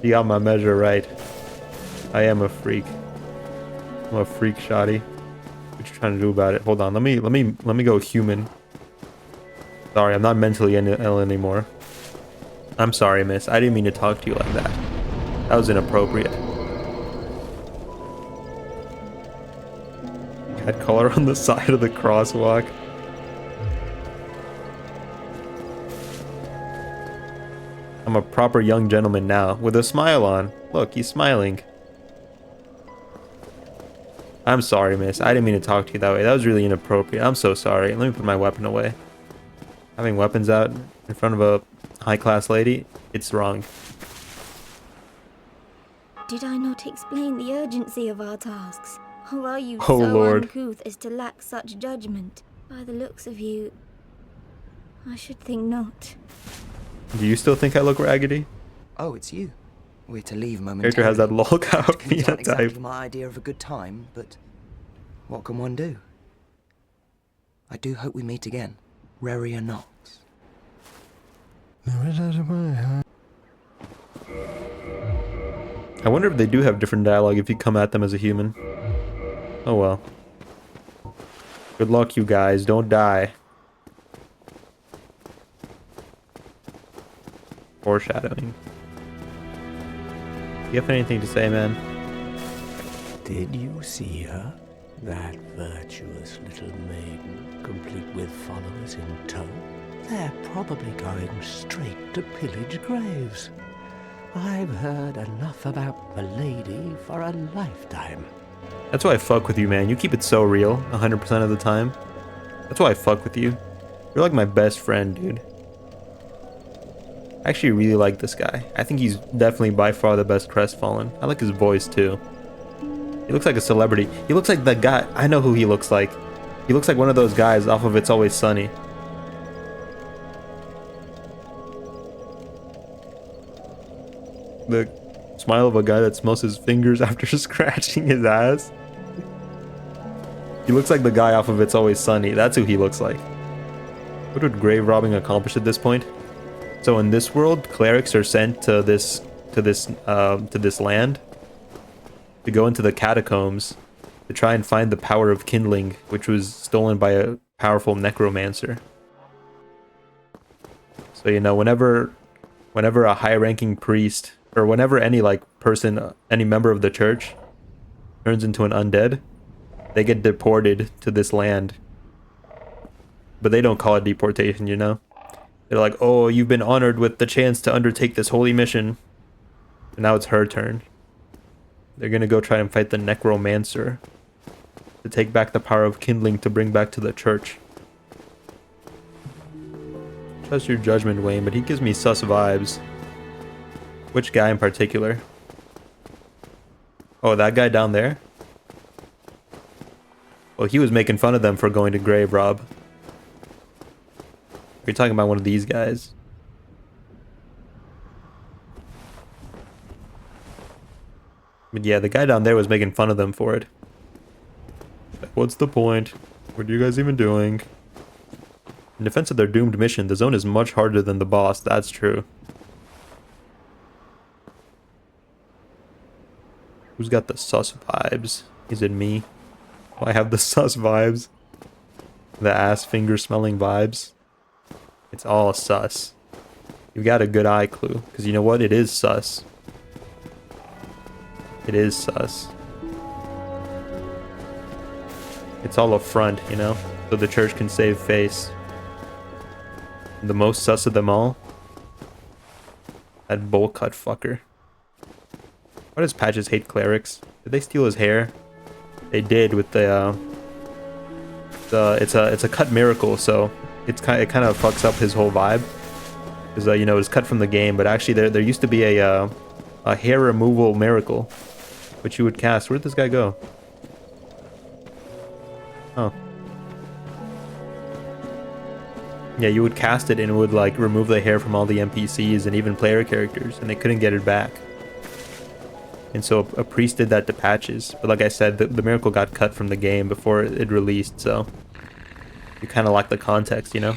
She got my measure right. I am a freak. I'm a freak, shoddy. What you trying to do about it? Hold on. Let me go human. Sorry, I'm not mentally ill anymore. I'm sorry, miss. I didn't mean to talk to you like that. That was inappropriate. Cat color on the side of the crosswalk. I'm a proper young gentleman now, with a smile on. Look, he's smiling. I'm sorry, miss. I didn't mean to talk to you that way. That was really inappropriate. I'm so sorry. Let me put my weapon away. Having weapons out in front of a high-class lady, it's wrong. Did I not explain the urgency of our tasks? Or are you Oh, so Lord. uncouth as to lack such judgment? By the looks of you, I should think not. Do you still think I look raggedy? Oh, it's you. We're to leave momentarily. Character has that lol cow Catacombs aren't phenotype. exactly my idea of a good time, but what can one do? I do hope we meet again. Reria Nox. I wonder if they do have different dialogue if you come at them as a human. Oh well. Good luck, you guys. Don't die. Foreshadowing. You have anything to say, man? Did you see her? That virtuous little maiden, complete with followers in tow? They're probably going straight to pillage graves. I've heard enough about the lady for a lifetime. That's why I fuck with you, man. You keep it so real, 100% of the time. That's why I fuck with you. You're like my best friend, dude. I actually really like this guy. I think he's definitely by far the best Crestfallen. I like his voice, too. He looks like a celebrity. He looks like the guy. I know who he looks like. He looks like one of those guys off of It's Always Sunny. The smile of a guy that smells his fingers after scratching his ass. He looks like the guy off of It's Always Sunny. That's who he looks like. What would grave robbing accomplish at this point? So in this world, clerics are sent to this land to go into the catacombs to try and find the power of kindling, which was stolen by a powerful necromancer. So you know, whenever a high-ranking priest, or whenever any like person, any member of the church turns into an undead, they get deported to this land. But they don't call it deportation, you know? They're like, oh, you've been honored with the chance to undertake this holy mission. And now it's her turn. They're gonna go try and fight the necromancer to take back the power of kindling to bring back to the church. Trust your judgment, Wayne, but he gives me sus vibes. Which guy in particular? Oh, that guy down there? Well, he was making fun of them for going to grave rob. You're talking about one of these guys. But yeah, the guy down there was making fun of them for it. Like, what's the point? What are you guys even doing? In defense of their doomed mission, the zone is much harder than the boss, that's true. Who's got the sus vibes? Is it me? Oh, I have the sus vibes. The ass finger smelling vibes. It's all sus. You've got a good eye clue, because you know what? It is sus. It is sus. It's all a front, you know? So the church can save face. The most sus of them all? That bowl cut fucker. Why does Patches hate clerics? Did they steal his hair? They did with the it's a cut miracle, so it kind of fucks up his whole vibe. Because you know, it's cut from the game, but actually there used to be a hair removal miracle, which you would cast. Where did this guy go? Oh. Yeah, you would cast it and it would like remove the hair from all the NPCs and even player characters, and they couldn't get it back. And so a priest did that to Patches, but like I said, the miracle got cut from the game before it released, so you kind of lack the context, you know?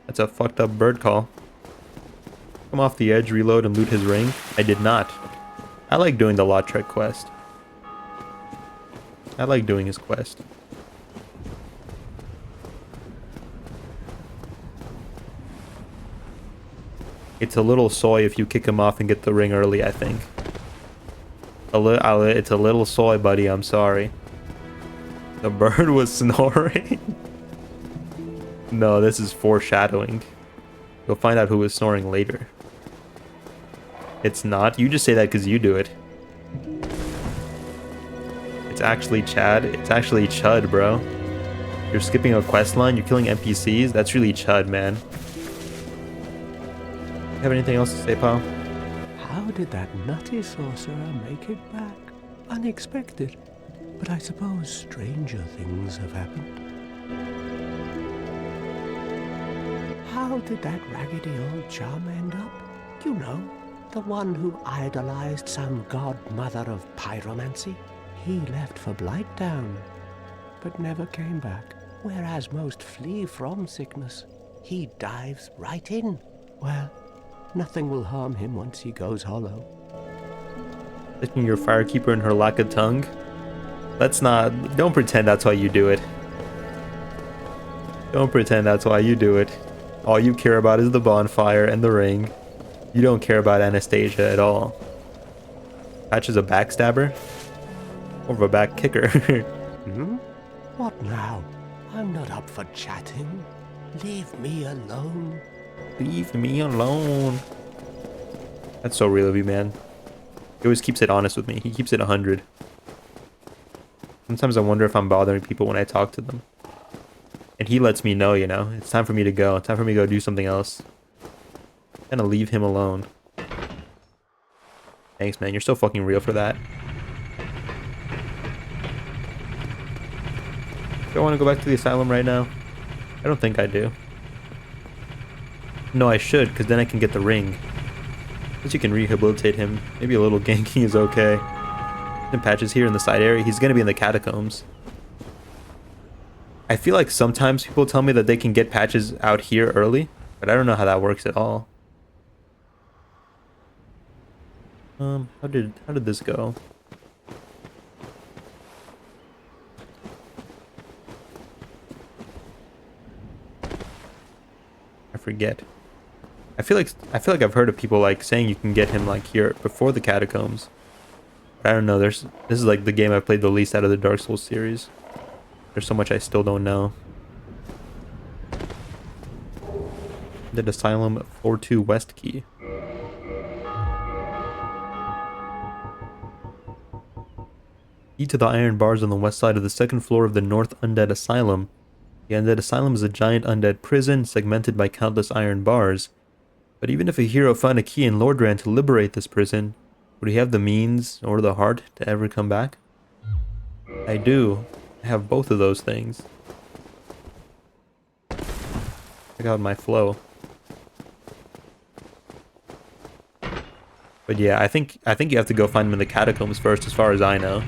That's a fucked up bird call. Come off the edge, reload, and loot his ring? I did not. I like doing the Lautrec quest. I like doing his quest. It's a little soy if you kick him off and get the ring early, I think. It's a little soy, buddy, I'm sorry. The bird was snoring. No, this is foreshadowing. You'll find out who was snoring later. It's not. You just say that because you do it. It's actually Chad. It's actually Chud, bro. You're skipping a quest line. You're killing NPCs. That's really Chud, man. You have anything else to say, pal? How did that nutty sorcerer make it back? Unexpected. But I suppose stranger things have happened. How did that raggedy old chum end up? You know, the one who idolized some godmother of pyromancy. He left for Blighttown, but never came back. Whereas most flee from sickness, he dives right in. Well, nothing will harm him once he goes hollow. Licking your firekeeper in her lack of tongue? Let's not... Don't pretend that's why you do it. Don't pretend that's why you do it. All you care about is the bonfire and the ring. You don't care about Anastasia at all. Patch is a backstabber? Or a back kicker? Hmm? What now? I'm not up for chatting. Leave me alone. Leave me alone. That's so real of you, man. He always keeps it honest with me. He keeps it 100. Sometimes I wonder if I'm bothering people when I talk to them. And he lets me know, you know, it's time for me to go. It's time for me to go do something else. I'm gonna leave him alone. Thanks, man. You're so fucking real for that. Do I want to go back to the asylum right now? I don't think I do. No, I should, because then I can get the ring. Since you can rehabilitate him, maybe a little ganking is okay. And Patches here in the side area. He's going to be in the catacombs. I feel like sometimes people tell me that they can get Patches out here early, but I don't know how that works at all. How did this go? I forget. I feel like I've heard of people like saying you can get him like here before the catacombs. But I don't know. This is like the game I've played the least out of the Dark Souls series. There's so much I still don't know. The Asylum 42 West Key. Key to the iron bars on the west side of the second floor of the North Undead Asylum. The Undead Asylum is a giant undead prison segmented by countless iron bars. But even if a hero found a key in Lordran to liberate this prison, would he have the means or the heart to ever come back? I do. I have both of those things. Check out my flow. But yeah, I think you have to go find him in the catacombs first, as far as I know.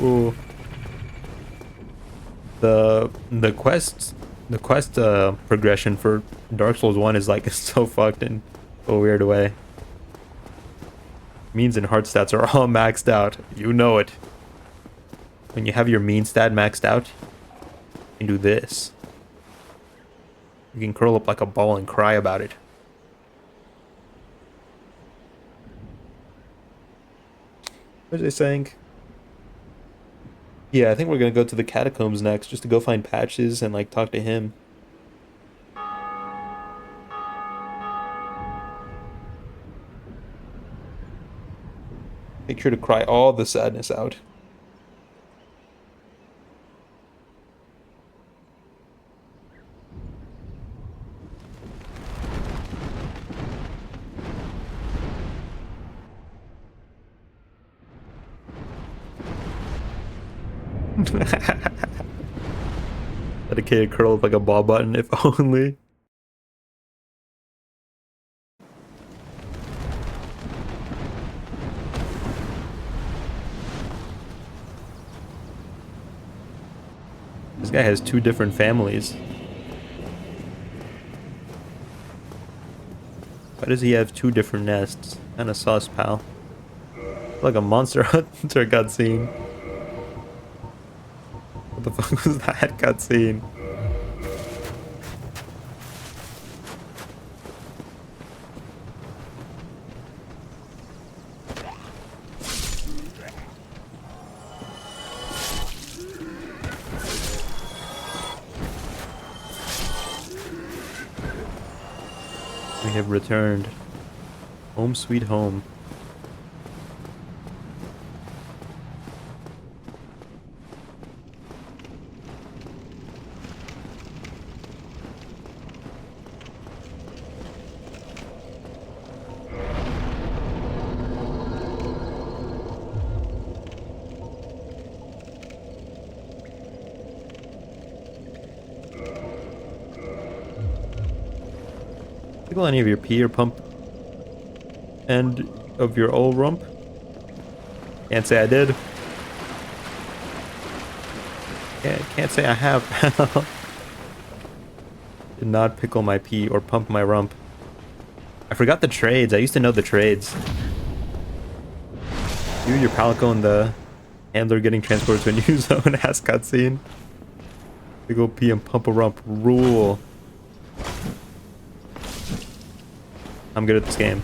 Ooh. The quest progression for Dark Souls 1 is like so fucked in a weird way. Means and heart stats are all maxed out. You know it. When you have your mean stat maxed out, you can do this. You can curl up like a ball and cry about it. What was I saying? Yeah, I think we're gonna go to the catacombs next, just to go find Patches and like talk to him. Make sure to cry all the sadness out. Dedicated curl up like a ball button, if only. This guy has 2 different families. Why does he have 2 different nests? Kinda sus, pal. Like a Monster Hunter cutscene. What the fuck was that cutscene? We have returned. Home sweet home. Tickle any of your pee or pump end of your old rump? Can't say I did. Can't say I have. Did not pickle my pee or pump my rump. I forgot the trades. I used to know the trades. You, your palico, and the handler getting transported to a new zone ass cutscene. Pickle pee and pump a rump rule. I'm good at this game.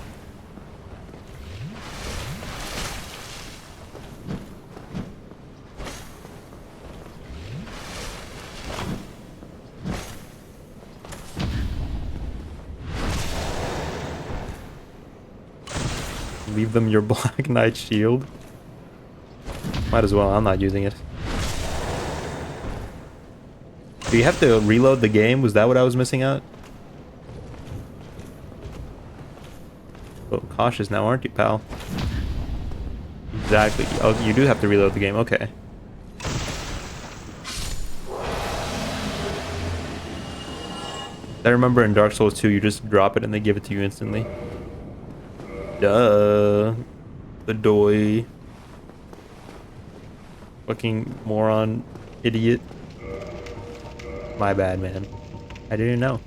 Leave them your Black Knight shield. Might as well, I'm not using it. Do you have to reload the game? Was that what I was missing out? Oh, cautious now, aren't you, pal? Exactly. Oh, you do have to reload the game. Okay. I remember in Dark Souls 2, you just drop it and they give it to you instantly. Duh. The doy. Fucking moron. Idiot. My bad, man. I didn't know.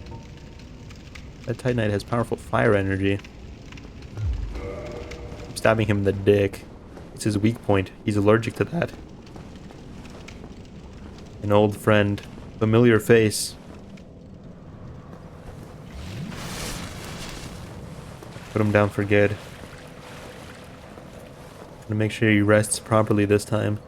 That Titanite has powerful fire energy. I'm stabbing him in the dick. It's his weak point. He's allergic to that. An old friend. Familiar face. Put him down for good. Gonna make sure he rests properly this time.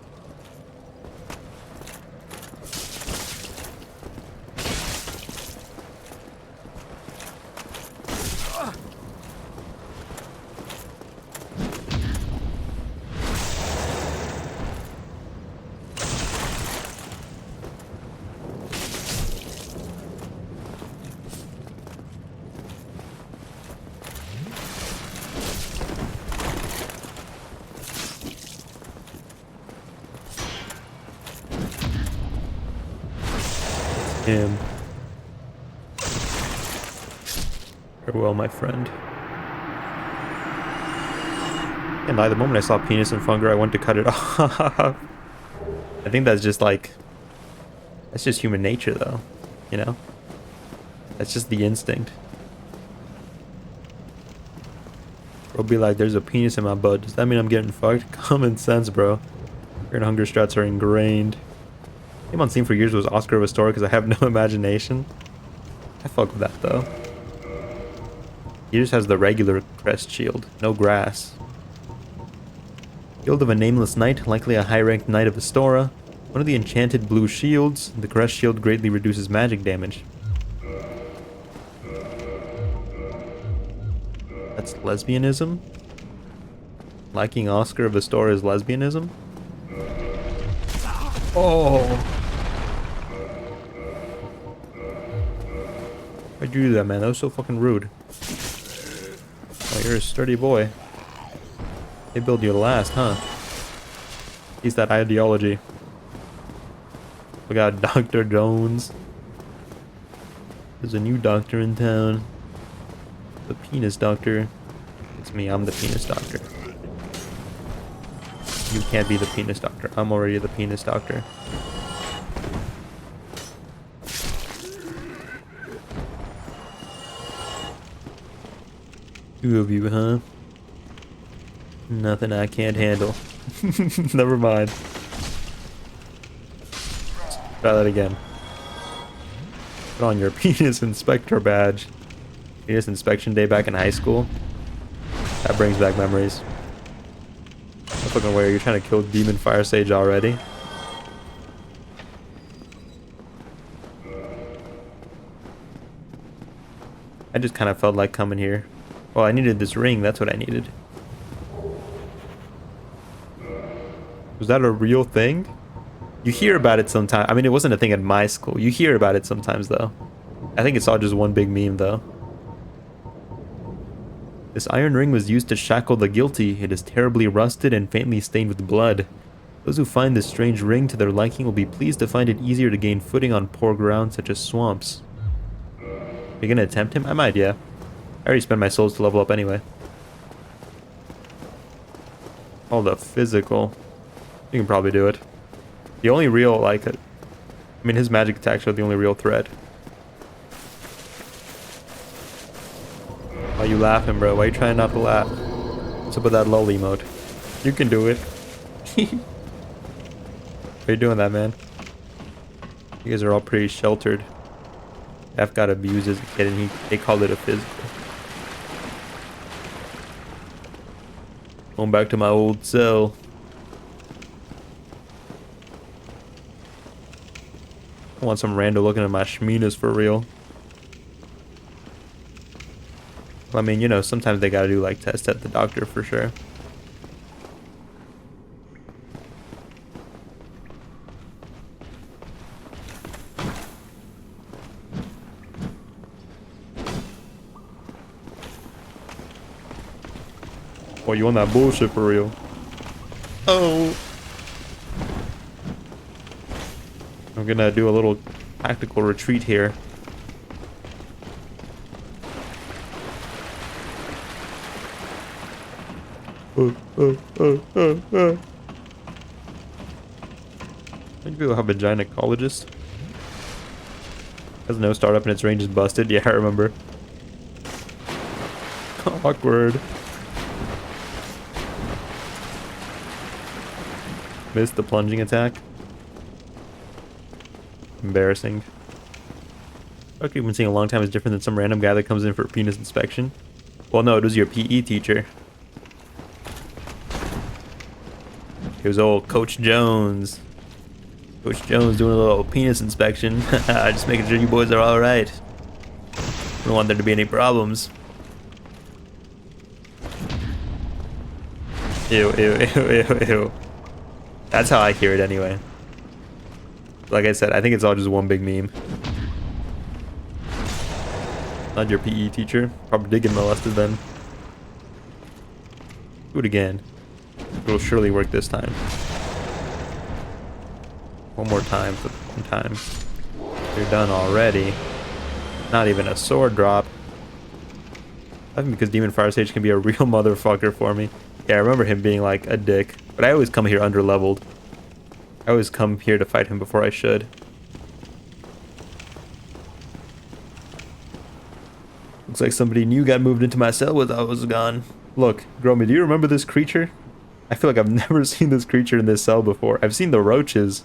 Him. Farewell, my friend. And by the moment I saw penis and fungar, I went to cut it off. I think that's just like... That's just human nature, though. You know? That's just the instinct. Bro be like, there's a penis in my butt. Does that mean I'm getting fucked? Common sense, bro. Your hunger strats are ingrained. Came on scene for years was Oscar of a Story because I have no imagination. I fuck with that though. He just has the regular crest shield, no grass. Guild of a Nameless Knight, likely a high-ranked knight of Astora. One of the enchanted blue shields. The crest shield greatly reduces magic damage. That's lesbianism? Liking Oscar of Astora is lesbianism? Oh! Why'd you do that, man? That was so fucking rude. Oh, you're a sturdy boy. They build you to last, huh? He's that ideology. We got Dr. Jones. There's a new doctor in town. The penis doctor. It's me, I'm the penis doctor. You can't be the penis doctor. I'm already the penis doctor. Two of you, huh? Nothing I can't handle. Never mind. Try that again. Put on your penis inspector badge. Penis inspection day back in high school. That brings back memories. No fucking way, you're trying to kill Demon Fire Sage already? I just kind of felt like coming here. Well, I needed this ring, that's what I needed. Was that a real thing? You hear about it sometimes. I mean, it wasn't a thing at my school. You hear about it sometimes, though. I think it's all just one big meme, though. This iron ring was used to shackle the guilty. It is terribly rusted and faintly stained with blood. Those who find this strange ring to their liking will be pleased to find it easier to gain footing on poor ground such as swamps. Are you gonna attempt him? I might, yeah. I already spent my souls to level up anyway. Oh, the physical. You can probably do it. The only real, like... I mean, his magic attacks are the only real threat. Why you laughing, bro? Why you trying not to laugh? What's up with that lull emote? You can do it. Why are you doing that, man? You guys are all pretty sheltered. F got abused as a kid and they called it a physical. Going back to my old cell. I want some rando looking at my shminas for real. I mean, you know, sometimes they gotta do like tests at the doctor for sure. Oh, you on that bullshit for real? Oh. I'm gonna do a little tactical retreat here. Maybe we'll have a gynecologist. Has no startup and its range is busted. Yeah, I remember. Awkward. Missed the plunging attack. Embarrassing. Okay, you've been seeing a long time is different than some random guy that comes in for a penis inspection. Well, no, it was your PE teacher. It was old Coach Jones. Coach Jones doing a little penis inspection. Just making sure you boys are alright. Don't want there to be any problems. Ew, ew, ew, ew, ew. That's how I hear it anyway. Like I said, I think it's all just one big meme. Not your PE teacher. Probably did get molested then. Do it again. It'll surely work this time. One more time for one time. You're done already. Not even a sword drop. I think because Demon Fire Sage can be a real motherfucker for me. Yeah, I remember him being like a dick. But I always come here under-leveled. I always come here to fight him before I should. Looks like somebody new got moved into my cell while I was gone. Look, Gromy, do you remember this creature? I feel like I've never seen this creature in this cell before. I've seen the roaches.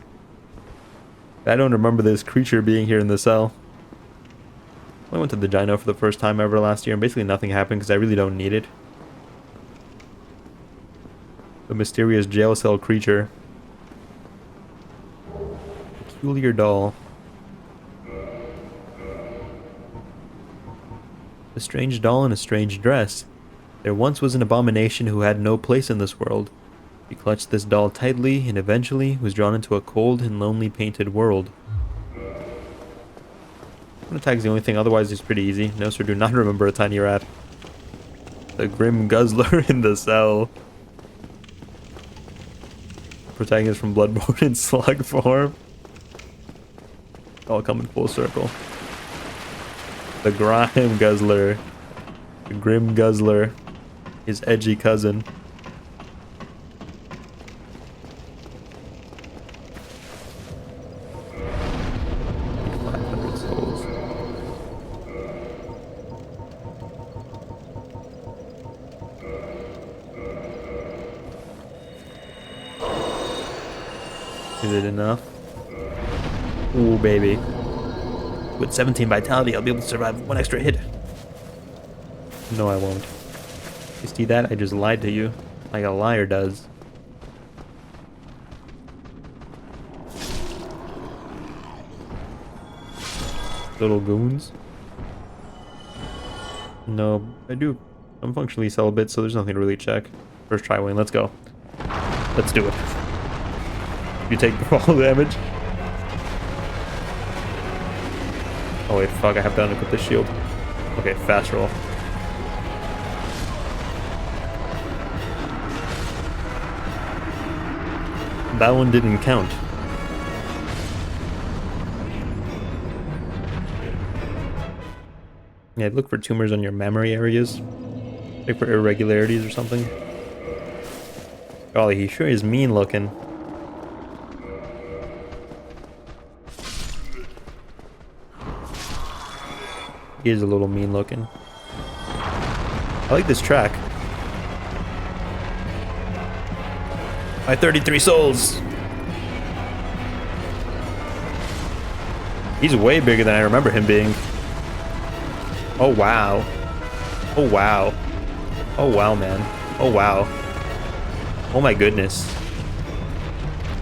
I don't remember this creature being here in the cell. I went to the gyno for the first time ever last year, and basically nothing happened because I really don't need it. The mysterious jail cell creature. Peculiar doll. A strange doll in a strange dress. There once was an abomination who had no place in this world. He clutched this doll tightly and eventually was drawn into a cold and lonely painted world. One attack is the only thing, otherwise it's pretty easy. No sir, do not remember a tiny rat. The grim guzzler in the cell. Protagonist from Bloodborne in slug form. All coming full circle. The grime guzzler. The grim guzzler. His edgy cousin. Is it enough? Ooh, baby. With 17 vitality, I'll be able to survive one extra hit. No, I won't. You see that? I just lied to you. Like a liar does. Little goons. No, I do. I'm functionally celibate, so there's nothing to really check. First try win, let's go. Let's do it. You take all damage. Oh wait, fuck, I have to unequip the shield. Okay, fast roll. That one didn't count. Yeah, look for tumors on your memory areas. Look for irregularities or something. Golly, he sure is mean looking. He is a little mean looking. I like this track. My 33 souls. He's way bigger than I remember him being. Oh wow. Oh wow. Oh wow, man. Oh wow. Oh my goodness.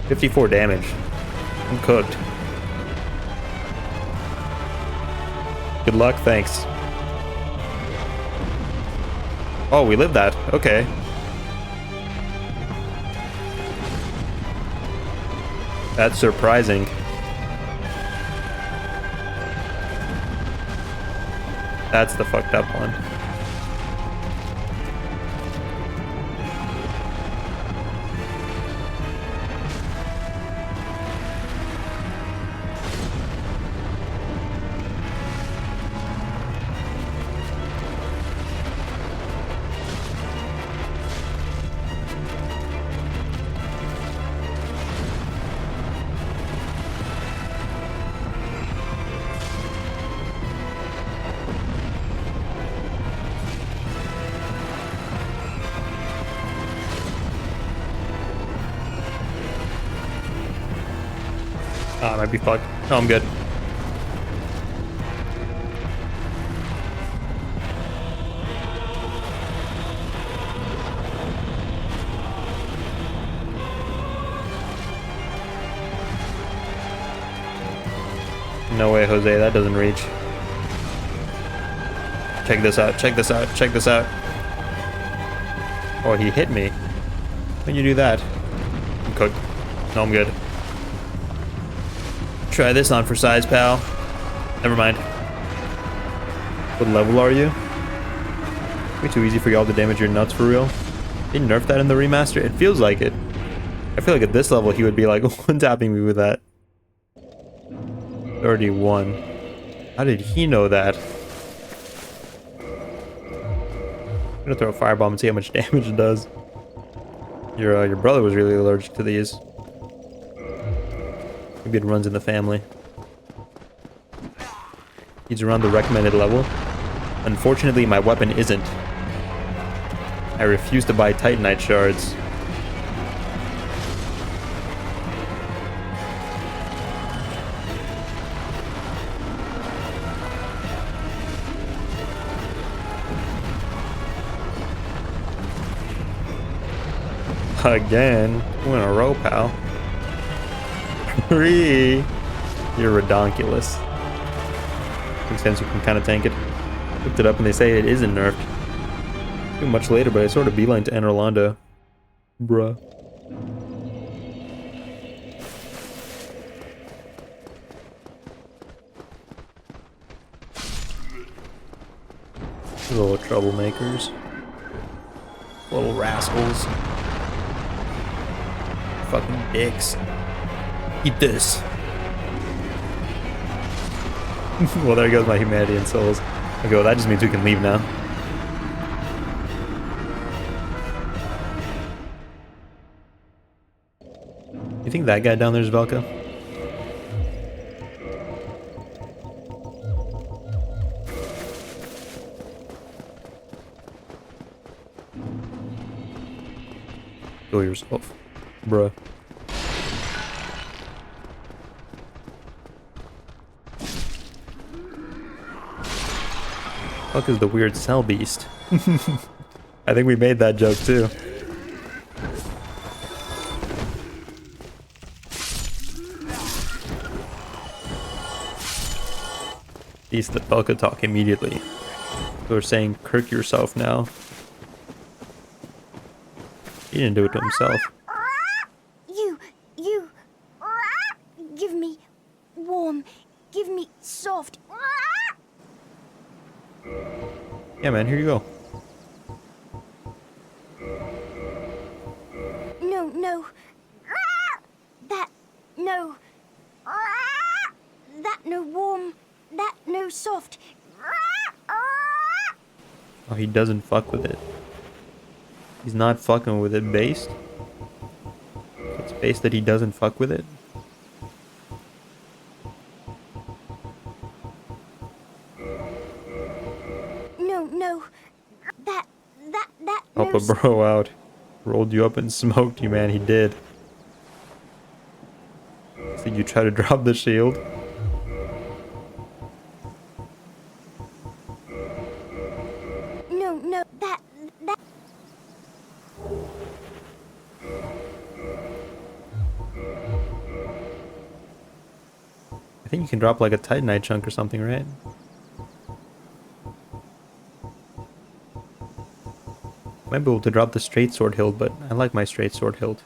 54 damage. I'm cooked. Good luck, thanks. Oh, we lived that. Okay. That's surprising. That's the fucked up one. I might be fucked. No, I'm good. No way, Jose, that doesn't reach. Check this out, check this out, check this out. Oh, he hit me. When you do that? I'm cooked. No, I'm good. Try this on for size, pal. Never mind. What level are you? Way too easy for y'all to damage your nuts for real. They nerfed that in the remaster? It feels like it. I feel like at this level he would be like one-tapping me with that. 31. How did he know that? I'm gonna throw a firebomb and see how much damage it does. Your brother was really allergic to these. Maybe it runs in the family. He's around the recommended level. Unfortunately, my weapon isn't. I refuse to buy Titanite shards. Again. 2 in a row, pal. 3. You're redonkulous. Makes sense, you can kind of tank it. Looked it up and they say it isn't nerfed. Too much later, but I sort of beeline to enter Orlando. Bruh. Little troublemakers. Little rascals. Fucking dicks. Eat this. Well, there goes my humanity and souls. Okay, well, that just means we can leave now. You think that guy down there is Velka? Kill yourself, bruh. Fuck is the weird cell beast? I think we made that joke too. Beast that Belka talk immediately. They're saying kirk yourself now. He didn't do it to himself. You, give me warm, give me soft. Yeah, man, here you go. No. That, no. That, no warm. That, no soft. Oh, he doesn't fuck with it. He's not fucking with it based. It's based that he doesn't fuck with it. No. That. Help no a bro out. Rolled you up and smoked you, man. He did. So you try to drop the shield. No. That. I think you can drop like a Titanite chunk or something, right? Might be able to drop the straight sword hilt, but I like my straight sword hilt.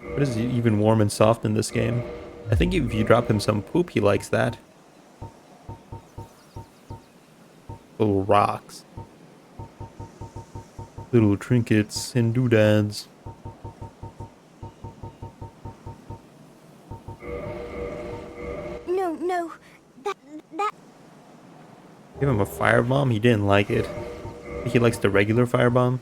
What is even warm and soft in this game? I think if you drop him some poop, he likes that. Little rocks. Little trinkets and doodads. No. That. Give him a firebomb? He didn't like it. I think he likes the regular firebomb.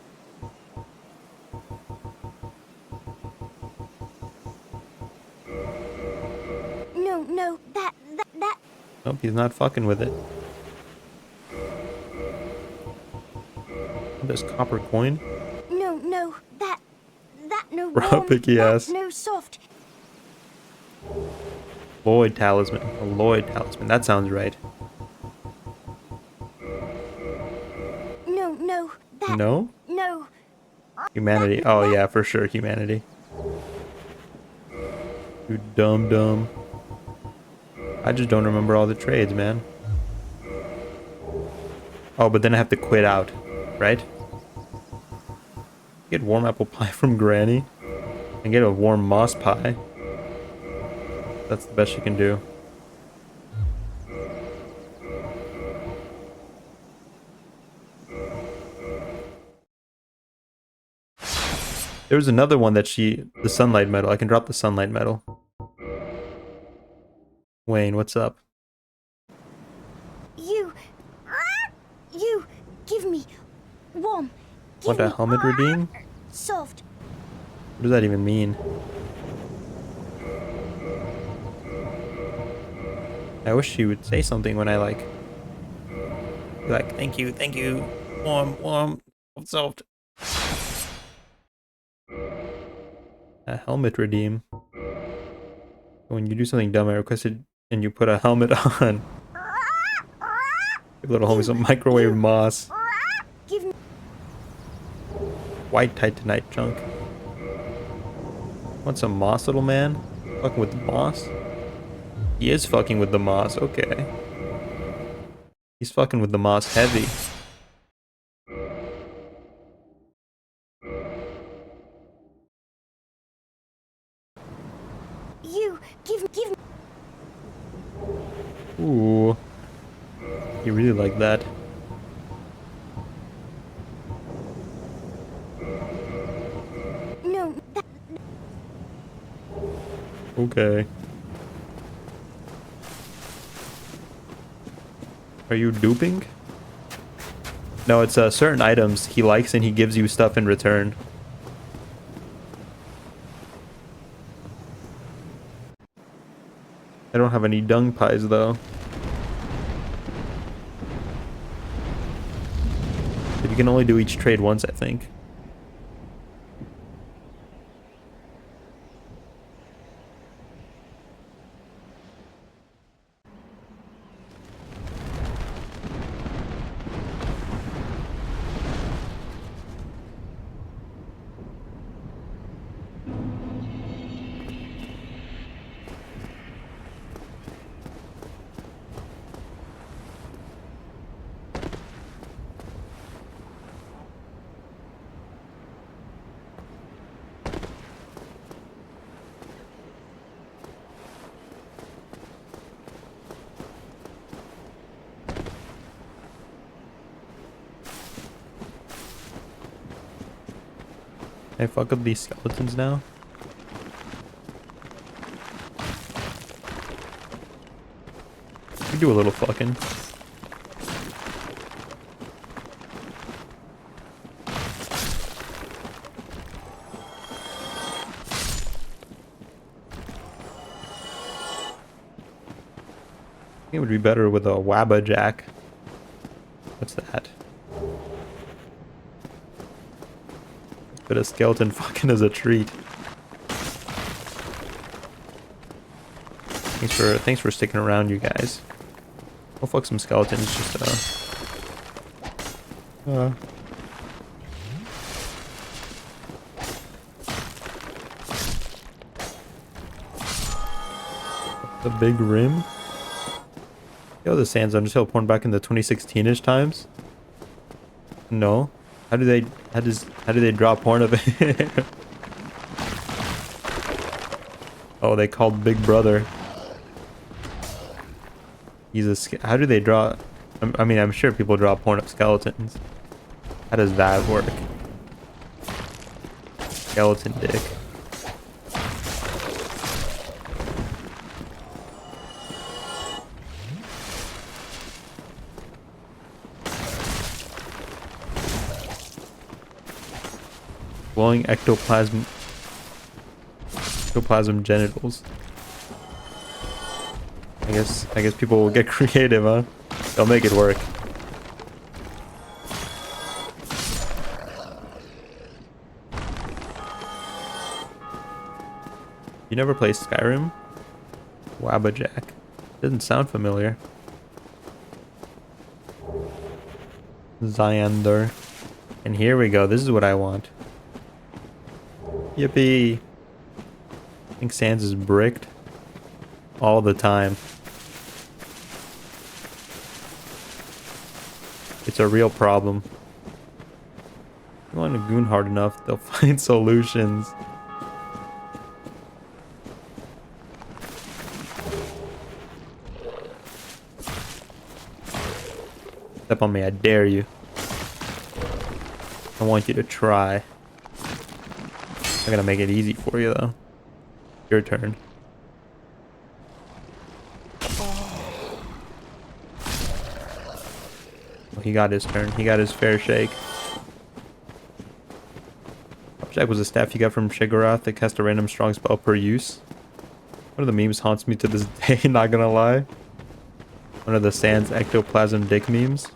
No. That. Nope, he's not fucking with it. This copper coin? No, that no Bro, warm, picky that ass. no soft. Lloyd talisman. A Lloyd talisman. That sounds right. No, that No? no. Humanity. Oh yeah, for sure, humanity. You dumb. I just don't remember all the trades, man. Oh, but then I have to quit out, right? Get warm apple pie from Granny and get a warm moss pie. That's the best you can do. There was another one that the sunlight medal. I can drop the sunlight medal. Wayne, what's up? You give me warm. Give What, a me helmet redeem? soft. What does that even mean? I wish she would say something when I be like, thank you, warm, soft. A helmet redeem. When you do something dumb, I requested, and you put a helmet on. Give little homie some microwave moss. Give me White titanite chunk. Want some moss, little man? Fucking with the moss? He is fucking with the moss, okay. He's fucking with the moss heavy. give me. Ooh. You really like that. No, that Okay. Are you duping? No, it's certain items he likes and he gives you stuff in return. I don't have any dung pies though. But you can only do each trade once, I think. Can I fuck up these skeletons now? You do a little fucking. I think it would be better with a Wabba Jack. What's that? But a skeleton fucking is a treat. Thanks for sticking around, you guys. I'll fuck some skeletons, just the big rim. Yo, the sands on just porn back in the 2016-ish times. No. How do they draw porn of it? Oh, they called Big Brother. How do they draw? I mean, I'm sure people draw porn of skeletons. How does that work? Skeleton dick. Glowing ectoplasm genitals. I guess people will get creative, huh? They'll make it work. You never played Skyrim? Wabbajack. Doesn't sound familiar. Xyander. And here we go. This is what I want. Yippee. I think Sans is bricked all the time. It's a real problem. If you want to goon hard enough, they'll find solutions. Step on me, I dare you. I want you to try. I'm gonna make it easy for you though. Your turn. Oh, he got his turn. He got his fair shake. Object was a staff you got from Shigarath that cast a random strong spell per use. One of the memes haunts me to this day, not gonna lie. One of the Sans ectoplasm dick memes.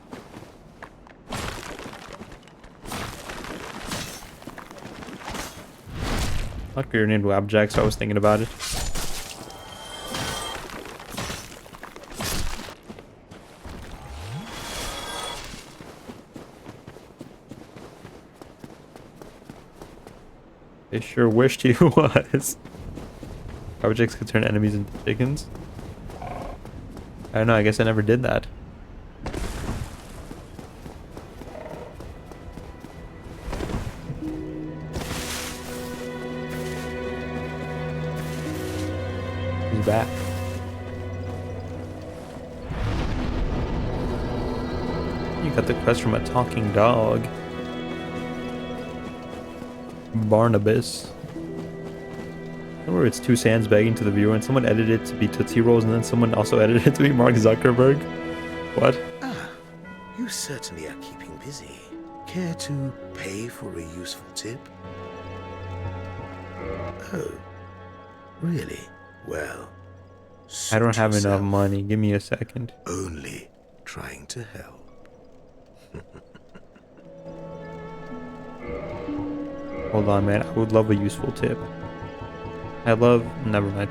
Fuck, you're named Wabjack, so I was thinking about it. They sure wished he was. Wabjacks could turn enemies into chickens. I don't know, I guess I never did that. He's back. You got the quest from a talking dog. Barnabas. Remember it's two Sans begging to the viewer and someone edited it to be Tootsie Rolls and then someone also edited it to be Mark Zuckerberg? What? Ah, you certainly are keeping busy. Care to pay for a useful tip? Oh, really? Well, I don't have suit enough yourself. money. Give me a second. Only trying to help. Hold on, man. I would love a useful tip. I love... Never mind.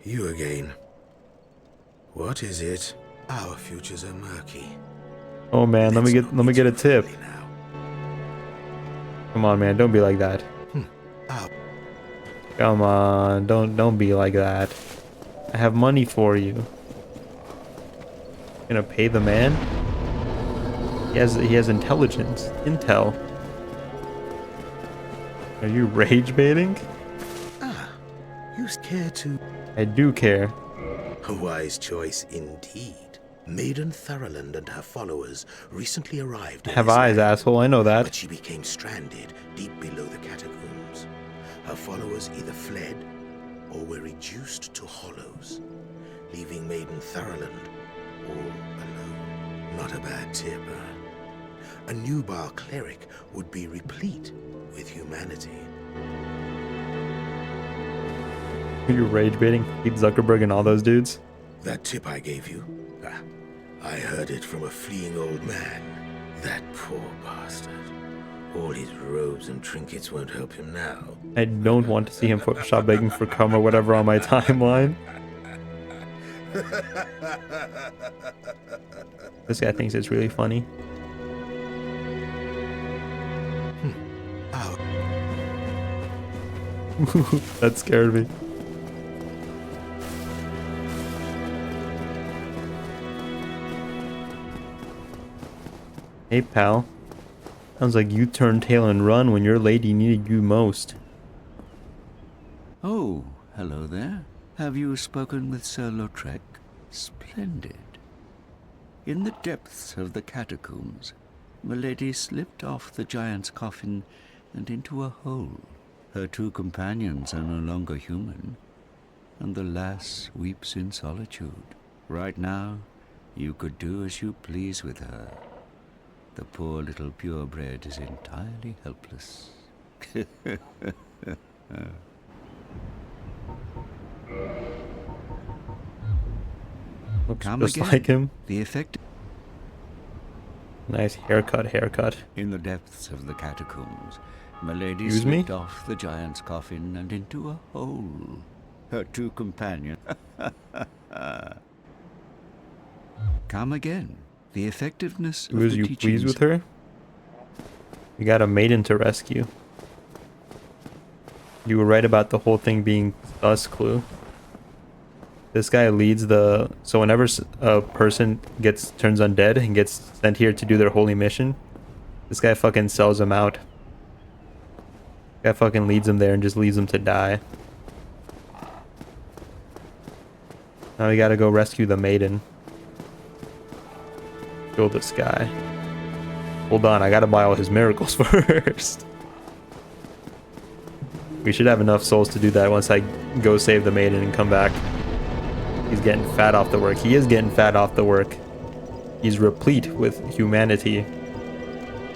You again. What is it? Our futures are murky. Oh man, let me get a tip. Now. Come on, man. Don't be like that. Our Come on. Don't be like that. I have money for you. Gonna pay the man? He has intelligence. Intel. Are you rage baiting? you care to... I do care. A wise choice indeed. Maiden Thurland and her followers recently arrived. I have eyes, asshole. I know that. But she became stranded deep below the catacombs. Her followers either fled or were reduced to hollows, leaving Maiden Thurland all alone. Not a bad tip, huh? A Nubar cleric would be replete with humanity. You're rage baiting Pete Zuckerberg and all those dudes? That tip I gave you, I heard it from a fleeing old man. That poor bastard. All his robes and trinkets won't help him now. I don't want to see him Photoshop begging for cum or whatever on my timeline. This guy thinks it's really funny. Ow. That scared me. Hey pal. Sounds like you turned tail and run when your lady needed you most. Oh, hello there. Have you spoken with Sir Lautrec? Splendid. In the depths of the catacombs, Milady slipped off the giant's coffin and into a hole. Her two companions are no longer human, and the lass weeps in solitude. Right now, you could do as you please with her. The poor little purebred is entirely helpless. Looks Come just again. like him. The effect... Nice haircut. In the depths of the catacombs, Milady Excuse me? slipped off the giant's coffin and into a hole. Her two companions. Come again. The effectiveness of Was the you teachings. pleased with her? We got a maiden to rescue. You were right about the whole thing being us, Clue. This guy leads the... So whenever a person turns undead and gets sent here to do their holy mission, this guy fucking sells them out. Guy fucking leads them there and just leaves them to die. Now we gotta go rescue the maiden. Kill this guy. Hold on, I gotta buy all his miracles first. We should have enough souls to do that once I go save the maiden and come back. He's getting fat off the work. He is getting fat off the work. He's replete with humanity. I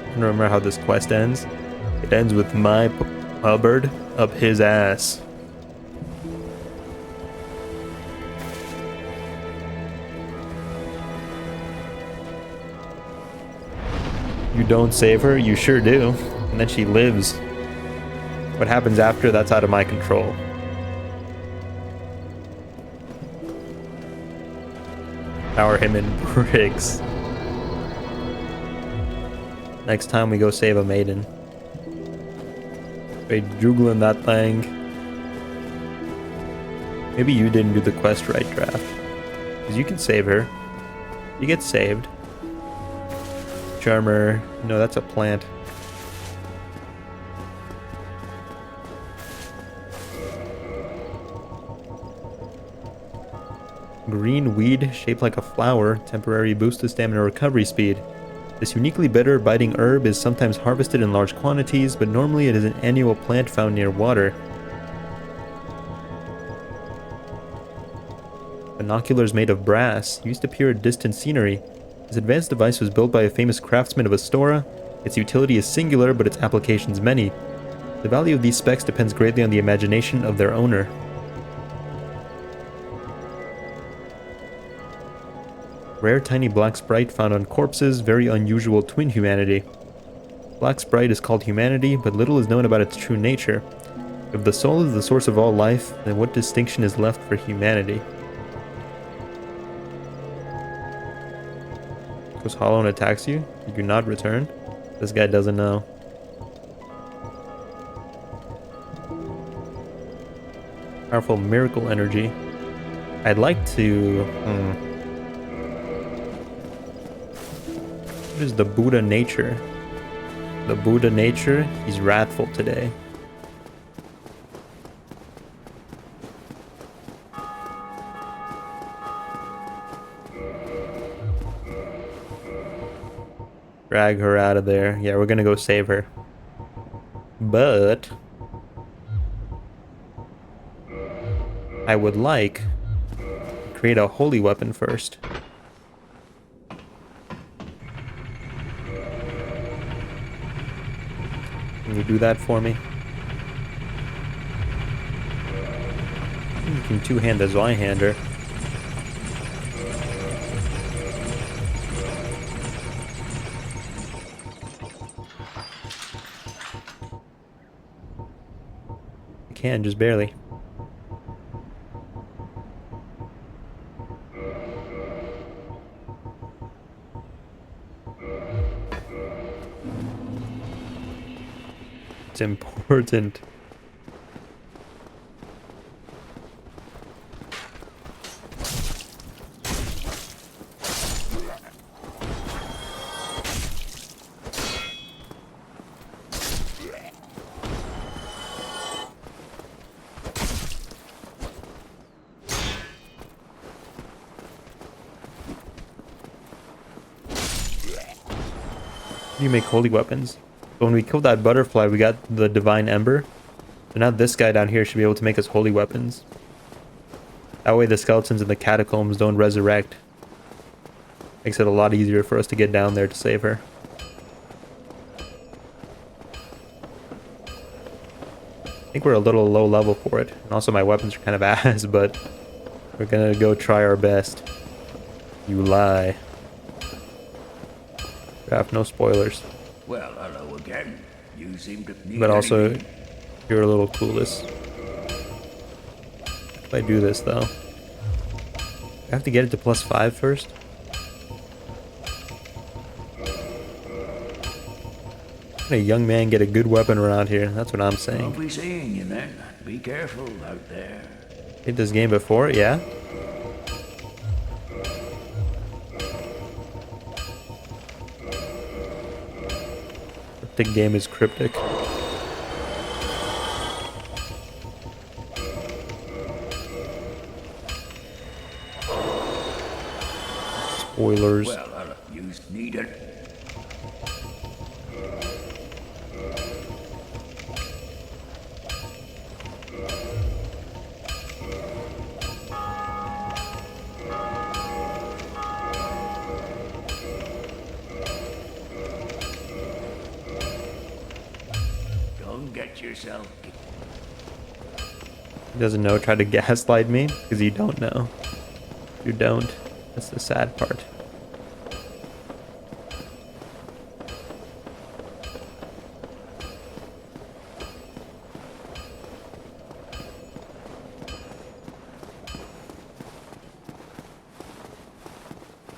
don't remember how this quest ends. It ends with my hubbard up his ass. You don't save her, you sure do. And then she lives. What happens after, that's out of my control. Power him in bricks. Next time we go save a maiden. Wait, juggling that thing. Maybe you didn't do the quest right, Draft. Because you can save her. You get saved. Charmer. No, that's a plant. Green weed shaped like a flower. Temporary boost to stamina recovery speed. This uniquely bitter, biting herb is sometimes harvested in large quantities, but normally it is an annual plant found near water. Binoculars made of brass used to peer at distant scenery. This advanced device was built by a famous craftsman of Astora. Its utility is singular, but its applications many. The value of these specs depends greatly on the imagination of their owner. Rare tiny black sprite found on corpses, very unusual twin humanity. Black sprite is called humanity, but little is known about its true nature. If the soul is the source of all life, then what distinction is left for humanity? Goes hollow and attacks you? You do not return? This guy doesn't know. Powerful miracle energy. I'd like to... What is the Buddha nature? The Buddha nature, he's wrathful today. Drag her out of there. Yeah, we're gonna go save her. But I would like to create a holy weapon first. Can you do that for me? You can two-hand the Zweihander. I can, just barely. It's important. You make holy weapons. But when we killed that butterfly, we got the divine ember. So now this guy down here should be able to make us holy weapons. That way the skeletons in the catacombs don't resurrect. Makes it a lot easier for us to get down there to save her. I think we're a little low level for it. And also my weapons are kind of ass, but we're gonna go try our best. You lie. Draft, no spoilers. Well, hello again. You seem to need But also, anything. you're a little clueless. If I do this though, I have to get it to +5 first. Can a young man get a good weapon around here? That's what I'm I'll saying. be seeing you then. Be careful out there. Hit this game before, yeah. The game is cryptic. Spoilers. Well, you need it. Don't get yourself. He doesn't know, try to gaslight me because you don't know. You don't. That's the sad part.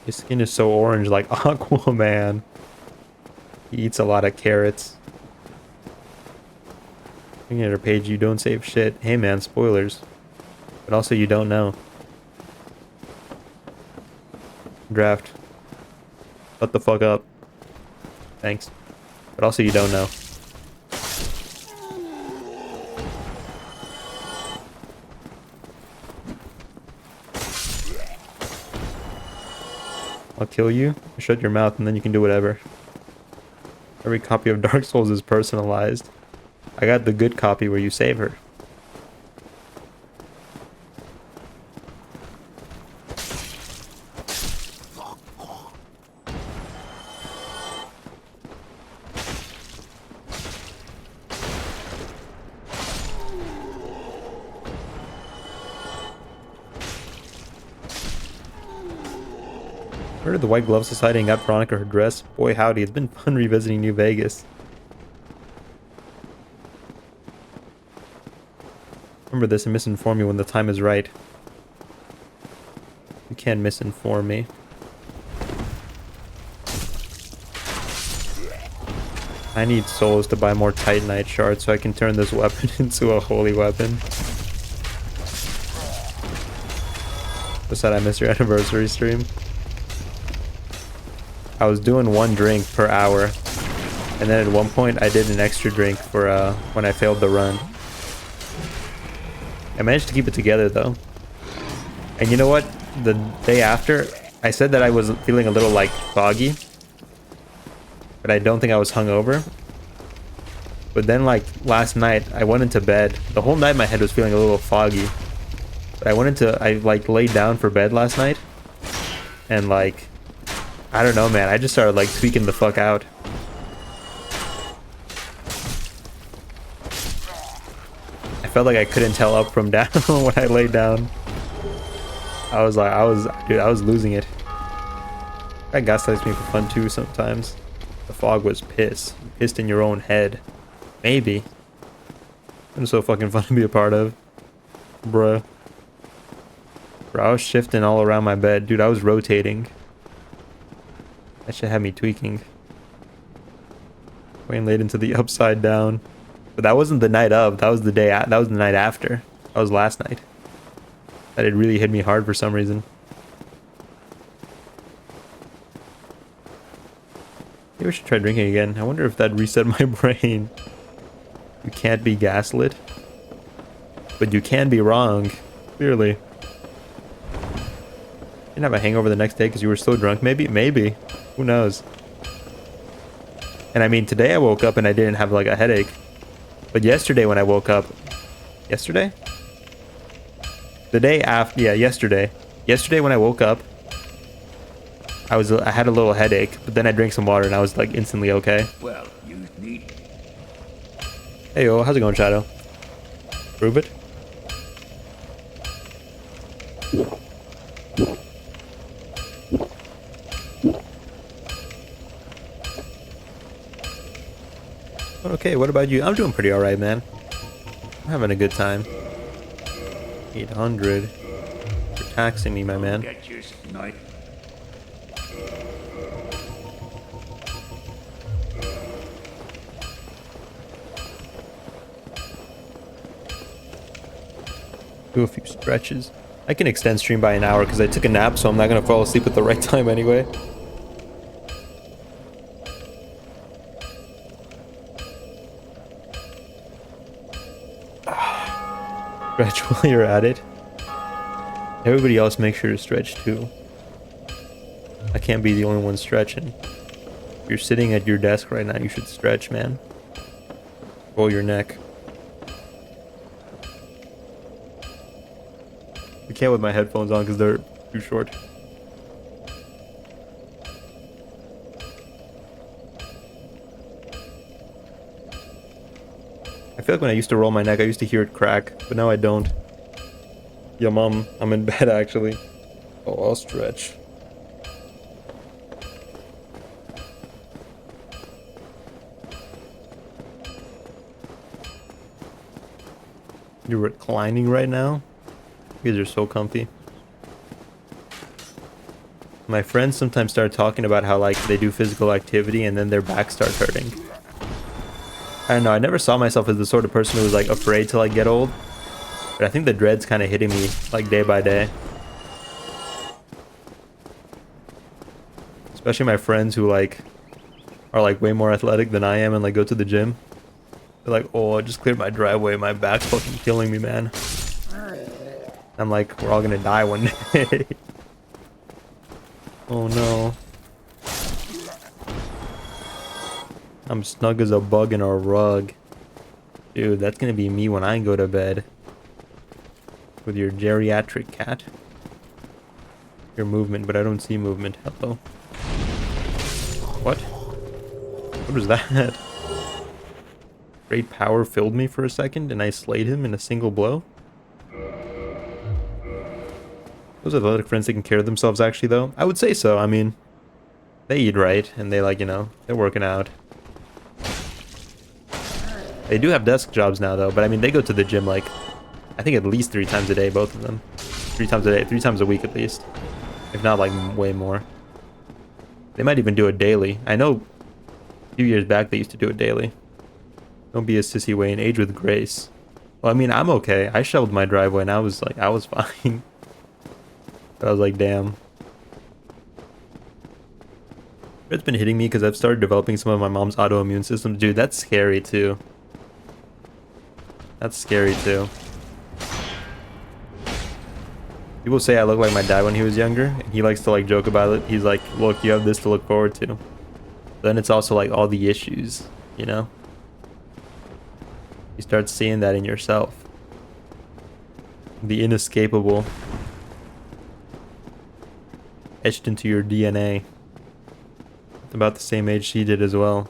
His skin is so orange like Aquaman. He eats a lot of carrots. Looking at her page, you don't save shit. Hey man, spoilers. But also you don't know. Draft. Shut the fuck up. Thanks. But also you don't know. I'll kill you, shut your mouth, and then you can do whatever. Every copy of Dark Souls is personalized. I got the good copy where you save her. Where did the White Glove Society and got Veronica her dress? Boy howdy, it's been fun revisiting New Vegas. Remember this and misinform me when the time is right. You can't misinform me. I need souls to buy more Titanite shards so I can turn this weapon into a holy weapon. Just said I missed your anniversary stream. I was doing 1 drink per hour, and then at one point I did an extra drink for when I failed the run. I managed to keep it together though. And you know what? The day after, I said that I was feeling a little like foggy, but I don't think I was hungover. But then like last night, I went into bed. The whole night my head was feeling a little foggy. But I like laid down for bed last night, and like, I don't know, man. I just started like tweaking the fuck out. I felt like I couldn't tell up from down when I laid down. I was losing it. That gaslights me for fun too sometimes. The fog was piss. You pissed in your own head. Maybe. It's so fucking fun to be a part of. Bruh. Bro, I was shifting all around my bed. Dude, I was rotating. That shit had me tweaking. Going late into the upside down. But that wasn't the night of. That was the day. That was the night after. That was last night. That it really hit me hard for some reason. Maybe I should try drinking again. I wonder if that reset my brain. You can't be gaslit. But you can be wrong. Clearly. You didn't have a hangover the next day because you were so drunk. Maybe. Who knows? And I mean, today I woke up and I didn't have like a headache. But yesterday when I woke up... Yesterday? The day after... Yeah, yesterday. Yesterday when I woke up, I had a little headache, but then I drank some water and I was like instantly okay. Well, you need... Hey yo, how's it going, Shadow? Prove it? Okay, what about you? I'm doing pretty alright, man. I'm having a good time. 800. You're taxing me, my man. Get your night. Do a few stretches. I can extend stream by an hour because I took a nap, so I'm not gonna fall asleep at the right time anyway. Stretch while you're at it. Everybody else make sure to stretch too. I can't be the only one stretching. If you're sitting at your desk right now, you should stretch, man. Roll your neck. I can't with my headphones on because they're too short. I feel like when I used to roll my neck, I used to hear it crack, but now I don't. Yeah, Mom, I'm in bed actually. Oh, I'll stretch. You're reclining right now? You guys are so comfy. My friends sometimes start talking about how like they do physical activity and then their back starts hurting. I don't know, I never saw myself as the sort of person who was like afraid to like get old. But I think the dread's kind of hitting me like day by day. Especially my friends who like are like way more athletic than I am and like go to the gym. They're like, oh, I just cleared my driveway, my back's fucking killing me, man. I'm like, we're all gonna die one day. Oh no. I'm snug as a bug in a rug. Dude, that's gonna be me when I go to bed. With your geriatric cat. Your movement, but I don't see movement. Hello. What? What was that? Great power filled me for a second and I slayed him in a single blow? Those athletic friends taking care of themselves actually though? I would say so. I mean, they eat right and they like, you know, they're working out. They do have desk jobs now though, but I mean they go to the gym like, I think at least 3 times a day, both of them. 3 times a day, 3 times a week at least. If not like way more. They might even do it daily. I know a few years back they used to do it daily. Don't be a sissy, Wayne. Age with grace. Well, I mean, I'm okay. I shoveled my driveway and I was like, I was fine. But I was like, damn. It's been hitting me because I've started developing some of my mom's autoimmune systems. Dude, that's scary too. That's scary too. People say I look like my dad when he was younger. And he likes to like joke about it. He's like, look, you have this to look forward to. Then it's also like all the issues, you know? You start seeing that in yourself. The inescapable. Etched into your DNA. About the same age she did as well.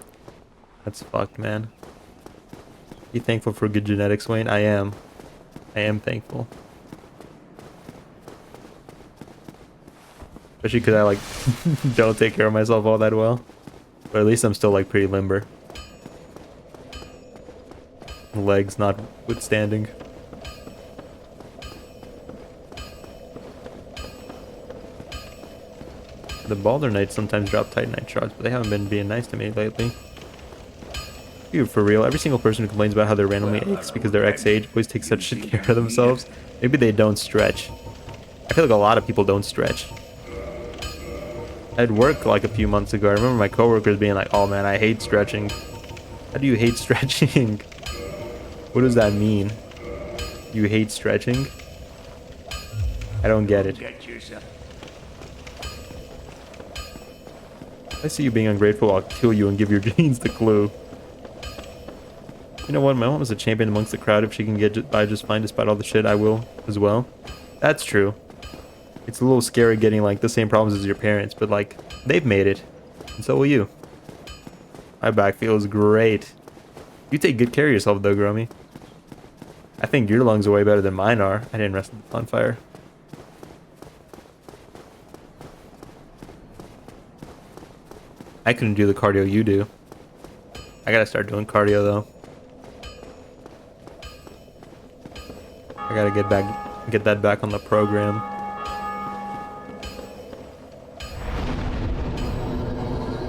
That's fucked, man. Be thankful for good genetics, Wayne. I am. I am thankful. Especially because I like don't take care of myself all that well. But at least I'm still like pretty limber. Legs notwithstanding. The Balder Knights sometimes drop Titanite shards, but they haven't been being nice to me lately. Dude, for real, every single person who complains about how they're randomly aches because they're X-age always take such shit care of themselves. Maybe they don't stretch. I feel like a lot of people don't stretch. I'd work like a few months ago. I remember my coworkers being like, oh man, I hate stretching. How do you hate stretching? What does that mean? You hate stretching? I don't get it. If I see you being ungrateful, I'll kill you and give your genes the clue. You know what? My mom is a champion amongst the crowd. If she can get by just fine despite all the shit, I will as well. That's true. It's a little scary getting like the same problems as your parents, but like they've made it, and so will you. My back feels great. You take good care of yourself though, Gromy. I think your lungs are way better than mine are. I didn't rest on fire. I couldn't do the cardio you do. I gotta start doing cardio though. I gotta get that back on the program.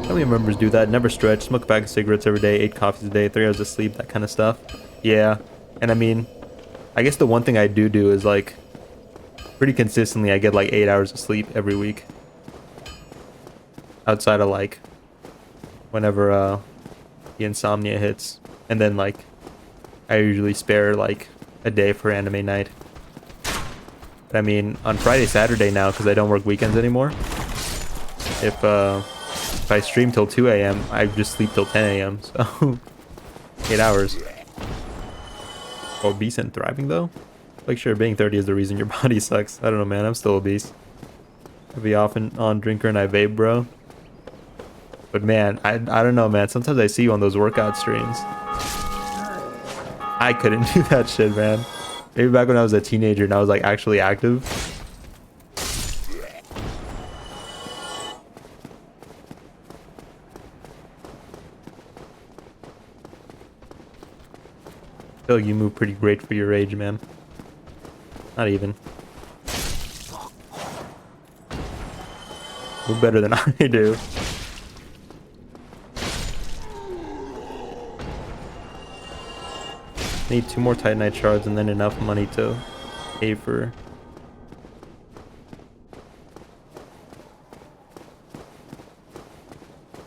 Family members do that. Never stretch, smoke a pack of cigarettes every day, 8 coffees a day, 3 hours of sleep, that kind of stuff. Yeah, and I mean, I guess the one thing I do is like pretty consistently I get like 8 hours of sleep every week. Outside of like whenever the insomnia hits, and then like I usually spare like a day for anime night. But I mean, on Friday, Saturday now, because I don't work weekends anymore, if I stream till 2 a.m., I just sleep till 10 a.m. So 8 hours. Obese and thriving though? Like sure, being 30 is the reason your body sucks. I don't know, man. I'm still obese. I be often on drinker and I vape, bro. But man, I don't know, man. Sometimes I see you on those workout streams. I couldn't do that shit, man. Maybe back when I was a teenager and I was like actually active. I feel like you move pretty great for your age, man. Not even. Move better than I do. Need 2 more Titanite shards and then enough money to pay for...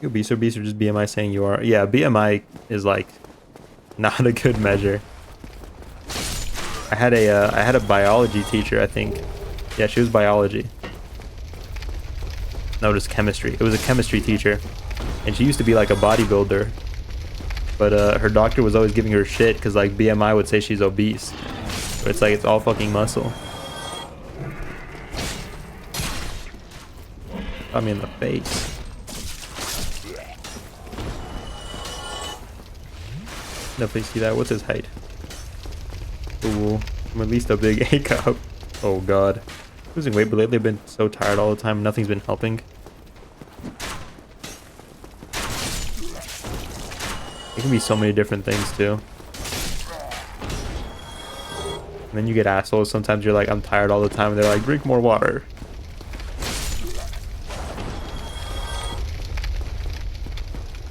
You obese or just BMI saying you are? Yeah, BMI is like not a good measure. I had a biology teacher, I think. Yeah, she was biology. No, it was chemistry. It was a chemistry teacher. And she used to be like a bodybuilder. But her doctor was always giving her shit because like BMI would say she's obese. But it's like it's all fucking muscle. Got me in the face. Definitely see that. What's his height? Ooh, I'm at least a big A cup. Oh god. Losing weight, but lately I've been so tired all the time. Nothing's been helping. It can be so many different things too. And then you get assholes. Sometimes you're like, I'm tired all the time. And they're like, drink more water.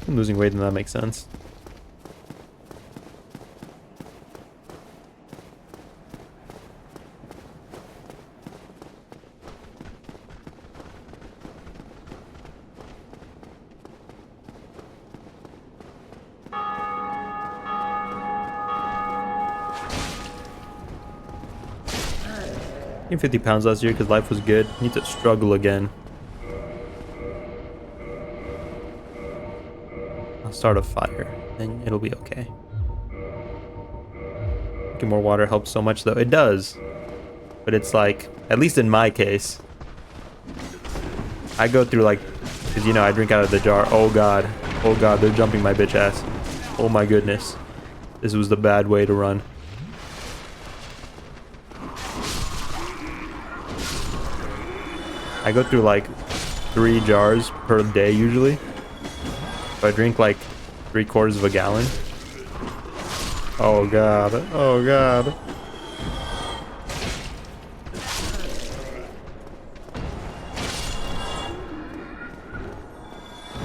I'm losing weight and that makes sense. Gained 50 pounds last year because life was good. Need to struggle again. I'll start a fire, then it'll be okay. Drinking more water helps so much though. It does. But it's like, at least in my case, I go through like, because you know I drink out of the jar. Oh god, they're jumping my bitch ass. Oh my goodness. This was the bad way to run. I go through like 3 jars per day usually. If I drink like 3/4 of a gallon. Oh god. Oh god.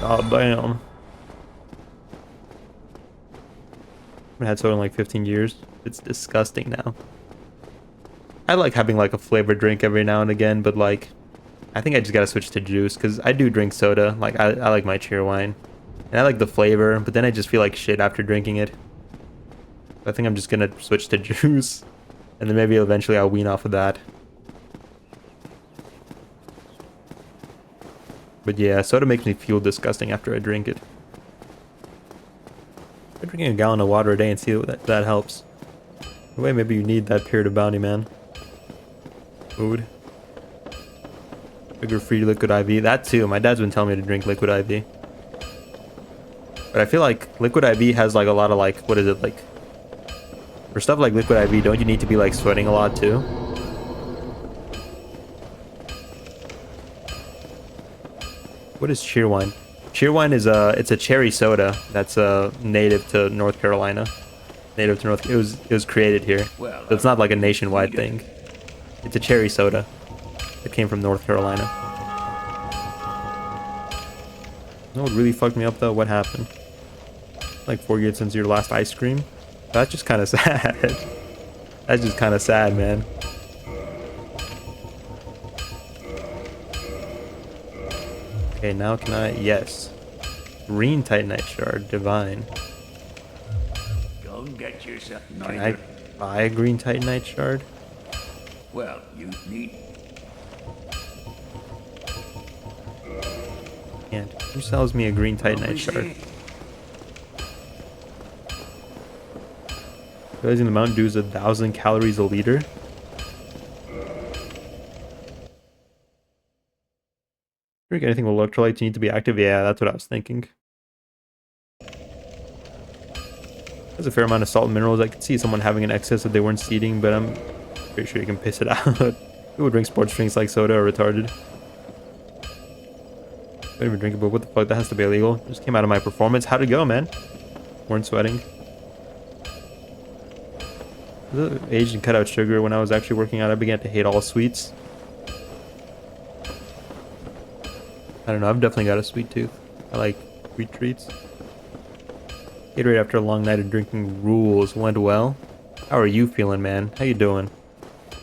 Oh damn. I haven't had soda in like 15 years. It's disgusting now. I like having like a flavored drink every now and again, but like I think I just gotta switch to juice because I do drink soda. Like I like my cheer wine, and I like the flavor, but then I just feel like shit after drinking it. I think I'm just gonna switch to juice, and then maybe eventually I'll wean off of that. But yeah, soda makes me feel disgusting after I drink it. Try drinking a gallon of water a day and see if that helps. Anyway, maybe you need that period of bounty, man. Food. Sugar free liquid IV. That too. My dad's been telling me to drink liquid IV. But I feel like liquid IV has like a lot of like, what is it like? For stuff like liquid IV, don't you need to be like sweating a lot too? What is cheer wine? Cheerwine is it's a cherry soda that's native to North Carolina. Native to North. It was created here. Well, So it's not like a nationwide thing. It's a cherry soda. It came from North Carolina. You know what really fucked me up though? What happened? Like 4 years since your last ice cream? That's just kind of sad. That's just kind of sad, man. Okay, now can I? Yes. Green Titanite Shard, divine. Go and get yourself Can I buy a Green Titanite Shard? Well, you need. Can't. Who sells me a Green Titanite Shard? Realizing the Mountain Dew is 1,000 calories a liter. Drink anything with electrolytes, you need to be active. Yeah, that's what I was thinking. There's a fair amount of salt and minerals. I could see someone having an excess if they weren't seeding, but I'm pretty sure you can piss it out. Who would drink sports drinks like soda or retarded? I don't even drink it, but what the fuck? That has to be illegal. Just came out of my performance. How'd it go, man? Weren't sweating. Aged and cut out sugar. When I was actually working out, I began to hate all sweets. I don't know, I've definitely got a sweet tooth. I like sweet treats. Gatorade after a long night of drinking rules. Went well. How are you feeling, man? How you doing?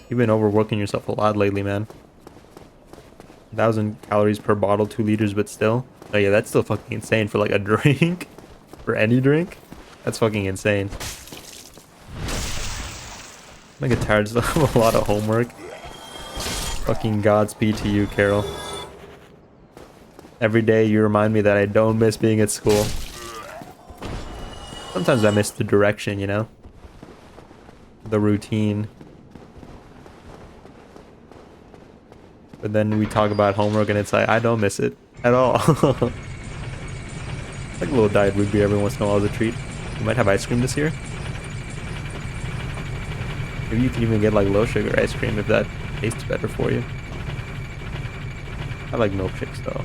You've been overworking yourself a lot lately, man. 1,000 calories per bottle, 2 liters, but still. Oh yeah, that's still fucking insane for like a drink. For any drink. That's fucking insane. I get tired of a lot of homework. Fucking Godspeed to you, Carol. Every day you remind me that I don't miss being at school. Sometimes I miss the direction, you know? The routine. But then we talk about homework and it's like, I don't miss it at all. Like a little diet root beer every once in a while as a treat. You might have ice cream this year. Maybe you can even get like low sugar ice cream if that tastes better for you. I like milkshakes though.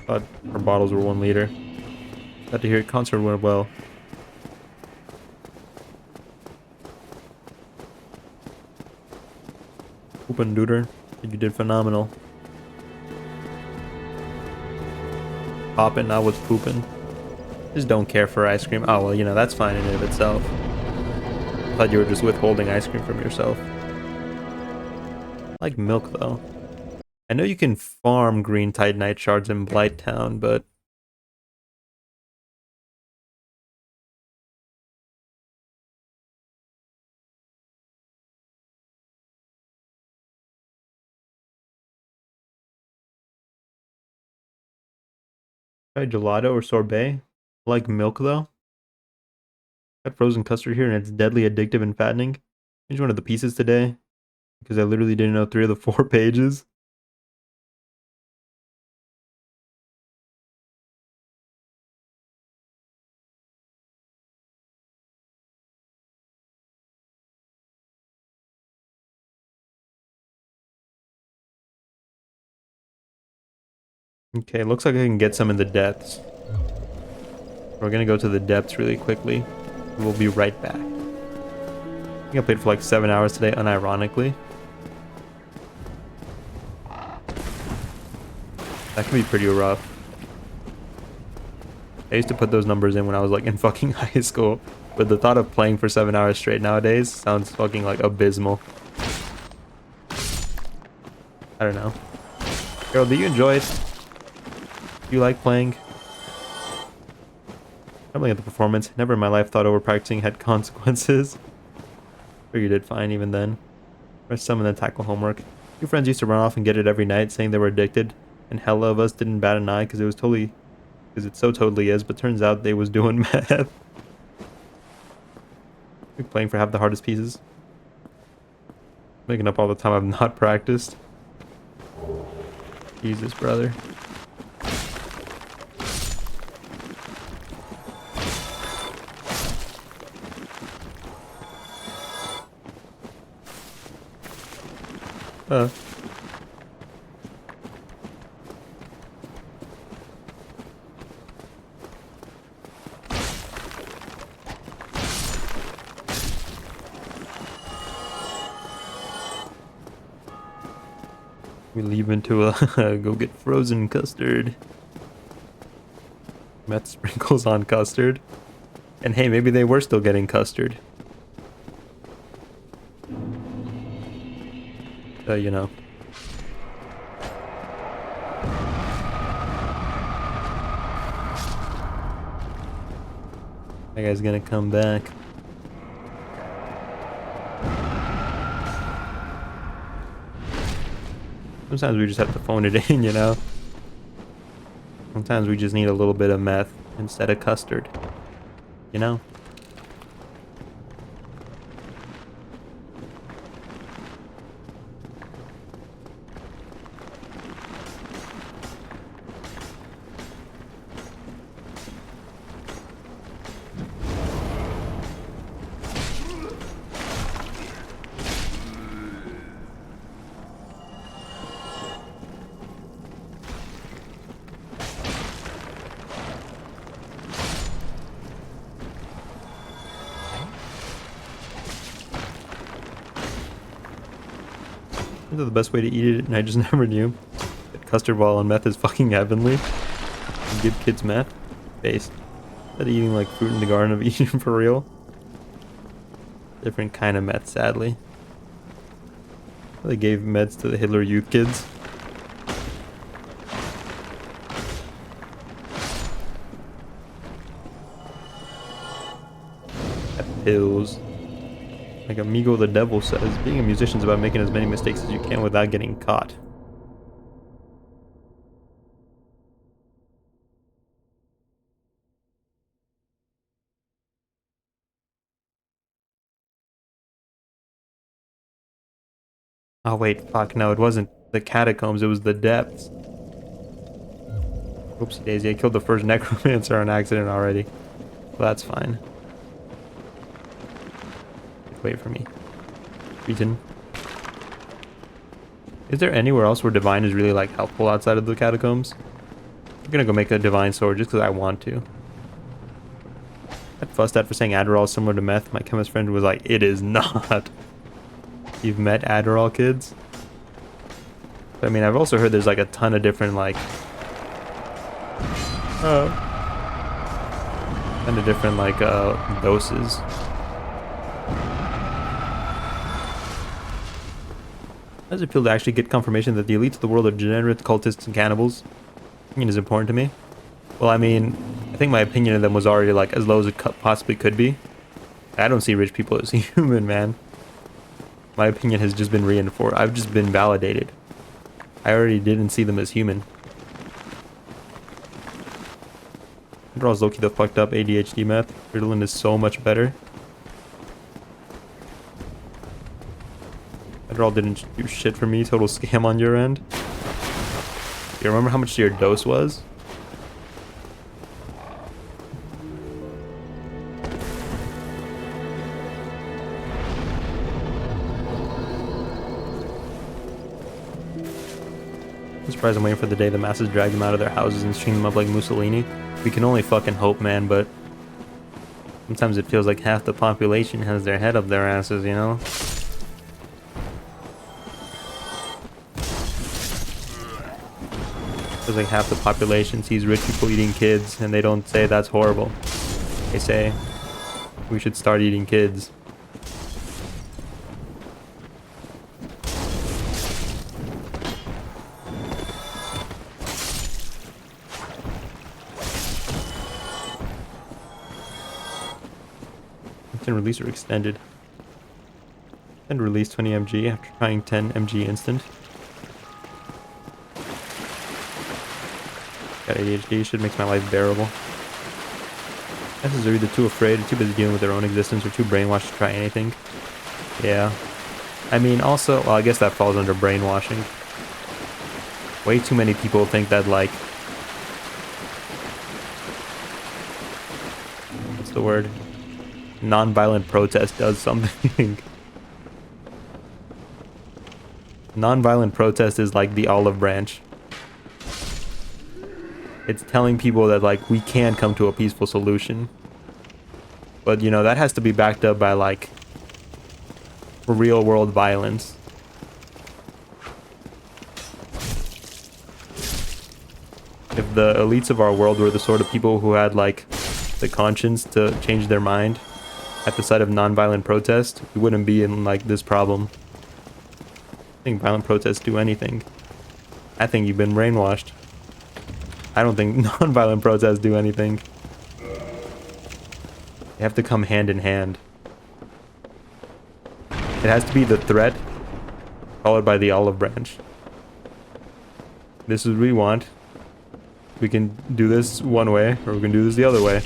Thought our bottles were 1 liter. Glad to hear it. Concert went well. Poopin' Duder, you did phenomenal. Poppin', not with poopin'. Just don't care for ice cream. Oh well, you know, that's fine in and of itself. I thought you were just withholding ice cream from yourself. I like milk though. I know you can farm green titanite shards in Blighttown, but try gelato or sorbet. I like milk though. Got frozen custard here and it's deadly addictive and fattening. Here's one of the pieces today because I literally didn't know 3 of the 4 pages. Okay, looks like I can get some in the depths. We're gonna go to the depths really quickly. We'll be right back. I think I played for like 7 hours today, unironically. That can be pretty rough. I used to put those numbers in when I was like in fucking high school, but the thought of playing for 7 hours straight nowadays sounds fucking like abysmal. I don't know. Girl, do you enjoy it? Do you like playing? Probably at the performance. Never in my life thought over practicing had consequences. Sure you did fine even then. Rest some and then tackle homework. Your friends used to run off and get it every night saying they were addicted. And hella of us didn't bat an eye because it so totally is, but turns out they was doing math. You're playing for half the hardest pieces. Making up all the time I've not practiced. Jesus, brother. We leave into a go get frozen custard. Meth sprinkles on custard. And hey, maybe they were still getting custard. You know. That guy's gonna come back. Sometimes we just have to phone it in, you know? Sometimes we just need a little bit of meth instead of custard. You know? This is the best way to eat it, and I just never knew. Custard while on meth is fucking heavenly. You give kids meth? Based. Instead of eating like fruit in the garden of eating for real. Different kind of meth, sadly. They gave meds to the Hitler Youth kids. Pills. Like Amigo the Devil says, being a musician is about making as many mistakes as you can without getting caught. Oh wait, fuck, no, it wasn't the catacombs, it was the depths. Oopsie daisy, I killed the first necromancer on accident already. Well, that's fine. Wait for me. Region. Is there anywhere else where divine is really like helpful outside of the catacombs? I'm gonna go make a divine sword just because I want to. I fussed at for saying Adderall is similar to meth. My chemist friend was like, it is not. You've met Adderall kids? I mean, I've also heard there's like a ton of different like doses. How does it feel to actually get confirmation that the elites of the world are degenerate cultists and cannibals? Opinion is important to me. Well, I mean, I think my opinion of them was already like as low as it possibly could be. I don't see rich people as human, man. My opinion has just been reinforced. I've just been validated. I already didn't see them as human. Adderall's low-key the fucked up ADHD meth. Ritalin is so much better. Adderall didn't do shit for me. Total scam on your end. You remember how much your dose was? I'm surprised I'm waiting for the day the masses drag them out of their houses and string them up like Mussolini. We can only fucking hope, man, but sometimes it feels like half the population has their head up their asses, you know? Feels like half the population sees rich people eating kids and they don't say that's horrible. They say we should start eating kids. Release or extended. And release 20 mg after trying 10 mg instant. Got ADHD, shit makes my life bearable. Guesses are either too afraid or too busy dealing with their own existence or too brainwashed to try anything. Yeah. I mean, also, well, I guess that falls under brainwashing. Way too many people think that, like, what's the word? Non-violent protest does something. Non-violent protest is like the olive branch. It's telling people that, like, we can come to a peaceful solution. But, you know, that has to be backed up by, like, real-world violence. If the elites of our world were the sort of people who had like the conscience to change their mind at the sight of non-violent protest, we wouldn't be in like this problem. I think violent protests do anything. I think you've been brainwashed. I don't think non-violent protests do anything. They have to come hand in hand. It has to be the threat followed by the olive branch. This is what we want. We can do this one way, or we can do this the other way. I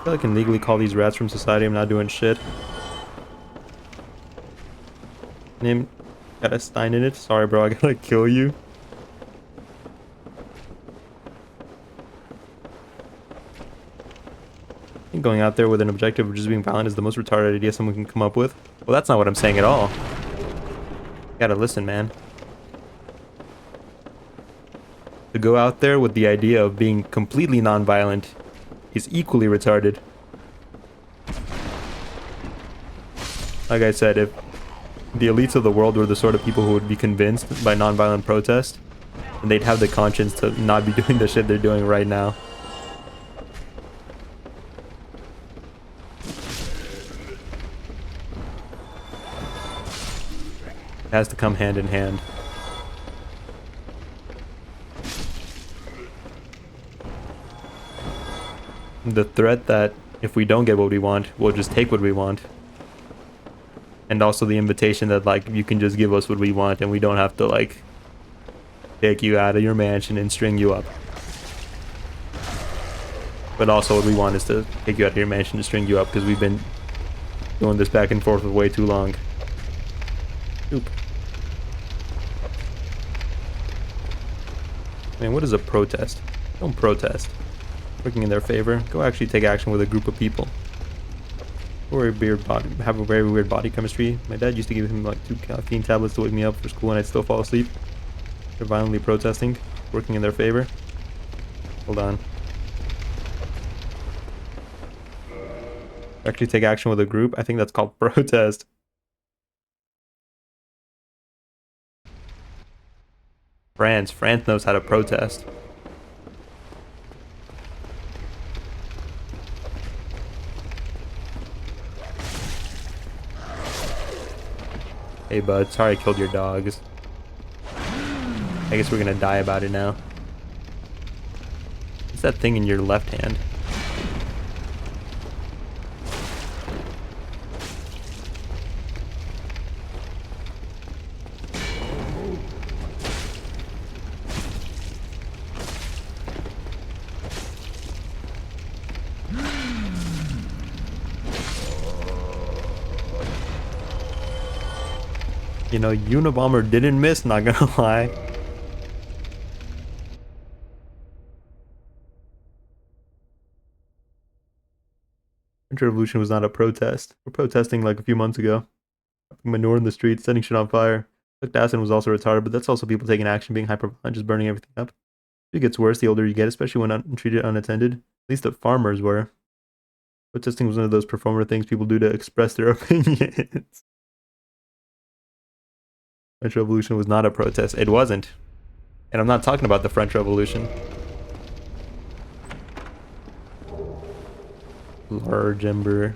feel like I can legally call these rats from society. I'm not doing shit. Name got a Stein in it. Sorry, bro. I gotta kill you. I think going out there with an objective of just being violent is the most retarded idea someone can come up with. Well, that's not what I'm saying at all. You gotta listen, man. To go out there with the idea of being completely non-violent is equally retarded. Like I said, if the elites of the world were the sort of people who would be convinced by non-violent protest, then they'd have the conscience to not be doing the shit they're doing right now. It has to come hand in hand. The threat that if we don't get what we want, we'll just take what we want. And also the invitation that like you can just give us what we want and we don't have to like take you out of your mansion and string you up. But also what we want is to take you out of your mansion and string you up because we've been doing this back and forth for way too long. Oop. Man, what is a protest? Don't protest. Working in their favor. Go actually take action with a group of people. Or a weird body, have a very weird body chemistry. My dad used to give him like 2 caffeine tablets to wake me up for school and I'd still fall asleep. They're violently protesting, working in their favor. Hold on. Actually take action with a group. I think that's called protest. France knows how to protest. Hey bud, sorry I killed your dogs. I guess we're gonna die about it now. What's that thing in your left hand? You know, Unabomber didn't miss, not gonna lie. French Revolution was not a protest. We're protesting like a few months ago. Manure in the streets, setting shit on fire. Chuck Dassin was also retarded, but that's also people taking action, being hyper-violent, just burning everything up. It gets worse the older you get, especially when treated unattended. At least the farmers were. Protesting was one of those performer things people do to express their opinions. French Revolution was not a protest. It wasn't. And I'm not talking about the French Revolution. Large ember.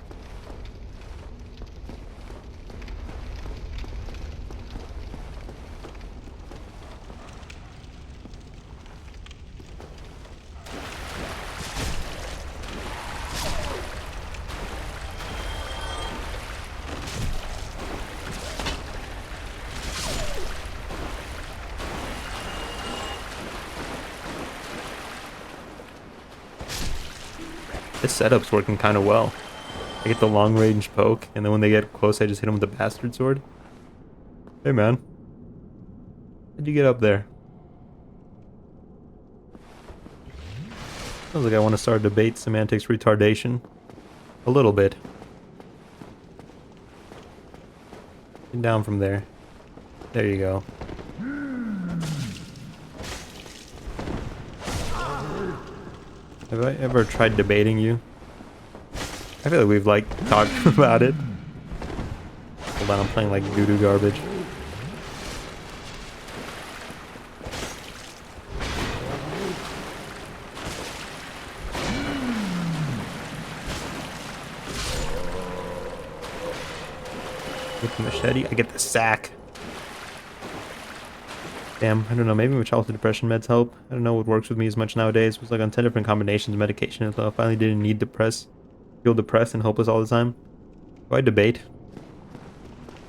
This setup's working kind of well. I get the long range poke, and then when they get close, I just hit them with the bastard sword. Hey man. How'd you get up there? Sounds like I want to start a debate semantics retardation. A little bit. Get down from there. There you go. Have I ever tried debating you? I feel like we've like talked about it. Hold on, I'm playing like doo-doo garbage. Get the machete. I get the sack. Damn, I don't know. Maybe my childhood depression meds help. I don't know what works with me as much nowadays. It was like on 10 different combinations of medication until I finally didn't need feel depressed and hopeless all the time. Do I debate?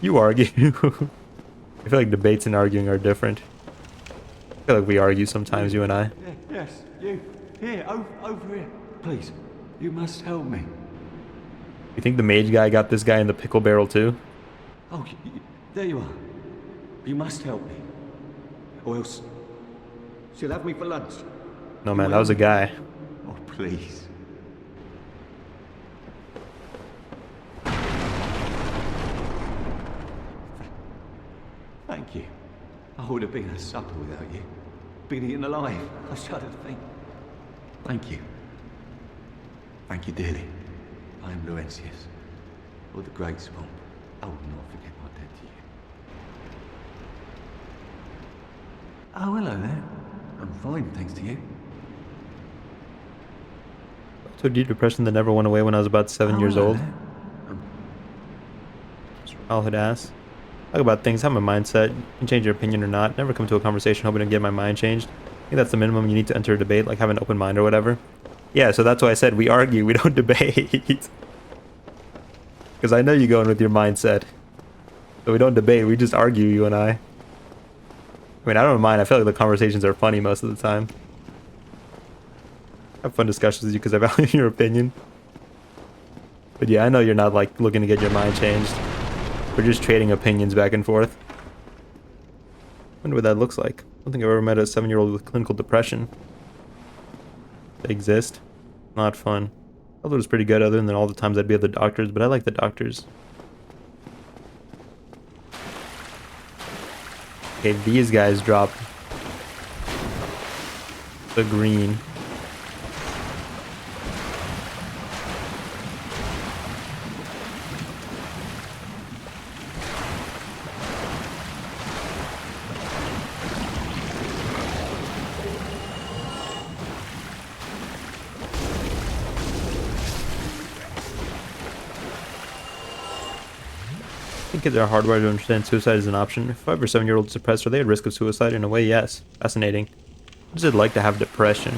You argue. I feel like debates and arguing are different. I feel like we argue sometimes, you and I. Yes, you. Here, over here. Please, you must help me. You think the mage guy got this guy in the pickle barrel too? Oh, there you are. You must help me. Or else she'll have me for lunch. No, man, that was a guy. Oh, please. Thank you. I would have been a supper without you. Been eaten alive. I shudder to think. Thank you. Thank you dearly. I am Laurentius, or the Great Swamp. I will not forget my debt to you. Oh, hello there. I'm fine, thanks to you. So deep depression that never went away when I was about 7 years old. Childhood ass. Talk about things, have my mindset. You can change your opinion or not. Never come to a conversation hoping to get my mind changed. I think that's the minimum you need to enter a debate, like have an open mind or whatever. Yeah, so that's why I said we argue, we don't debate. Because I know you go in with your mindset. So we don't debate, we just argue, you and I. I mean, I don't mind. I feel like the conversations are funny most of the time. I have fun discussions with you because I value your opinion. But yeah, I know you're not like looking to get your mind changed. We're just trading opinions back and forth. Wonder what that looks like. I don't think I've ever met a 7-year-old with clinical depression. They exist. Not fun. I thought it was pretty good other than all the times I'd be at the doctor's, but I like the doctors. Okay, these guys drop the green. I think kids are hardwired to understand suicide is an option. If 5 or 7-year-olds depressed, are they at risk of suicide? In a way, yes. Fascinating. What does it like to have depression?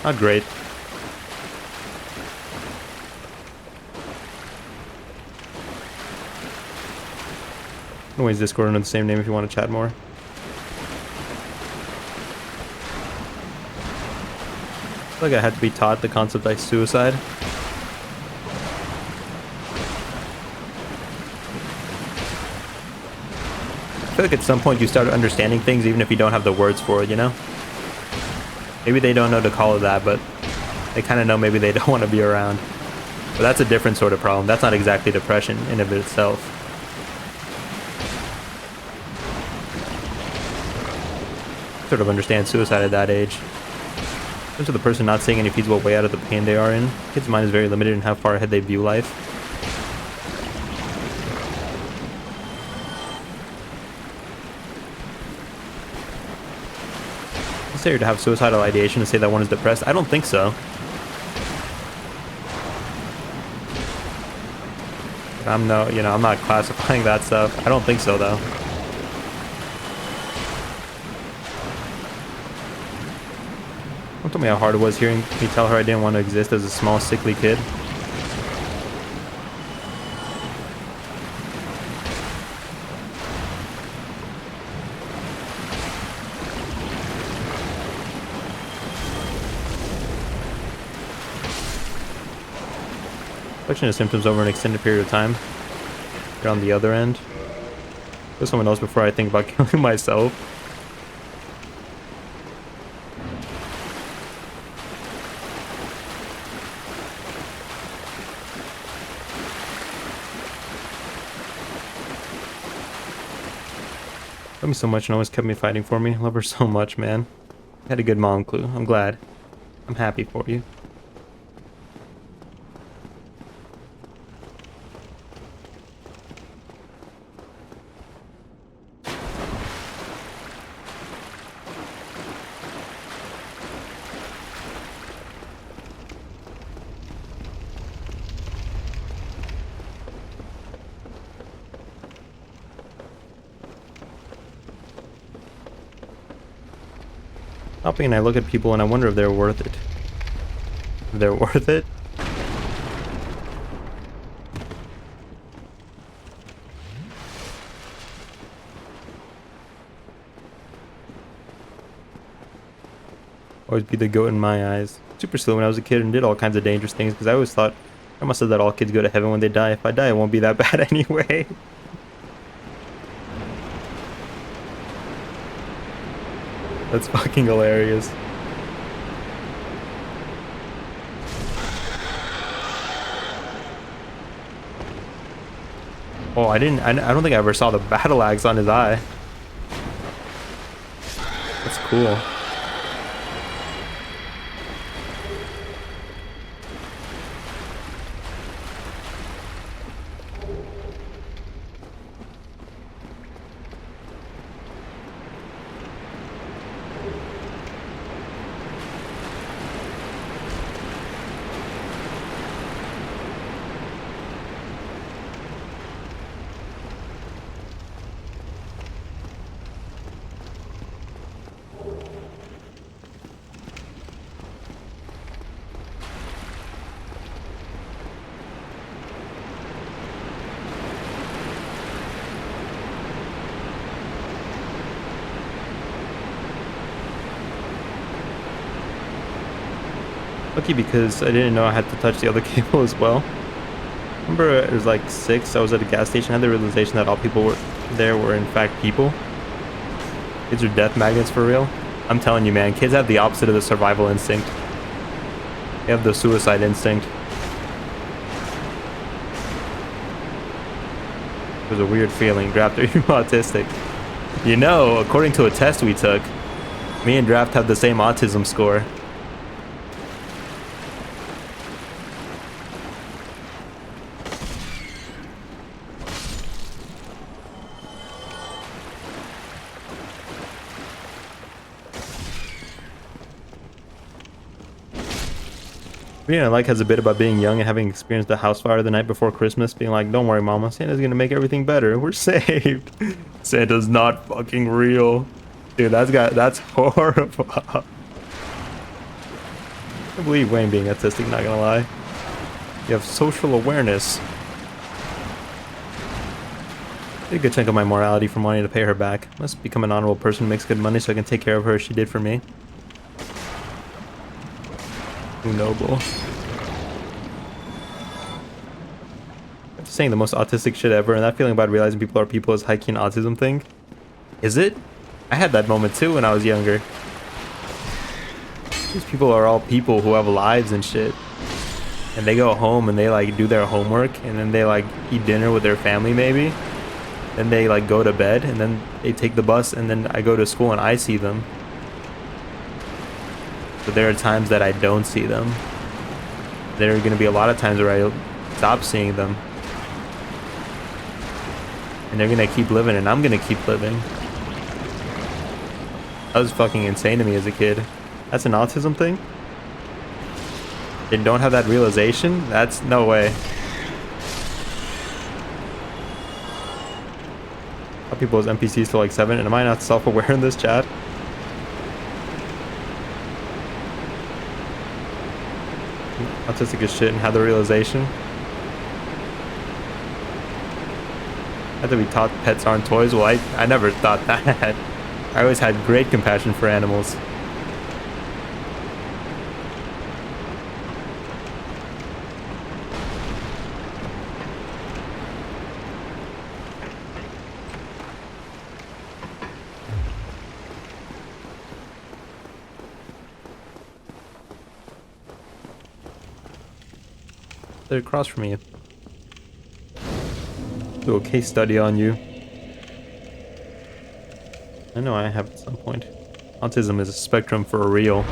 Not great. Anyways, Discord under the same name if you want to chat more. I feel like I had to be taught the concept like suicide. I feel like at some point you start understanding things even if you don't have the words for it, you know? Maybe they don't know to call it that, but they kind of know maybe they don't want to be around. But that's a different sort of problem. That's not exactly depression in of itself. Sort of understand suicide at that age. In terms of the person not seeing any feasible way out of the pain they are in, kid's mind is very limited in how far ahead they view life. Is it necessary to have suicidal ideation to say that one is depressed? I don't think so. I'm not classifying that stuff. I don't think so though. Don't tell me how hard it was hearing me tell her I didn't want to exist as a small, sickly kid. Collection of symptoms over an extended period of time. You're on the other end. Kill someone else before I think about killing myself. Love me so much and always kept me fighting for me. Love her so much, man. Had a good mom, Clue. I'm glad. I'm happy for you. Stopping and I look at people and I wonder if they're worth it. If they're worth it? Always be the goat in my eyes. Super silly when I was a kid and did all kinds of dangerous things because I always thought I must have that all kids go to heaven when they die. If I die, it won't be that bad anyway. That's fucking hilarious. Oh, I don't think I ever saw the battle axe on his eye. That's cool. Lucky because I didn't know I had to touch the other cable as well. Remember it was like 6, I was at a gas station, I had the realization that all people were in fact people. Kids are death magnets for real. I'm telling you, man, kids have the opposite of the survival instinct. They have the suicide instinct. It was a weird feeling. Draft, are you autistic? You know, according to a test we took, me and Draft have the same autism score. Yeah, like has a bit about being young and having experienced the house fire the night before Christmas, being like, "Don't worry, Mama, Santa's gonna make everything better. We're saved." Santa's not fucking real, dude. That's horrible. I can't believe Wayne being autistic. Not gonna lie, you have social awareness. Get a good chunk of my morality from wanting to pay her back. Must become an honorable person who makes good money so I can take care of her as she did for me. Noble. I'm saying the most autistic shit ever, and that feeling about realizing people are people is high-key an autism thing. Is it? I had that moment too when I was younger. These people are all people who have lives and shit. And they go home and they like do their homework and then they like eat dinner with their family maybe. Then they like go to bed and then they take the bus and then I go to school and I see them. But there are times that I don't see them. There are going to be a lot of times where I stop seeing them. And they're going to keep living and I'm going to keep living. That was fucking insane to me as a kid. That's an autism thing? They don't have that realization? That's no way. How people as NPCs till like 7? And am I not self-aware in this chat? Autistic as shit and had the realization. Had to be taught pets aren't toys. Well, I never thought that. I always had great compassion for animals. They're across from me. Do a case study on you. I know I have at some point. Autism is a spectrum for real.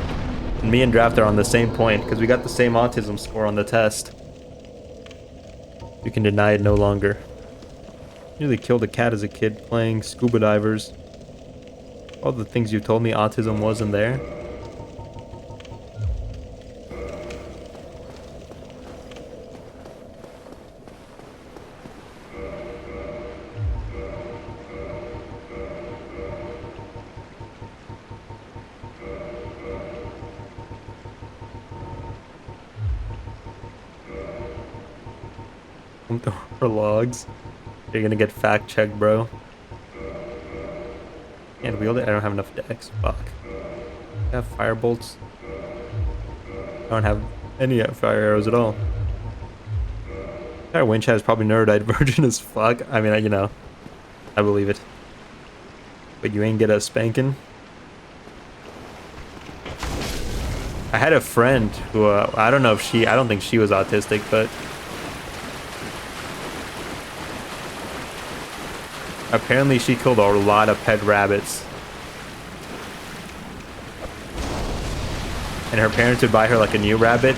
And me and Draft are on the same point because we got the same autism score on the test. You can deny it no longer. Nearly killed a cat as a kid playing scuba divers. All the things you told me autism wasn't there. Or logs. You're gonna get fact checked, bro. Can't wield it. I don't have enough dex. Fuck. I have fire bolts. I don't have any fire arrows at all. Our wind chat is probably neurodivergent as fuck. I mean, you know, I believe it. But you ain't get a spanking. I had a friend who, I don't know if she, I don't think she was autistic, but apparently she killed a lot of pet rabbits. And her parents would buy her like a new rabbit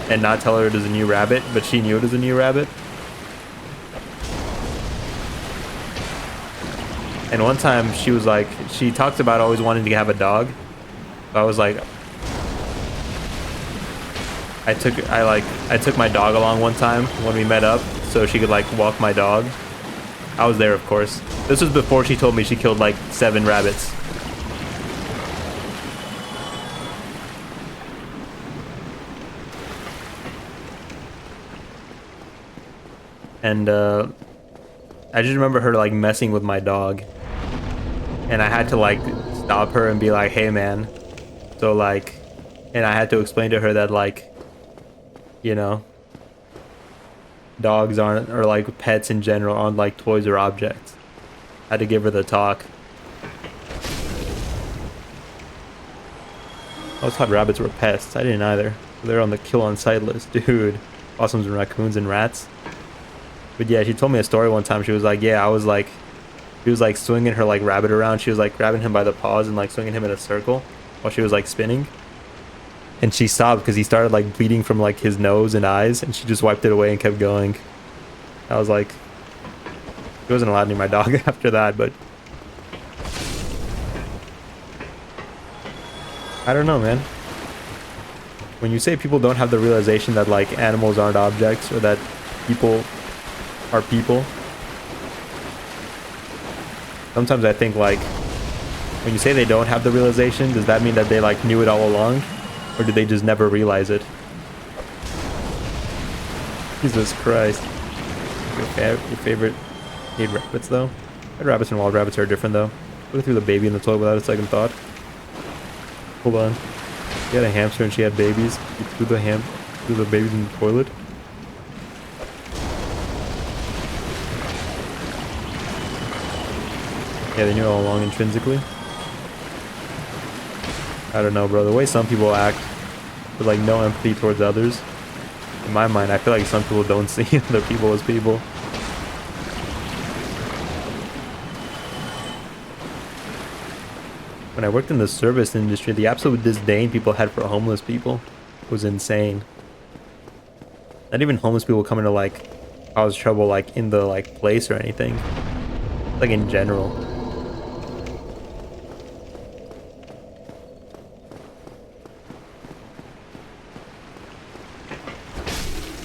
and not tell her it was a new rabbit, but she knew it was a new rabbit. And one time she was like, she talked about always wanting to have a dog. I was like, I took my dog along one time when we met up so she could like walk my dog. I was there, of course. This was before she told me she killed like 7 rabbits. And I just remember her like messing with my dog. And I had to like stop her and be like, hey man. So like, and I had to explain to her that like, you know, dogs aren't, or like pets in general aren't like toys or objects. I had to give her the talk. I always thought rabbits were pests. I didn't either. They're on the kill on sight list, dude. Possums and raccoons and rats. But yeah, she told me a story one time. She was like, yeah, I was like, she was like swinging her like rabbit around. She was like grabbing him by the paws and like swinging him in a circle while she was like spinning. And she sobbed because he started like bleeding from like his nose and eyes, and she just wiped it away and kept going. I was like, she wasn't allowed near my dog after that, but I don't know, man. When you say people don't have the realization that like animals aren't objects or that people are people, sometimes I think like when you say they don't have the realization, does that mean that they like knew it all along? Or did they just never realize it? Jesus Christ. Your favorite hate rabbits though? Red rabbits and wild rabbits are different though. Put it through the baby in the toilet without a second thought. Hold on. She had a hamster and she had babies. You threw the babies in the toilet. Yeah, they knew all along intrinsically. I don't know, bro. The way some people act with like no empathy towards others, in my mind, I feel like some people don't see other people as people. When I worked in the service industry, the absolute disdain people had for homeless people was insane. Not even homeless people coming to like cause trouble like in the like place or anything. Like in general.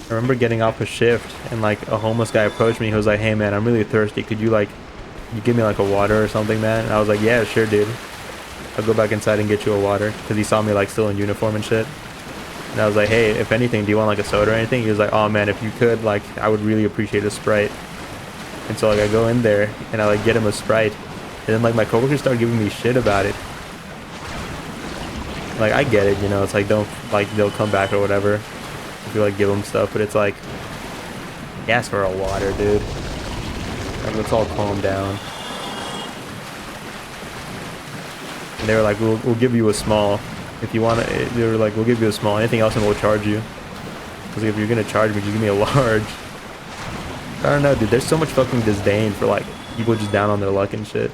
I remember getting off a shift and like a homeless guy approached me. He was like, hey man, I'm really thirsty. Could you like, you give me like a water or something, man? And I was like, yeah, sure, dude. I'll go back inside and get you a water. Because he saw me like still in uniform and shit. And I was like, hey, if anything, do you want like a soda or anything? He was like, oh man, if you could, like, I would really appreciate a Sprite. And so like I go in there and I like get him a Sprite. And then like my coworkers start giving me shit about it. Like I get it, you know, it's like don't, like they'll come back or whatever if you like give them stuff, but it's like, ask for a water, dude. Like, let's all calm down. And they were like, we'll give you a small if you want to. They were like, we'll give you a small, anything else and we'll charge you. I was like, if you're gonna charge me, just give me a large. I don't know, dude, there's so much fucking disdain for like people just down on their luck and shit.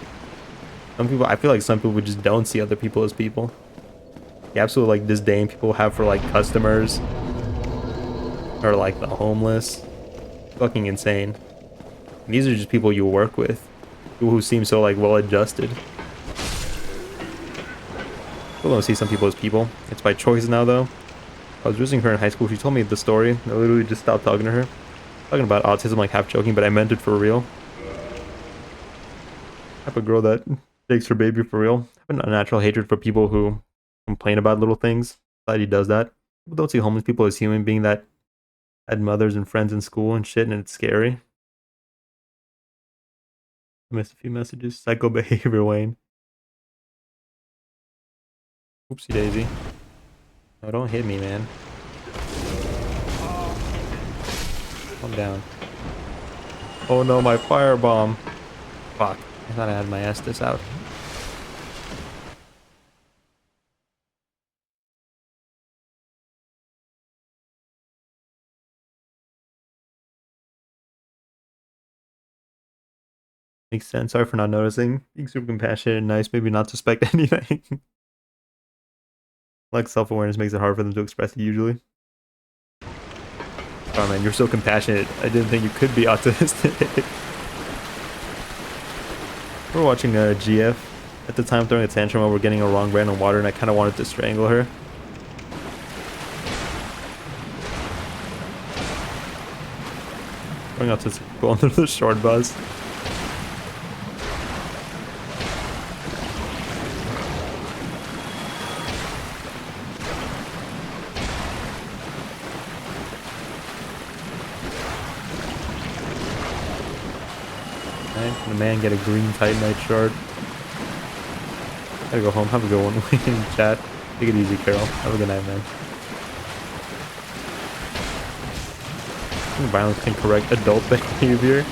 Some people, I feel like some people just don't see other people as people. The absolute like disdain people have for like customers or like the homeless. Fucking insane. And these are just people you work with, people who seem so like well adjusted. Still don't see some people as people. It's by choice now though. I was visiting her in high school. She told me the story. I literally just stopped talking to her. Talking about autism, like half joking, but I meant it for real. I have a girl that takes her baby for real. I have an unnatural hatred for people who complain about little things. Society does that. People don't see homeless people as human being that had mothers and friends in school and shit, and it's scary. Missed a few messages. Psycho behavior, Wayne. Oopsie daisy. No, don't hit me, man. Calm down. Oh no, my firebomb. Fuck. I thought I had my Estus out. Makes sense. Sorry for not noticing. Being super compassionate and nice, maybe not suspect anything. Like self-awareness makes it hard for them to express it usually. Oh man, you're so compassionate. I didn't think you could be autistic. We're watching a GF at the time throwing a tantrum while we're getting a wrong brand of water, and I kind of wanted to strangle her. Going out to go under the short bus. Can a man get a green Titanite shard? Gotta go home. Have a good one. In chat. Take it easy, Carol. Have a good night, man. I think violence can correct adult behavior.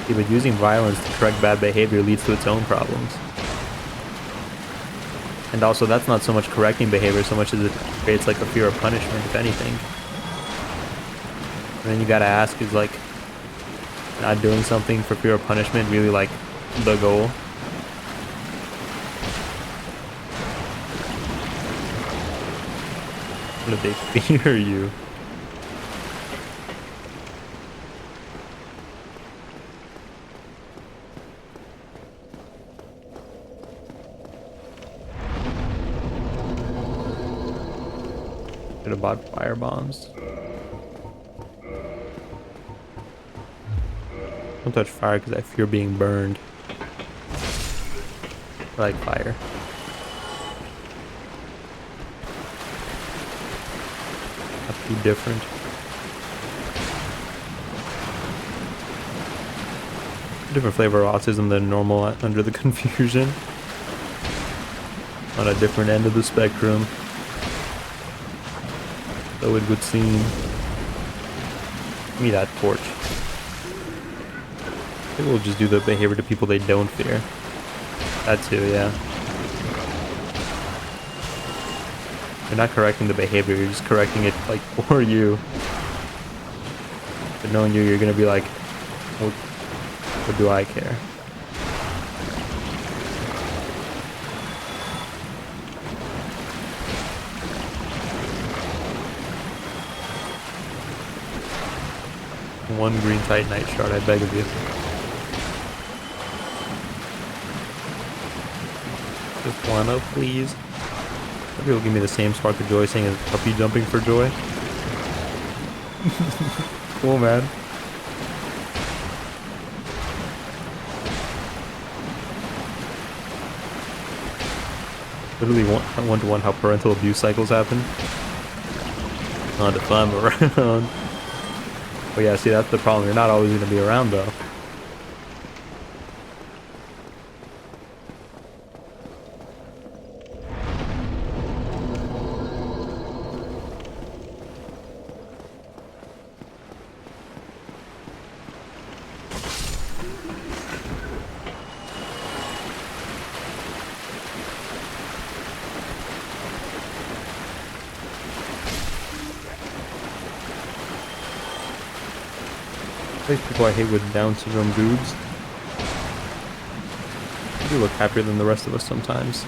Yeah, but using violence to correct bad behavior leads to its own problems. And also, that's not so much correcting behavior so much as it creates like a fear of punishment, if anything. And then you gotta ask, is like not doing something for fear of punishment really like the goal? What if they fear you? Should have bought fire bombs. Don't touch fire because I fear being burned. I like fire. Have to be different. Different flavor of autism than normal under the confusion. On a different end of the spectrum. So it would seem. Give me that torch. Maybe we'll just do the behavior to people they don't fear. That too, yeah. You're not correcting the behavior, you're just correcting it like for you. But knowing you, you're gonna be like, what do I care? One green Titanite shard, I beg of you. Just wanna, please. Maybe will give me the same spark of joy saying as puppy jumping for joy. Cool, man. Literally one-to-one how parental abuse cycles happen. Not if I'm around. But yeah, see, that's the problem. You're not always going to be around, though. These people I hate with Down syndrome dudes. They do look happier than the rest of us sometimes.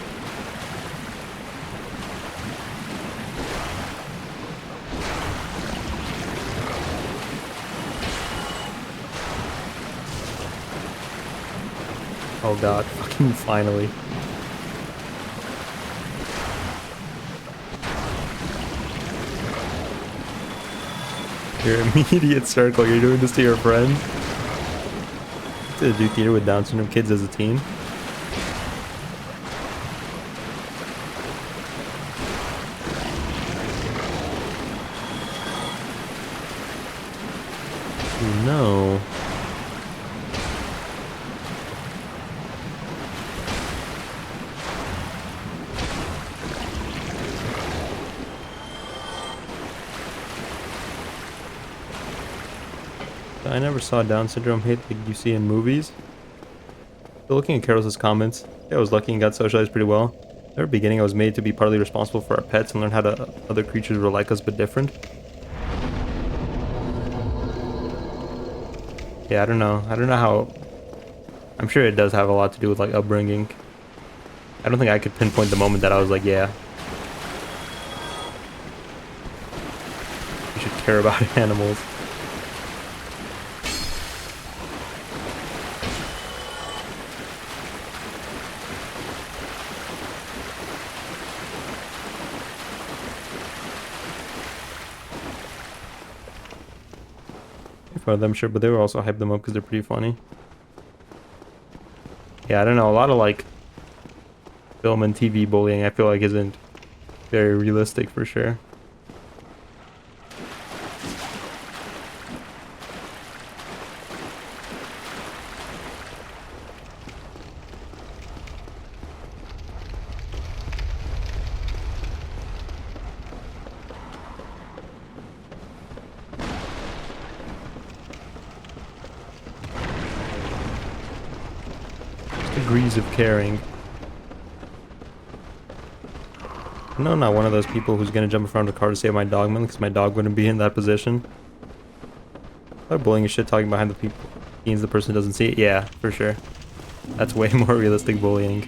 Oh god, fucking finally. Your immediate circle, you're doing this to your friends? To do theater with Down syndrome kids as a teen? no. I never saw Down syndrome hate like you see in movies. So looking at Carol's comments, I was lucky and got socialized pretty well. At the beginning, I was made to be partly responsible for our pets and learn how to other creatures were like us but different. Yeah, I don't know. I don't know how. I'm sure it does have a lot to do with like upbringing. I don't think I could pinpoint the moment that I was like, yeah, you should care about animals. For them, sure, but they were also hype them up because they're pretty funny. Yeah, I don't know. A lot of like film and TV bullying, I feel like, isn't very realistic for sure. Degrees of caring. No, I'm not one of those people who's gonna jump in front of a car to save my dog, man, because my dog wouldn't be in that position. But bullying is shit talking behind the people means the person doesn't see it. Yeah, for sure. That's way more realistic bullying.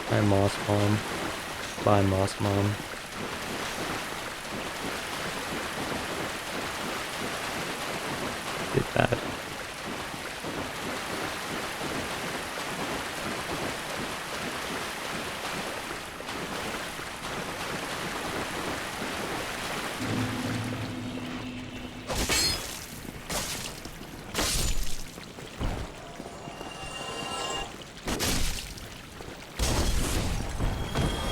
Bye, Moss Mom. Bye, Moss Mom. Get that.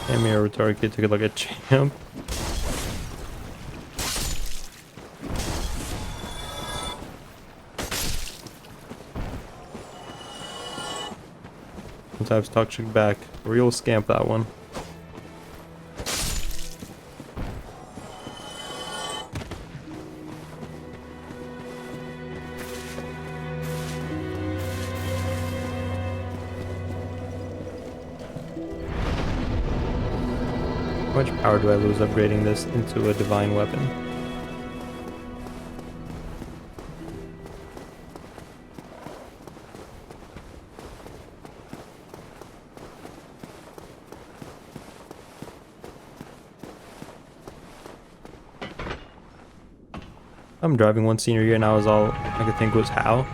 Damn, your retarded kid took it like a champ. Sometimes toxic back. Real scamp, that one. How much power do I lose upgrading this into a divine weapon? I'm driving one senior year and I was all I could think was how.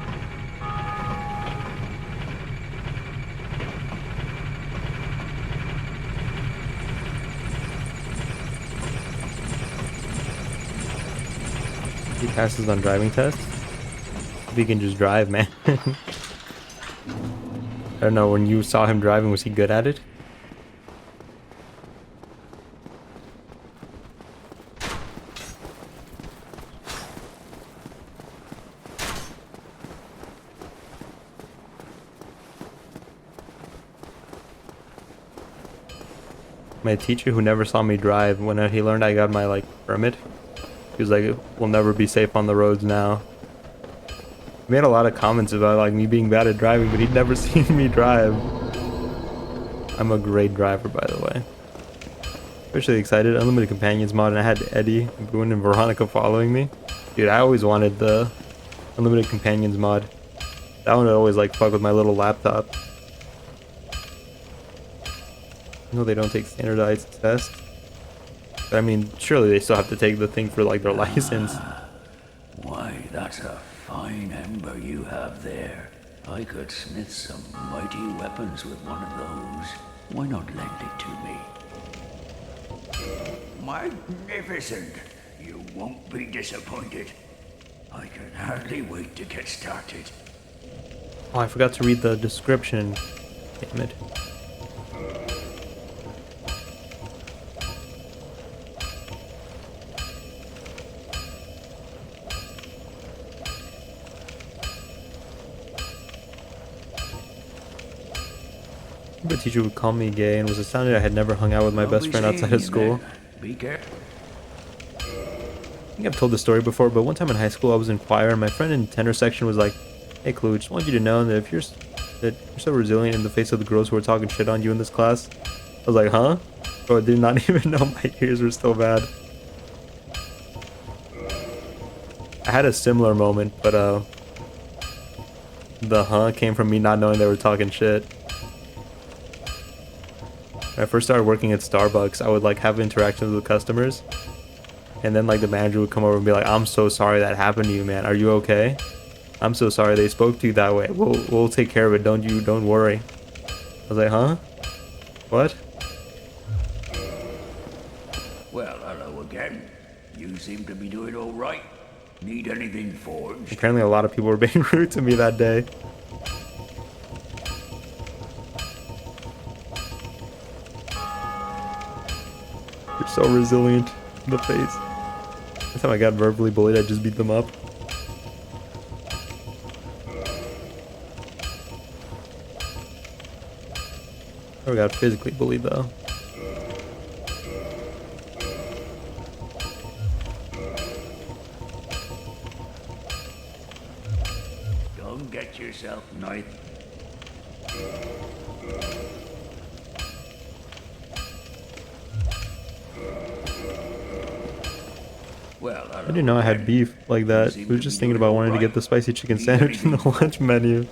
He passes on driving tests. If he can just drive, man. I don't know, when you saw him driving, was he good at it? My teacher who never saw me drive, when he learned I got my like permit, he was like, we'll never be safe on the roads now. He made a lot of comments about like me being bad at driving, but he'd never seen me drive. I'm a great driver, by the way. Especially excited. Unlimited Companions mod, and I had Eddie, Boone, and Veronica following me. Dude, I always wanted the Unlimited Companions mod. That one would always like fuck with my little laptop. No, they don't take standardized tests. But I mean, surely they still have to take the thing for like their license. Why, that's a fine ember you have there. I could smith some mighty weapons with one of those. Why not lend it to me? Magnificent! You won't be disappointed. I can hardly wait to get started. Oh, I forgot to read the description. Damn it. The teacher would call me gay and was astounded I had never hung out with my best friend outside of school. Be careful. I think I've told this story before, but one time in high school I was in choir and my friend in tenor section was like, "Hey Clue, just want you to know that if you're so resilient in the face of the girls who are talking shit on you in this class." I was like, huh? Bro, I did not even know my ears were still bad. I had a similar moment, but the huh came from me not knowing they were talking shit. When I first started working at Starbucks, I would like have interactions with customers, and then like the manager would come over and be like, "I'm so sorry that happened to you, man. Are you okay? I'm so sorry they spoke to you that way. We'll take care of it. Don't worry." I was like, huh? What? Well, hello again. You seem to be doing all right. Need anything forged? Apparently a lot of people were being rude to me that day. You're so resilient in the face. Every time I got verbally bullied, I just beat them up. I got physically bullied though. Don't get yourself knife. Well, I didn't know I had beef like that. I was just thinking about wanting to get the spicy chicken sandwich in the lunch menu.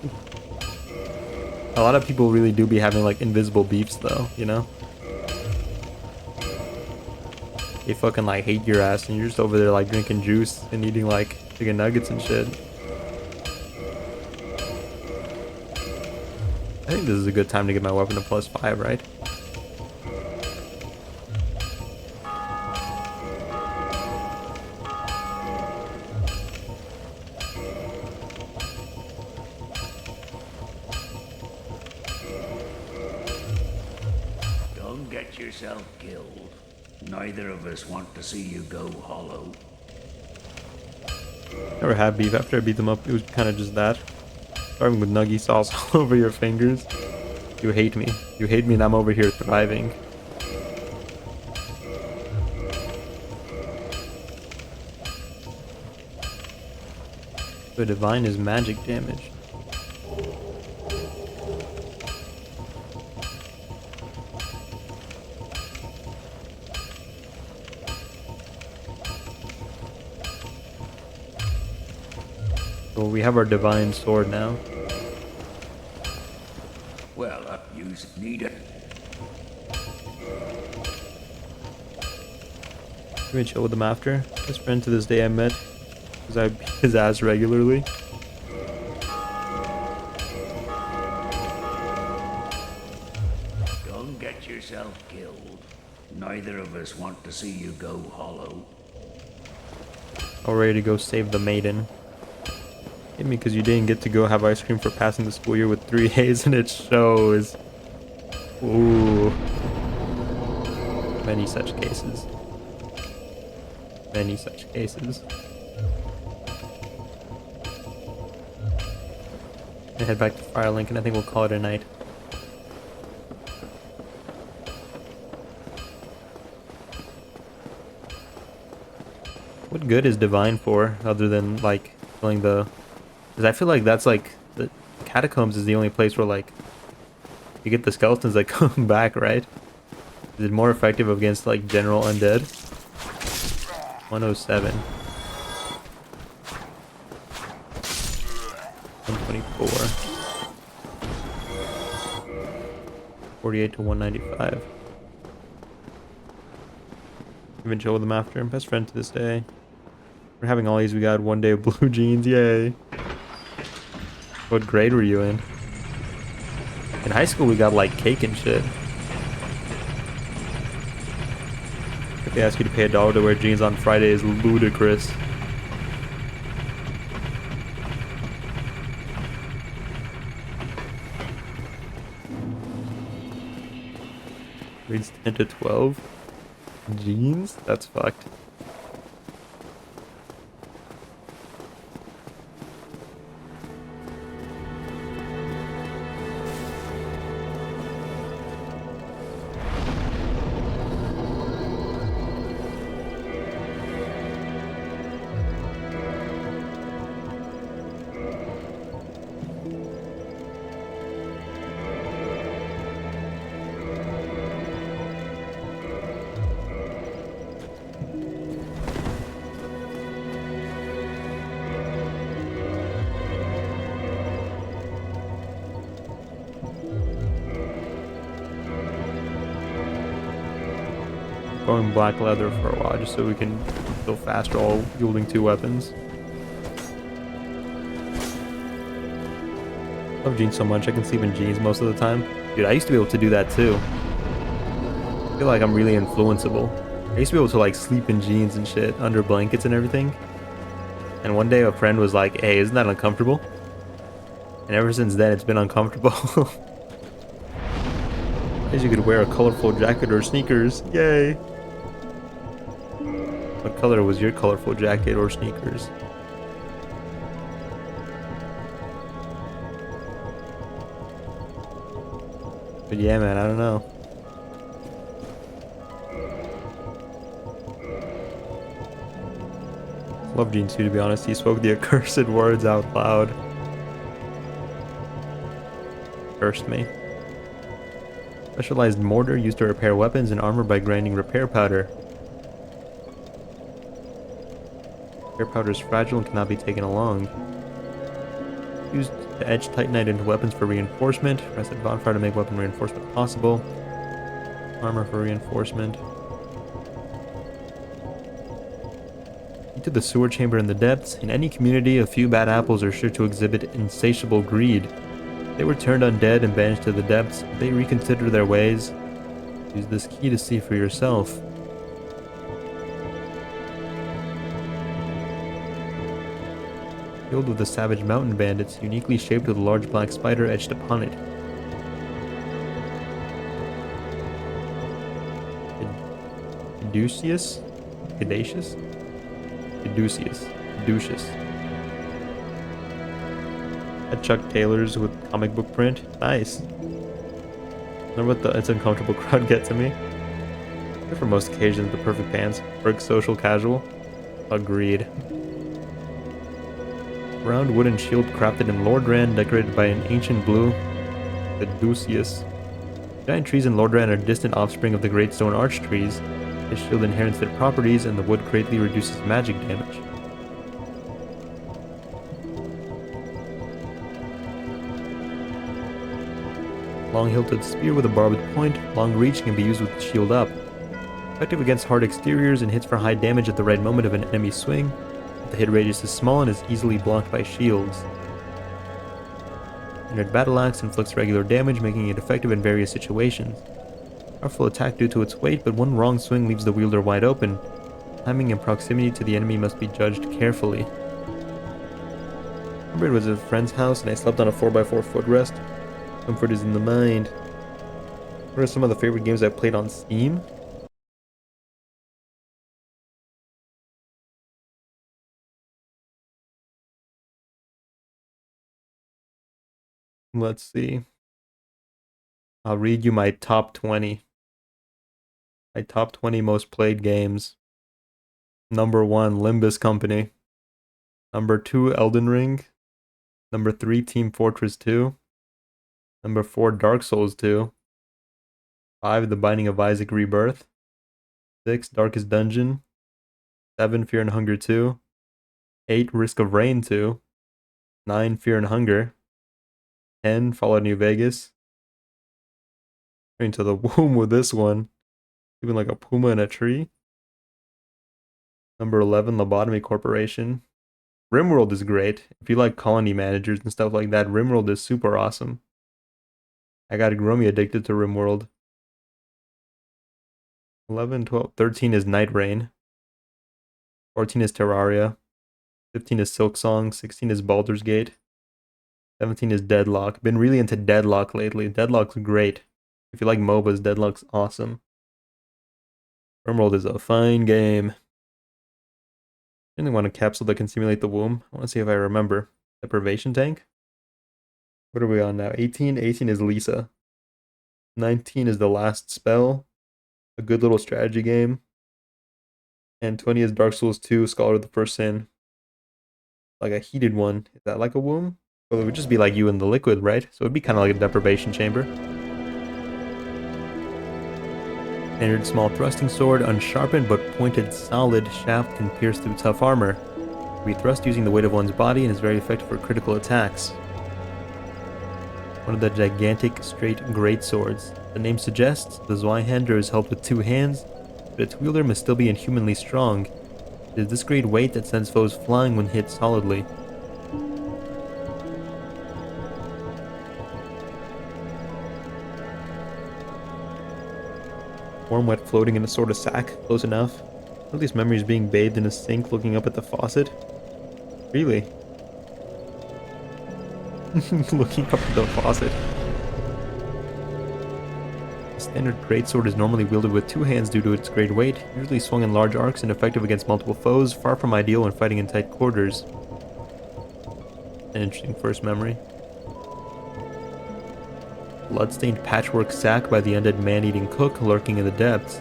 A lot of people really do be having like invisible beefs though, you know? They fucking like hate your ass and you're just over there like drinking juice and eating like chicken nuggets and shit. I think this is a good time to get my weapon to +5, right? Don't get yourself killed. Neither of us want to see you go hollow. Never had beef. After I beat them up, it was kind of just that. Starting with nuggy sauce all over your fingers. You hate me. You hate me and I'm over here thriving. The divine is magic damage. So we have our divine sword now. Well, use need it. I'm gonna chill with him after. Best friend to this day I met, because I beat his ass regularly. Don't get yourself killed. Neither of us want to see you go hollow. All ready to go save the maiden. Hit me because you didn't get to go have ice cream for passing the school year with 3 A's and it shows. Ooh. Many such cases. Many such cases. I head back to Firelink and I think we'll call it a night. What good is divine for other than like killing the... Because I feel like that's like the catacombs is the only place where like you get the skeletons that come back, right? Is it more effective against like general undead? 107. 124. 48 to 195. Even chill with them after. Best friend to this day. We're having all these. We got 1 day of blue jeans. Yay. What grade were you in? In high school, we got like cake and shit. If they ask you to pay $1 to wear jeans on Friday is ludicrous. Grades 10 to 12. Jeans? That's fucked. Going black leather for a while just so we can go faster while wielding 2 weapons. Love jeans so much, I can sleep in jeans most of the time. Dude, I used to be able to do that too. I feel like I'm really influenceable. I used to be able to like sleep in jeans and shit, under blankets and everything. And one day a friend was like, hey, isn't that uncomfortable? And ever since then it's been uncomfortable. As you could wear a colorful jacket or sneakers, yay! What color was your colorful jacket or sneakers? But yeah, man, I don't know. Love Gene too, to be honest. He spoke the accursed words out loud. Cursed me. Specialized mortar used to repair weapons and armor by grinding repair powder. Repair powder is fragile and cannot be taken along. Used to etch titanite into weapons for reinforcement. Rest at bonfire to make weapon reinforcement possible. Armor for reinforcement. Into the sewer chamber in the depths. In any community, a few bad apples are sure to exhibit insatiable greed. They were turned undead and banished to the depths. They reconsider their ways. Use this key to see for yourself. Filled with the savage mountain bandits, uniquely shaped with a large black spider etched upon it. Caduceus? Caduceus? Caduceus. Caduceus. At Chuck Taylor's with comic book print. Nice. Remember what the it's uncomfortable crowd get to me? For most occasions, the perfect pants. Burg social casual. Agreed. Round wooden shield crafted in Lordran, decorated by an ancient blue Caduceus. Giant trees in Lordran are distant offspring of the great stone arch trees. This shield inherits their properties, and the wood greatly reduces magic damage. Long-hilted spear with a barbed point, long reach, can be used with the shield up. Effective against hard exteriors and hits for high damage at the right moment of an enemy swing. The hit radius is small and is easily blocked by shields. Standard battle axe inflicts regular damage, making it effective in various situations. Powerful attack due to its weight, but one wrong swing leaves the wielder wide open. Timing and proximity to the enemy must be judged carefully. I remember it was at a friend's house and I slept on a 4x4 footrest. Comfort is in the mind. What are some of the favorite games I've played on Steam? Let's see. I'll read you my top 20. My top 20 most played games. Number 1, Limbus Company. Number 2, Elden Ring. Number 3, Team Fortress 2. Number 4, Dark Souls 2. 5, The Binding of Isaac Rebirth. 6, Darkest Dungeon. 7, Fear and Hunger 2. 8, Risk of Rain 2. 9, Fear and Hunger. 10, Fallout New Vegas. Into the womb with this one. Even like a puma in a tree. Number 11, Lobotomy Corporation. RimWorld is great. If you like colony managers and stuff like that, RimWorld is super awesome. I got Grommy addicted to RimWorld. 11, 12, 13 is Night Rain. 14 is Terraria. 15 is Silksong. 16 is Baldur's Gate. 17 is Deadlock. Been really into Deadlock lately. Deadlock's great. If you like MOBAs, Deadlock's awesome. Rimworld is a fine game. I really want a capsule that can simulate the womb. I want to see if I remember. Deprivation tank? What are we on now? 18? 18 is Lisa. 19 is the last spell. A good little strategy game. And 20 is Dark Souls 2, Scholar of the First Sin. Like a heated one. Is that like a womb? Well, it would just be like you in the liquid, right? So it'd be kind of like a deprivation chamber. Standard small thrusting sword, unsharpened but pointed solid shaft can pierce through tough armor. We thrust using the weight of one's body and is very effective for critical attacks. One of the gigantic straight great swords. The name suggests the Zweihander is held with 2 hands, but its wielder must still be inhumanly strong. It is this great weight that sends foes flying when hit solidly. Warm wet floating in a sort of sack, close enough. Earliest memories being bathed in a sink looking up at the faucet. Really? Looking up at the faucet. The standard greatsword is normally wielded with 2 hands due to its great weight, usually swung in large arcs and effective against multiple foes, far from ideal when fighting in tight quarters. An interesting first memory. Bloodstained patchwork sack by the undead man-eating cook lurking in the depths.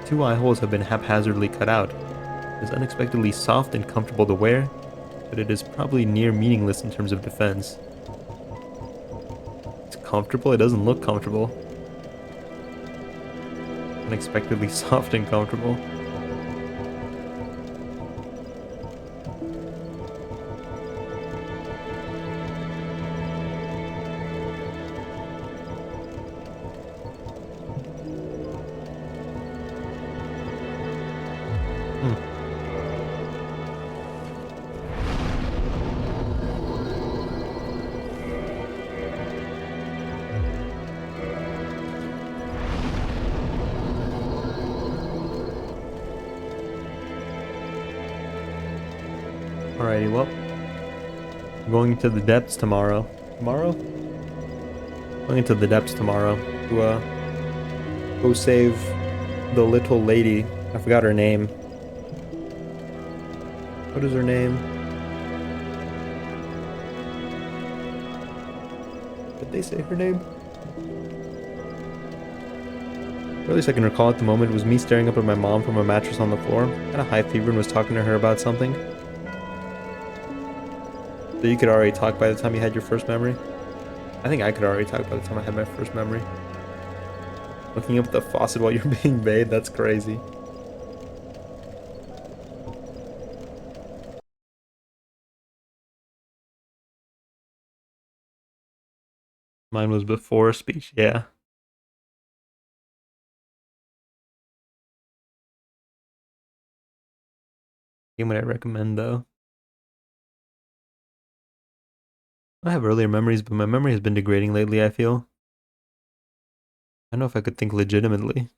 2 eye holes have been haphazardly cut out. It is unexpectedly soft and comfortable to wear, but it is probably near meaningless in terms of defense. It's comfortable? It doesn't look comfortable. Unexpectedly soft and comfortable. Alrighty, well. I'm going to the depths tomorrow. Tomorrow? Going into the depths tomorrow to go save the little lady. I forgot her name. What is her name? Did they say her name? Or at least I can recall at the moment it was me staring up at my mom from a mattress on the floor. Had a high fever and was talking to her about something. So you could already talk by the time you had your first memory? I think I could already talk by the time I had my first memory. Looking up at the faucet while you're being bathed, that's crazy. Mine was before speech, yeah. Game would I recommend though? I have earlier memories, but my memory has been degrading lately, I feel. I don't know if I could think legitimately.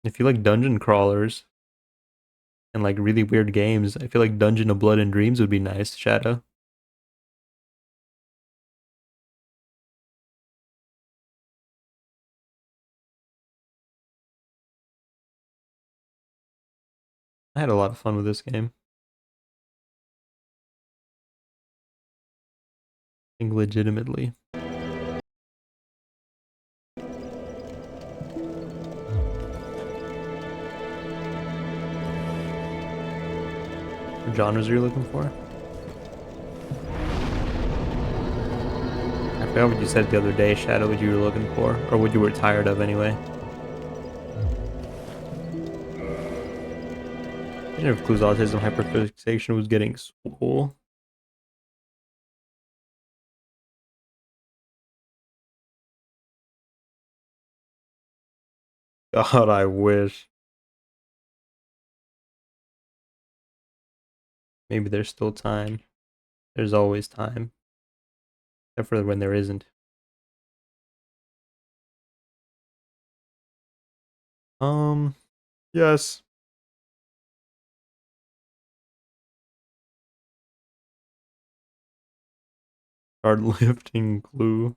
If you like dungeon crawlers and like really weird games, I feel like Dungeon of Blood and Dreams would be nice, Shadow. I had a lot of fun with this game. Think legitimately. What genres are you looking for? I forgot what you said the other day, Shadow, what you were looking for, or what you were tired of anyway. Imagine if Clue's autism hyperfixation was getting swole. God, I wish. Maybe there's still time. There's always time. Except for when there isn't. Yes. Start lifting glue.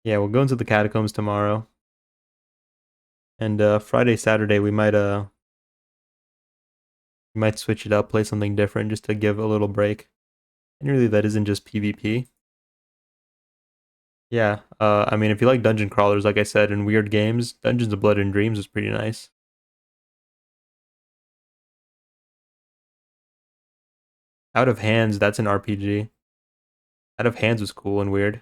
Yeah, we'll go into the catacombs tomorrow. And Friday, Saturday, we might switch it up, play something different just to give a little break. And really that isn't just PvP. Yeah, I mean if you like dungeon crawlers, like I said, and weird games, Dungeons of Blood and Dreams is pretty nice. Out of Hands, that's an RPG. Out of Hands was cool and weird.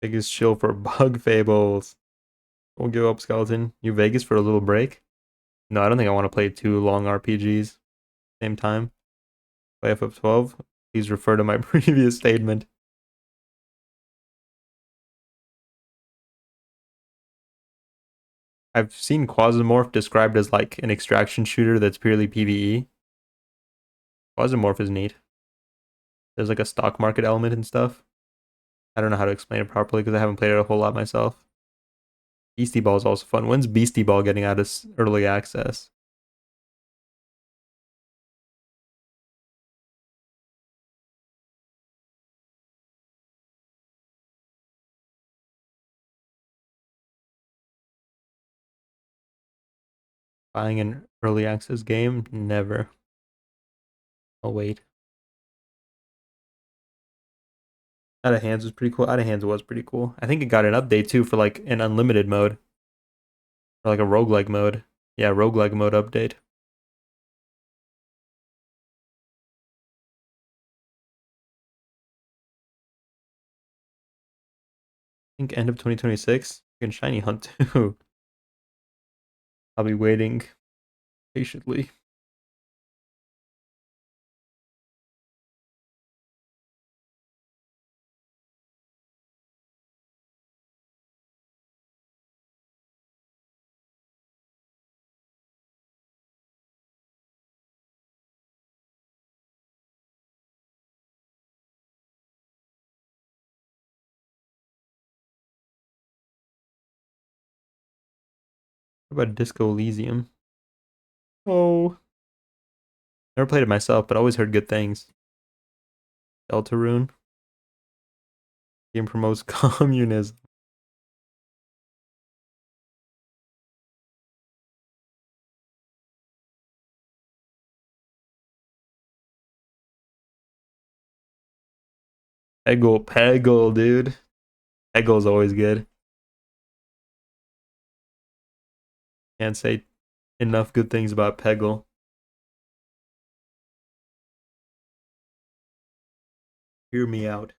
Biggest chill for bug fables. We'll give up, Skeleton. You Vegas for a little break? No, I don't think I want to play 2 long RPGs same time. Play FF12? Please refer to my previous statement. I've seen Quasimorph described as like an extraction shooter that's purely PvE. Quasimorph is neat. There's like a stock market element and stuff. I don't know how to explain it properly because I haven't played it a whole lot myself. Beastie Ball is also fun. When's Beastie Ball getting out of early access? Buying an early access game? Never. Oh, wait. Out of Hands was pretty cool. Out of Hands was pretty cool. I think it got an update too for like an unlimited mode. Or like a roguelike mode. Yeah, roguelike mode update. I think end of 2026. And Shiny Hunt too. I'll be waiting patiently. What about Disco Elysium? Oh. Never played it myself, but always heard good things. Deltarune. Game promotes communism. Peggle, dude. Peggle's always good. Can't say enough good things about Peggle. Hear me out.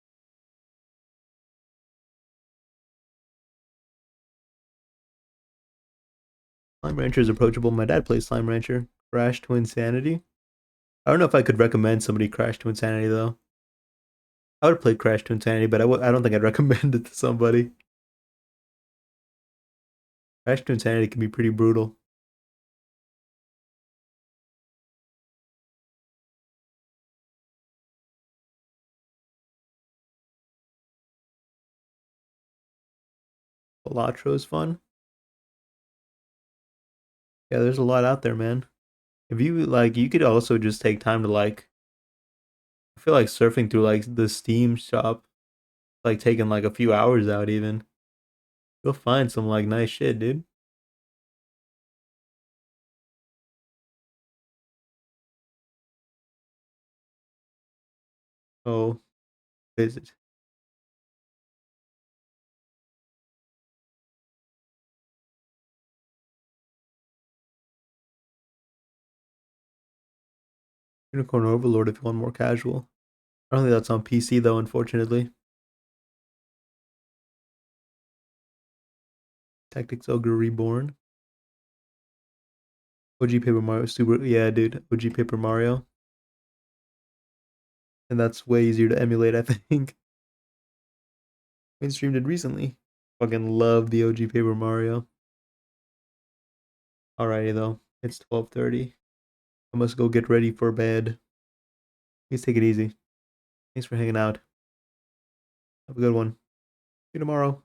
Slime Rancher is approachable. My dad plays Slime Rancher. Crash to Insanity. I don't know if I could recommend somebody Crash to Insanity though. I would play Crash to Insanity, but I don't think I'd recommend it to somebody. Crash to Insanity can be pretty brutal. Elatro is fun. Yeah, there's a lot out there, man. If you like, you could also just take time to like. I feel like surfing through like the Steam shop, like taking like a few hours out even. You'll find some like nice shit, dude. Oh, visit. Unicorn Overlord if you want more casual. I don't think that's on PC though, unfortunately. Tactics Ogre Reborn. OG Paper Mario Super, yeah, dude. OG Paper Mario. And that's way easier to emulate, I think. I streamed it recently. Fucking love the OG Paper Mario. Alrighty though. It's 12:30. I must go get ready for bed. Please take it easy. Thanks for hanging out. Have a good one. See you tomorrow.